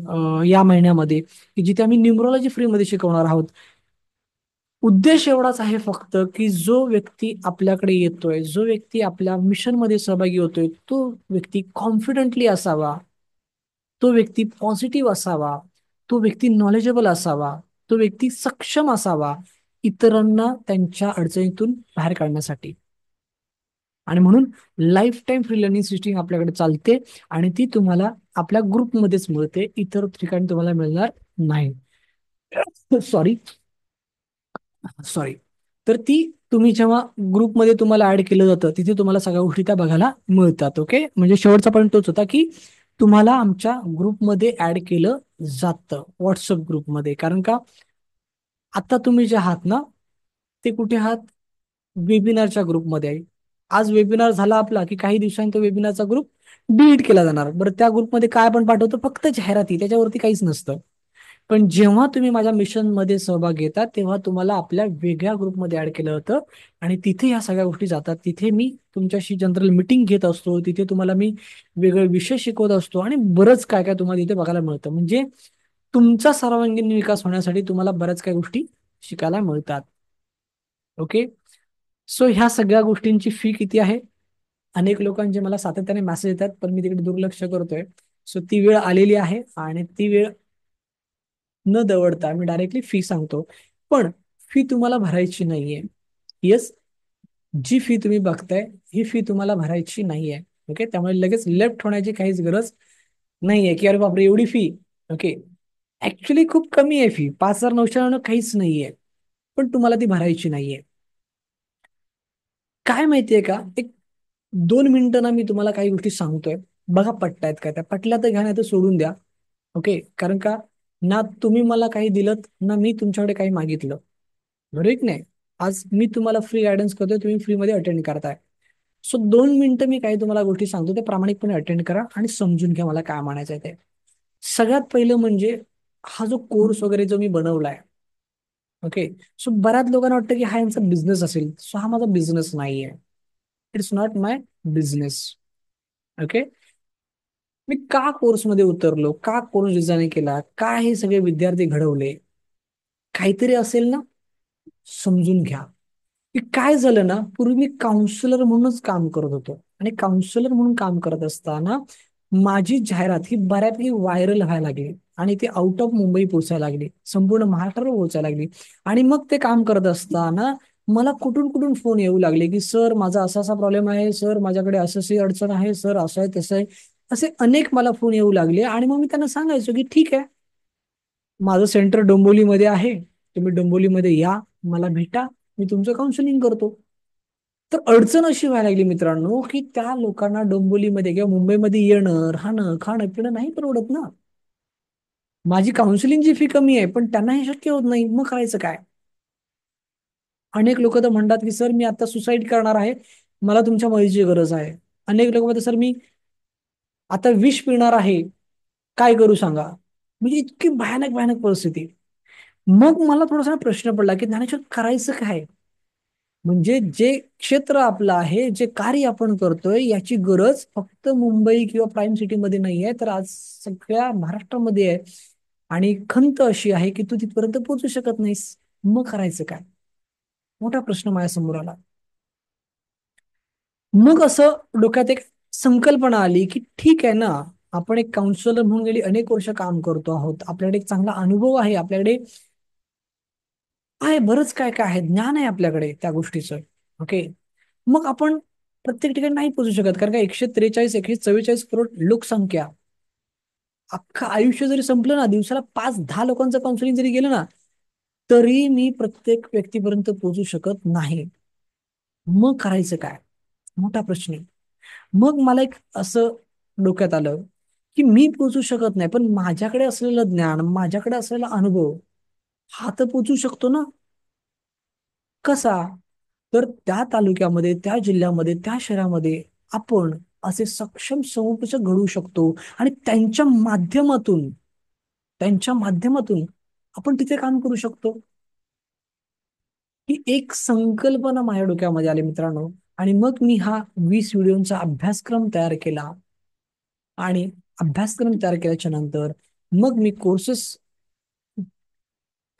या महिन्यामध्ये, की जिथे आम्ही न्यूमरोलॉजी फ्रीमध्ये शिकवणार आहोत. उद्देश एवढाच आहे फक्त की जो व्यक्ती आपल्याकडे येतोय, जो व्यक्ती आपल्या मिशनमध्ये सहभागी होतोय, तो व्यक्ती कॉन्फिडेंटली असावा, तो व्यक्ती पॉझिटिव्ह असावा, तो व्यक्ती नॉलेजेबल असावा, तो व्यक्ती सक्षम असावा इतरांना त्यांच्या अडचणीतून बाहेर काढण्यासाठी. आणि म्हणून life time free learning system आपल्याकडे चालते आणि ती तुम्हाला आपल्या ग्रुपमध्येच मिळते, इतर ठिकाणी तुम्हाला मिळणार नाही. Sorry, sorry. तर ती तुम्ही जेव्हा ग्रुपमध्ये तुम्हाला ऍड केलं जातं तिथे तुम्हाला सगळ्या गोष्टी त्या बघायला मिळतात. ओके. म्हणजे शेवटचा पॉईंट तोच होता की तुम्हाला आमच्या ग्रुपमध्ये ऍड केलं जातं, व्हॉट्सअप ग्रुपमध्ये. कारण का आता तुम्ही जे आहात ना ते कुठे आहात, वेबिनारच्या ग्रुपमध्ये आहे. आज वेबिनार झाला आपला की काही दिवसांनी तो वेबिनारचा ग्रुप डिलीट केला जाणार. बरं, त्या ग्रुपमध्ये काय आपण पाठवतो, फक्त जाहिराती, त्याच्यावरती काहीच नसतं. पण जेव्हा तुम्ही माझ्या मिशनमध्ये सहभाग घेता तेव्हा तुम्हाला आपल्या वेगळ्या ग्रुपमध्ये ऍड केलं जातं आणि तिथे ह्या सगळ्या गोष्टी जातात. तिथे मी तुमच्याशी जनरल मिटिंग घेत असतो, तिथे तुम्हाला मी वेगळे विषय शिकवत असतो आणि बरंच काय काय तुम्हाला तिथे बघायला मिळतं. म्हणजे तुमचा सर्वांगीण विकास होण्यासाठी तुम्हाला बऱ्याच काही गोष्टी शिकायला मिळतात. ओके. सो ह्या सगळ्या गोष्टींची फी किती आहे? अनेक लोकांचे मला सातत्याने मेसेज येतात पण मी तिकडे दुर्लक्ष करतोय. सो ती वेळ आलेली आहे आणि ती वेळ न दवडता मी डायरेक्टली फी सांगतो. पण फी तुम्हाला भरायची नाहीये. येस, जी फी तुम्ही बघताय ही फी तुम्हाला भरायची नाहीये. ओके. त्यामुळे लगेच लेफ्ट होण्याची काहीच गरज नाहीये की अरे बापरे एवढी फी. ओके. ऍक्च्युली खूप कमी आहे फी, 5,999 काहीच नाहीये. पण तुम्हाला ती भरायची नाहीये. काय माहितीये का, एक 2 मिनिटं ना मी तुम्हाला काही गोष्टी सांगतोय, बघा पटतायत का, त्या पटल्या तर घ्या, नाही तर सोडून द्या. ओके. कारण का ना तुम्ही मला काही दिलं ना मी तुमच्याकडे काही मागितलं, बरोबर आहे की नाही. आज मी तुम्हाला फ्री गायडन्स करतोय, तुम्ही फ्रीमध्ये अटेंड करताय. सो 2 मिनिटं मी काही तुम्हाला गोष्टी सांगतो ते प्रामाणिकपणे अटेंड करा आणि समजून घ्या मला काय म्हणायचं आहे ते. सगळ्यात पहिलं म्हणजे हा जो कोर्स वगैरे जो मी बनवलाय, ओके, सो बऱ्याच लोकांना वाटतं की हा यांचा बिझनेस असेल. सो हा माझा बिझनेस नाहीये. It's not my business. Okay. मी का कोर्समध्ये उतरलो, का कोर्स डिझाईन केला, का हे सगळे विद्यार्थी घडवले, काहीतरी असेल ना. समजून घ्या की काय झालं ना, पूर्वी मी काउन्सिलर म्हणूनच काम करत होतो. आणि काउन्सिलर म्हणून काम करत असताना माझी जाहिरात ही बऱ्यापैकी व्हायरल व्हायला लागली आणि ती आउट ऑफ मुंबई पोहोचायला लागली, संपूर्ण महाराष्ट्रावर पोहोचायला लागली. आणि मग ते काम करत असताना मला कुठून कुठून फोन येऊ लागले की सर माझा असा असा प्रॉब्लेम आहे, सर माझ्याकडे असं अशी अडचण आहे, सर असं आहे तसं आहे. असे अनेक मला फोन येऊ लागले आणि मग मी त्यांना सांगायचो की ठीक आहे, माझं सेंटर डोंबिवलीमध्ये आहे, तुम्ही डोंबिवलीमध्ये या, मला भेटा, मी तुमचं काउन्सिलिंग करतो. तर अडचण अशी व्हायला लागली मित्रांनो की त्या लोकांना डोंबिवलीमध्ये किंवा मुंबईमध्ये येणं, राहणं, खाणं पिणं नाही परवडत ना. माझी काउन्सिलिंगची फी कमी आहे पण त्यांना हे शक्य होत नाही, मग करायचं काय? अनेक लोक तर म्हणतात की सर मी आता सुसाईड करणार आहे, मला तुमच्या मदतीची गरज आहे. अनेक लोक म्हणतात सर मी आता विष पिणार आहे, काय करू सांगा. म्हणजे इतकी भयानक भयानक परिस्थिती. मग मला थोडासा प्रश्न पडला की ज्ञानेश्वर करायचं काय? म्हणजे जे क्षेत्र आपलं आहे, जे कार्य आपण करतोय, याची गरज फक्त मुंबई किंवा प्राईम सिटीमध्ये नाही आहे, तर आज सगळ्या महाराष्ट्रामध्ये आहे. आणि खंत अशी आहे की तू तिथपर्यंत पोहोचू शकत नाहीस, मग करायचं काय? मोठा प्रश्न माझ्यासमोर आला. मग असं डोक्यात एक संकल्पना आली की ठीक आहे ना, आपण एक काउन्सिलर म्हणून गेली अनेक वर्ष काम करतो आहोत, आपल्याकडे एक चांगला अनुभव आहे, आपल्याकडे आहे बरंच काय काय आहे, ज्ञान आहे आपल्याकडे त्या गोष्टीचं. ओके. मग आपण प्रत्येक ठिकाणी नाही पोहोचू शकत, कारण का 143 144 करोड लोकसंख्या, अख्खं आयुष्य जरी संपलं ना, दिवसाला 5-10 लोकांचं काउन्सिलिंग जरी गेलं ना, तरी मी प्रत्येक व्यक्तीपर्यंत पोहोचू शकत नाही. मग करायचं काय? मोठा प्रश्न आहे. मग मला एक असं डोक्यात आलं की मी पोचू शकत नाही, पण माझ्याकडे असलेलं ज्ञान, माझ्याकडे असलेला अनुभव हा तर पोचू शकतो ना. कसा? तर त्या तालुक्यामध्ये, त्या जिल्ह्यामध्ये, त्या शहरामध्ये आपण असे सक्षम समुपदेशक घडवू शकतो आणि त्यांच्या माध्यमातून आपण तिथे काम करू शकतो. ही एक संकल्पना माझ्या डोक्यामध्ये आली मित्रांनो. आणि मग मी हा 20 व्हिडिओचा अभ्यासक्रम तयार केला. आणि अभ्यासक्रम तयार केल्याच्या नंतर मग मी कोर्सेस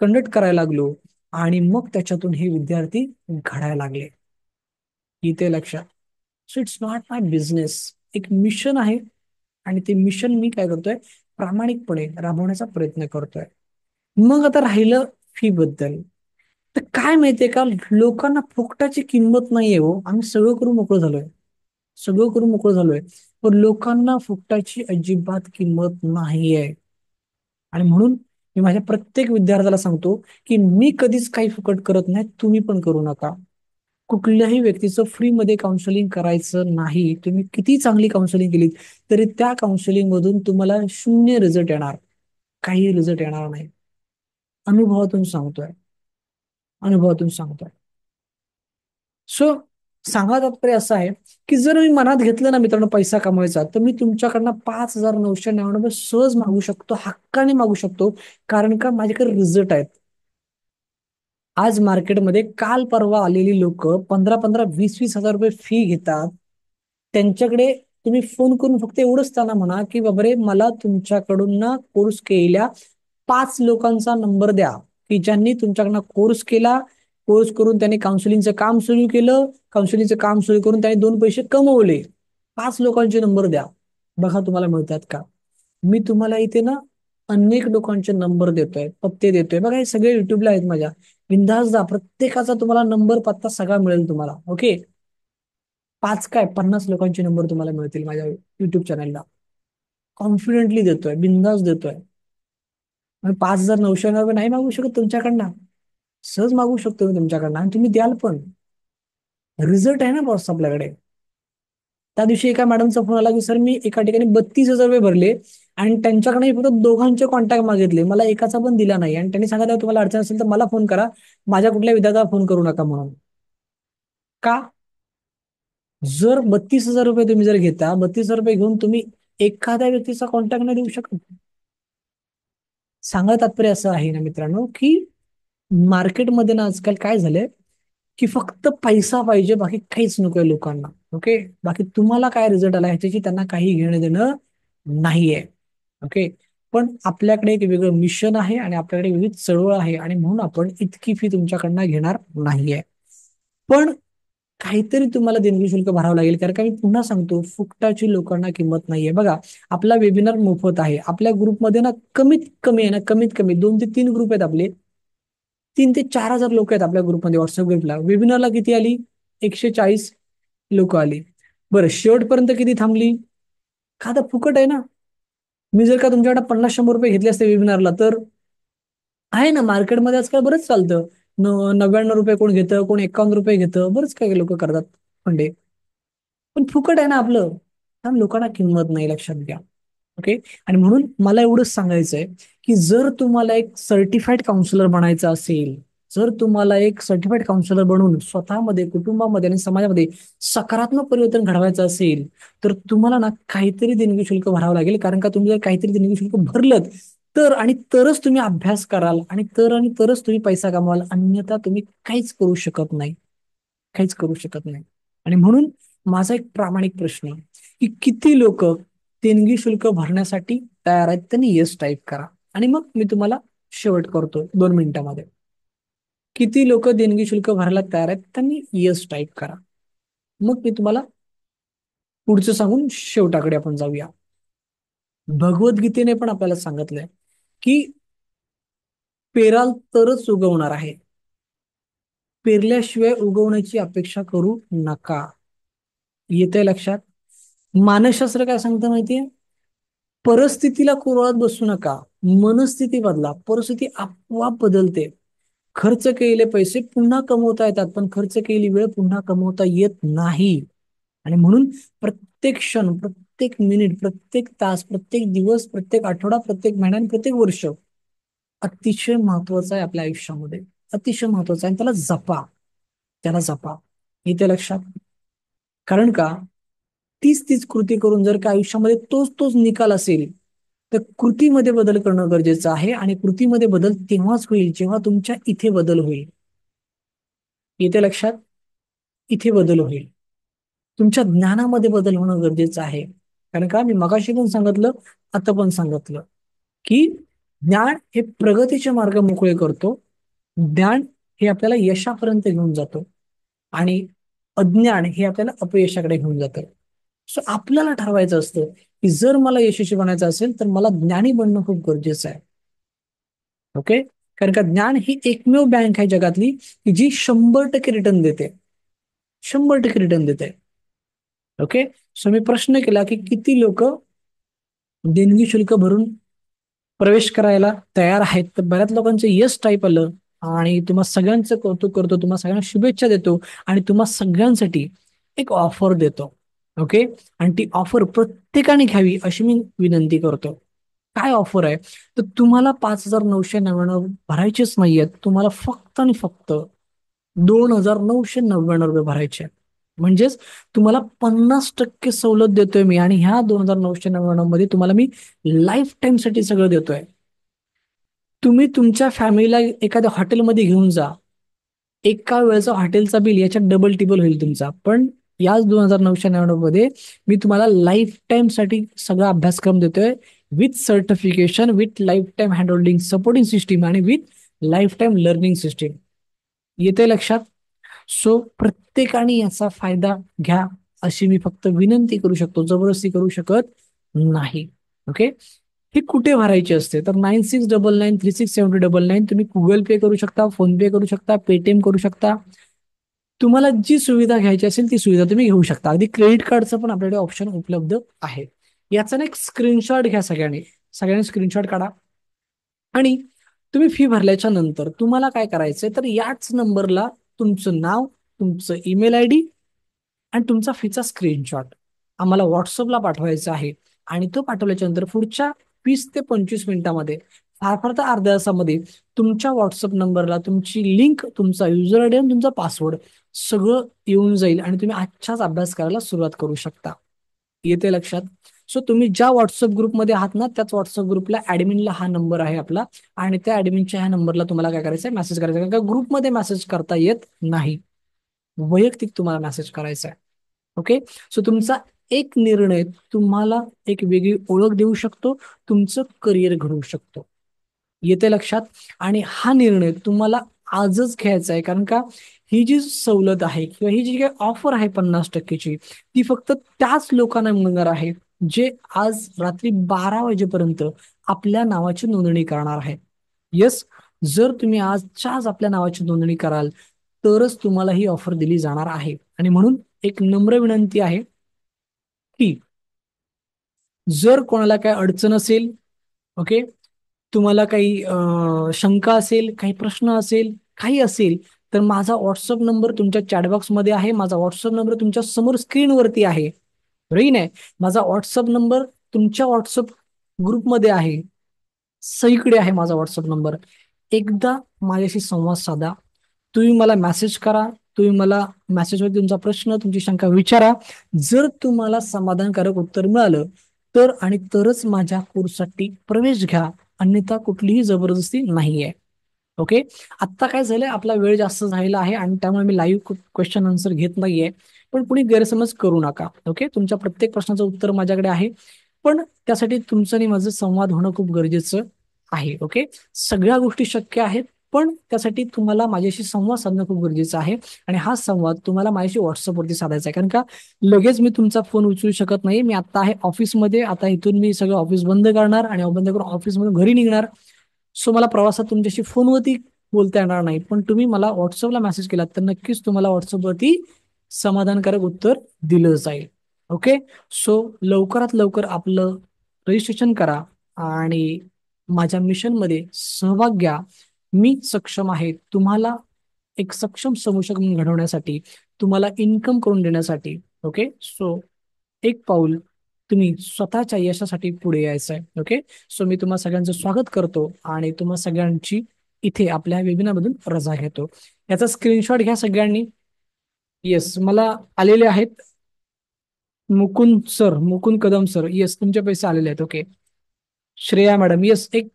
कंडक्ट करायला लागलो आणि मग त्याच्यातून हे विद्यार्थी घडायला लागले. इथे लक्षात. So it's not my business, एक मिशन आहे. आणि ते मिशन मी काय करतोय, प्रामाणिकपणे राबवण्याचा प्रयत्न करतोय. मग आता राहिलं फी बद्दल. तर काय माहितीये का, लोकांना फुकटाची किंमत नाहीये हो. आम्ही सगळं करून मोकळं झालोय, सगळं करून मोकळं झालोय, पण लोकांना फुकटाची अजिबात किंमत नाहीये. आणि म्हणून मी माझ्या प्रत्येक विद्यार्थ्याला सांगतो की मी कधीच काही फुकट करत नाही, तुम्ही पण करू नका. कुठल्याही व्यक्तीचं फ्रीमध्ये काउन्सिलिंग करायचं नाही. तुम्ही किती चांगली काउन्सिलिंग केली तरी त्या काउन्सिलिंग मधून तुम्हाला शून्य रिझल्ट येणार, काही रिझल्ट येणार नाही. अनुभवातून सांगतोय, अनुभवातून सांगतोय. सो सांगा तात्पर्य असं आहे की जर मी मनात घेतलं ना मित्रांनो पैसा कमवायचा, तर मी तुमच्याकडनं 5,999 सहज मागू शकतो, हक्काने मागू शकतो. कारण का माझ्याकडे रिझल्ट आहेत. आज मार्केटमध्ये काल परवा आलेली लोक 15-15, 20-20 हजार रुपये फी घेतात. त्यांच्याकडे तुम्ही फोन करून फक्त एवढंच त्यांना म्हणा की बाबरे मला तुमच्याकडून ना कोर्स केलेल्या 5 लोकांचा नंबर द्या की ज्यांनी तुमच्याकडनं कोर्स केला, कोर्स करून त्यांनी काउन्सिलिंगचं काम सुरू केलं, काउन्सिलिंगचं काम सुरू करून त्यांनी 2 पैसे कमवले. 5 लोकांचे नंबर द्या, बघा तुम्हाला मिळतात का. मी तुम्हाला इथे ना अनेक लोकांचे नंबर देतोय, पत्ते देतोय, बघा हे सगळे युट्यूबला आहेत माझ्या. बिंदास जा, प्रत्येकाचा तुम्हाला नंबर पत्ता सगळा मिळेल तुम्हाला. ओके. 50 लोकांचे नंबर तुम्हाला मिळतील माझ्या युट्यूब चॅनलला. कॉन्फिडेंटली देतोय, बिंदास देतोय. 5,999 नाही मागू शकत तुमच्याकडनं, सहज मागू शकतो मी तुमच्याकडनं आणि तुम्ही द्याल पण. रिझल्ट आहे ना बॉस आपल्याकडे. त्या दिवशी एका मॅडमचा फोन आला की सर मी एका ठिकाणी 32,000 रुपये भरले आणि त्यांच्याकडे फक्त दोघांचे कॉन्टॅक्ट मागितले, मला एकाचा पण दिला नाही. आणि त्यांनी सांगितलं तुम्हाला अडचण असेल तर मला फोन करा, माझ्या कुठल्या विद्यार्थ्याला फोन करू नका म्हणून. का? जर 32,000 रुपये तुम्ही जर घेता, 32,000 रुपये घेऊन तुम्ही एखाद्या व्यक्तीचा कॉन्टॅक्ट नाही देऊ शकत. सांगा तात्पर्य असं आहे ना मित्रांनो की मार्केटमध्ये ना आजकाल काय झालंय की फक्त पैसा पाहिजे, बाकी काहीच नकोय लोकांना. ओके. बाकी तुम्हाला काय रिझल्ट आला ह्याच्याशी त्यांना काही घेणं देणं नाहीये. ओके. पण आपल्याकडे एक वेगळं मिशन आहे आणि आपल्याकडे विविध चळवळ आहे आणि म्हणून आपण इतकी फी तुमच्याकडनं घेणार नाहीये. पण काहीतरी तुम्हाला देणगी शुल्क भरावं लागेल, कारण का मी पुन्हा सांगतो, फुकटाची लोकांना किंमत नाहीये. बघा, आपला वेबिनार मोफत आहे. आपल्या ग्रुपमध्ये ना कमीत कमी आहे ना, कमीत कमी 2 ते 3 ग्रुप आहेत आपले. 3 ते 4 हजार लोक आहेत आपल्या ग्रुपमध्ये. व्हॉट्सअप ग्रुपला वेबिनारला किती आली? 140 लोक आली. बरं, शेवटपर्यंत किती थांबली? का तर फुकट आहे ना. मी जर का तुमच्याकडे 50-100 रुपये घेतले असते वेबिनारला, तर आहे ना मार्केटमध्ये आजकाल बरंच चालतं. 99 रुपये कोण घेतं, कोण 51 रुपये घेतं, बरंच काही लोक करतात फंडे. पण फुकट आहे ना आपलं. कारण लोकांना किंमत नाही, लक्षात घ्या. ओके. आणि म्हणून मला एवढंच सांगायचंय की जर तुम्हाला एक सर्टिफाईड काउन्सिलर बनायचं असेल, जर तुम्हाला एक सर्टिफाईड काउन्सिलर बनून स्वतःमध्ये, कुटुंबामध्ये आणि समाजामध्ये सकारात्मक परिवर्तन घडवायचं असेल, तर तुम्हाला ना काहीतरी देणगी शुल्क भरावं लागेल. कारण का तुम्ही जर काहीतरी देणगी शुल्क भरलं तर आणि तरच तुम्ही अभ्यास कराल, आणि तरच तुम्ही पैसा कमवाल. अन्यथा तुम्ही काहीच करू शकत नाही, काहीच करू शकत नाही. आणि म्हणून माझा एक प्रामाणिक प्रश्न, की किती लोक देणगी शुल्क भरण्यासाठी तयार आहेत? त्यांनी येस टाईप करा. आणि मग मी तुम्हाला शेवट करतो 2 मिनिटांमध्ये. किती लोक देणगी शुल्क भरायला तयार आहेत? त्यांनी येस टाईप करा. मग मी तुम्हाला पुढचं सांगून शेवटाकडे आपण जाऊया. भगवद्गीतेने पण आपल्याला सांगितलंय की पेराल तरच उगवणार आहे, पेरल्याशिवाय उगवण्याची अपेक्षा करू नका. येतंय लक्षात? मानसशास्त्र काय सांगतं माहितीये? परिस्थितीला कुरळत बसू नका, मनस्थिती बदला. परिस्थिती आपोआप बदलते. खर्च केलेले पैसे पुन्हा कमवता येतात, पण खर्च केलेली वेळ पुन्हा कमवता येत नाही. आणि म्हणून प्रत्येक क्षण, प्रत्येक मिनिट, प्रत्येक तास, प्रत्येक दिवस, प्रत्येक आठवडा, प्रत्येक महिना आणि प्रत्येक वर्ष अतिशय महत्वाचं आहे आपल्या आयुष्यामध्ये. अतिशय महत्वाचं आहे, आणि त्याला जपा. त्याला जपा. येते लक्षात? कारण का, तीच तीच कृती करून जर का आयुष्यामध्ये तोच तोच निकाल असेल, तर कृतीमध्ये बदल करणं गरजेचं आहे. आणि कृतीमध्ये बदल तेव्हाच होईल जेव्हा तुमच्या इथे बदल होईल. येते लक्षात? इथे बदल होईल. तुमच्या ज्ञानामध्ये बदल होणं गरजेचं आहे. कारण का, मी मगाशी पण सांगितलं, आता पण सांगितलं, की ज्ञान हे प्रगतीचे मार्ग मोकळे करतो. ज्ञान हे आपल्याला यशापर्यंत घेऊन जातो, आणि अज्ञान हे आपल्याला अपयशाकडे घेऊन जातं. सो आपल्याला ठरवायचं असतं की जर मला यशस्वी बनायचं असेल तर मला ज्ञानी बनणं खूप गरजेचं आहे. ओके. कारण का ज्ञान ही एकमेव बँक आहे जगातली की जी 100% रिटर्न देते. 100% रिटर्न देते. ओके. सो मी प्रश्न केला की किती लोक देणगी शुल्क भरून प्रवेश करायला तयार आहेत, तर बऱ्याच लोकांचं यस टाईप आलं. आणि तुम्हा सगळ्यांचं कौतुक करतो, तुम्हा सगळ्यांना शुभेच्छा देतो, आणि तुम्हा सगळ्यांसाठी एक ऑफर देतो. ओके. आणि ती ऑफर प्रत्येकाने घ्यावी अशी मी विनंती करतो. काय ऑफर आहे? तर तुम्हाला 5,999 भरायचेच नाहीयेत. तुम्हाला फक्त आणि फक्त 2,999 भरायचे आहेत. म्हणजेच तुम्हाला 50% सवलत देतोय मी, आणि ह्या 2,999 मध्ये तुम्हाला मी लाईफ टाईम साठी सगळं देतोय. तुम्ही तुमच्या फॅमिलीला एखाद्या हॉटेलमध्ये घेऊन जा, एका वेळेचा हॉटेलचा बिल याच्यात डबल टिबल होईल तुमचा. पण याच 2,999 मध्ये मी तुम्हाला लाईफ टाईम साठी सगळा अभ्यासक्रम देतोय, with certification, with life time hand holding supporting system, आणि with life time learning system. येते लक्षात? सो प्रत्येकाने याचा फायदा घ्या अशी मी फक्त विनंती करू शकतो, जबरदस्ती करू शकत नाही. ओके. हे कुठे भरायचे असते? तर 9699367099. तुम्ही गुगल पे करू शकता, फोन पे करू शकता, पेटीएम करू शकता. तुम्हाला जी सुविधा घ्यायची असेल ती सुविधा तुम्ही घेऊ शकता. अगदी क्रेडिट कार्डचं पण आपल्याकडे ऑप्शन उपलब्ध आहे. याचा ना एक स्क्रीनशॉट घ्या सगळ्यांनी. सगळ्यांनी स्क्रीनशॉट काढा. आणि तुम्ही फी भरल्याच्या नंतर तुम्हाला काय करायचंय, तर याच नंबरला तुमचं नाव, तुमचं ईमेल आय डी आणि तुमचा फीचा स्क्रीनशॉट आम्हाला व्हॉट्सअपला पाठवायचा आहे. आणि तो पाठवल्याच्या नंतर पुढच्या 20 ते 25 मिनिटांमध्ये, फार फार तर अर्ध्या तासामध्ये, तुमच्या व्हॉट्सअप नंबरला तुमची लिंक, तुमचा युजर आयडी आणि तुमचा पासवर्ड सगळं येऊन जाईल, आणि तुम्ही आजच्याच अभ्यास करायला सुरुवात करू शकता. येते लक्षात? सो तुम्ही ज्या व्हॉट्सअप ग्रुपमध्ये आहात ना, त्याच व्हॉट्सअप ग्रुपला ऍडमिनला हा नंबर आहे आपला, आणि त्या ऍडमिनच्या ह्या नंबरला तुम्हाला काय करायचं आहे, मेसेज करायचा आहे. कारण का ग्रुपमध्ये मेसेज करता येत नाही, वैयक्तिक तुम्हाला मेसेज करायचा आहे. ओके. सो तुमचा एक निर्णय तुम्हाला एक वेगळी ओळख देऊ शकतो, तुमचं करिअर घडवू शकतो. येते लक्षात? आणि हा निर्णय तुम्हाला आजच घ्यायचं आहे. कारण का ही जी सवलत आहे किंवा ही जी काही ऑफर आहे 50%ची, ती फक्त त्याच लोकांना मिळणार आहे जे आज रात्री 12 वाजेपर्यंत आपल्या नावाची नोंदणी करणार आहे. येस, जर तुम्ही आजच्या आज आपल्या नावाची नोंदणी कराल तरच तुम्हाला ही ऑफर दिली जाणार आहे. आणि म्हणून एक नम्र विनंती आहे की जर कोणाला काही अडचण असेल, ओके, तुम्हाला काही शंका असेल, काही प्रश्न असेल, काही असेल, तर माझा व्हॉट्सअप नंबर तुमच्या चॅटबॉक्समध्ये आहे. माझा व्हॉट्सअप नंबर तुमच्या समोर स्क्रीनवरती आहे. बरोबर नाही? माझा व्हॉट्सअप नंबर तुमच्या व्हॉट्सअप ग्रुपमध्ये आहे. सगळीकडे आहे माझा व्हॉट्सअप नंबर. एकदा माझ्याशी संवाद साधा. तुम्ही मला मेसेज करा. तुम्ही मला मेसेजवर तुमचा प्रश्न, तुमची शंका विचारा. जर तुम्हाला समाधानकारक उत्तर मिळालं तर आणि तरच माझ्या कोर्ससाठी प्रवेश घ्या. अन्यथा कुठलीही जबरदस्ती नाहीये. ओके. आत्ता काय झालंय, आपला वेळ जास्त झालेला आहे आणि त्यामुळे मी लाईव्ह क्वेश्चन आन्सर घेत नाहीये. पण कुणी गैरसमज करू नका. ओके, तुमच्या प्रत्येक प्रश्नाचं उत्तर माझ्याकडे आहे. पण त्यासाठी तुमचं आणि माझं संवाद होणं खूप गरजेचं आहे. ओके, सगळ्या गोष्टी शक्य आहेत, पण त्यासाठी तुम्हाला माझ्याशी संवाद साधणं खूप गरजेचं आहे. आणि हा संवाद तुम्हाला माझ्याशी व्हॉट्सअपवरती साधायचा आहे. कारण का लगेच मी तुमचा फोन उचलू शकत नाही. मी आता आहे ऑफिसमध्ये. आता इथून मी सगळं ऑफिस बंद करणार आणि बंद करून ऑफिसमधून घरी निघणार. सो मला प्रवासात तुमच्याशी फोनवरती बोलता येणार नाही. पण तुम्ही मला व्हॉट्सअपला मेसेज केलात तर नक्कीच तुम्हाला व्हॉट्सअपवरती समाधानकारक उत्तर दिलं जाईल. ओके. सो लवकरात लवकर आपलं रजिस्ट्रेशन करा आणि माझ्या मिशनमध्ये सहभाग घ्या. मी सक्षम आहे तुम्हाला एक सक्षम समूहक म्हणून घडवण्यासाठी, तुम्हाला इन्कम करून देण्यासाठी. ओके. सो एक पाऊल तुम्ही स्वतःच्या यशासाठी पुढे यायचं आहे. ओके. सो मी तुम्हा सगळ्यांचं स्वागत करतो आणि तुम्हा सगळ्यांची इथे आपल्या वेबिनारमधून रजा घेतो. याचा स्क्रीनशॉट घ्या सगळ्यांनी. येस, मला आलेले आहेत. Mukund sir, Mukund Kadam sir, yes, तुमचे पैसे आलेले आहेत. ओके. श्रेया मॅडम, येस, एक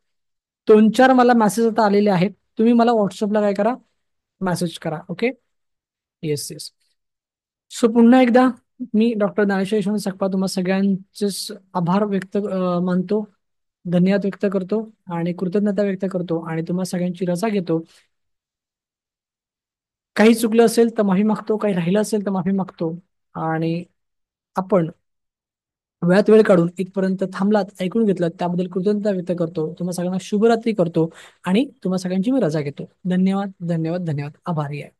2-4 मला मेसेज आता आलेले आहेत. तुम्ही मला व्हॉट्सअपला काय करा, मेसेज करा. ओके. Yes yes. सो पुन्हा एकदा मी डॉक्टर ज्ञानेश्वर यशवंत सकपाळ तुम्हा सगळ्यांचे आभार मानतो, धन्यवाद व्यक्त करतो आणि कृतज्ञता व्यक्त करतो आणि तुम्हा सगळ्यांची रजा घेतो. काही चुकलं असेल तर माफी मागतो, काही राहिलं असेल तर माफी मागतो. आणि आपण वेळात वेळ काढून इथपर्यंत थांबलात, ऐकून घेतलात त्याबद्दल कृतज्ञता व्यक्त करतो. तुम्हा सगळ्यांना शुभरात्री करतो आणि तुम्हा सगळ्यांची मी रजा घेतो. धन्यवाद धन्यवाद धन्यवाद. आभारी आहे.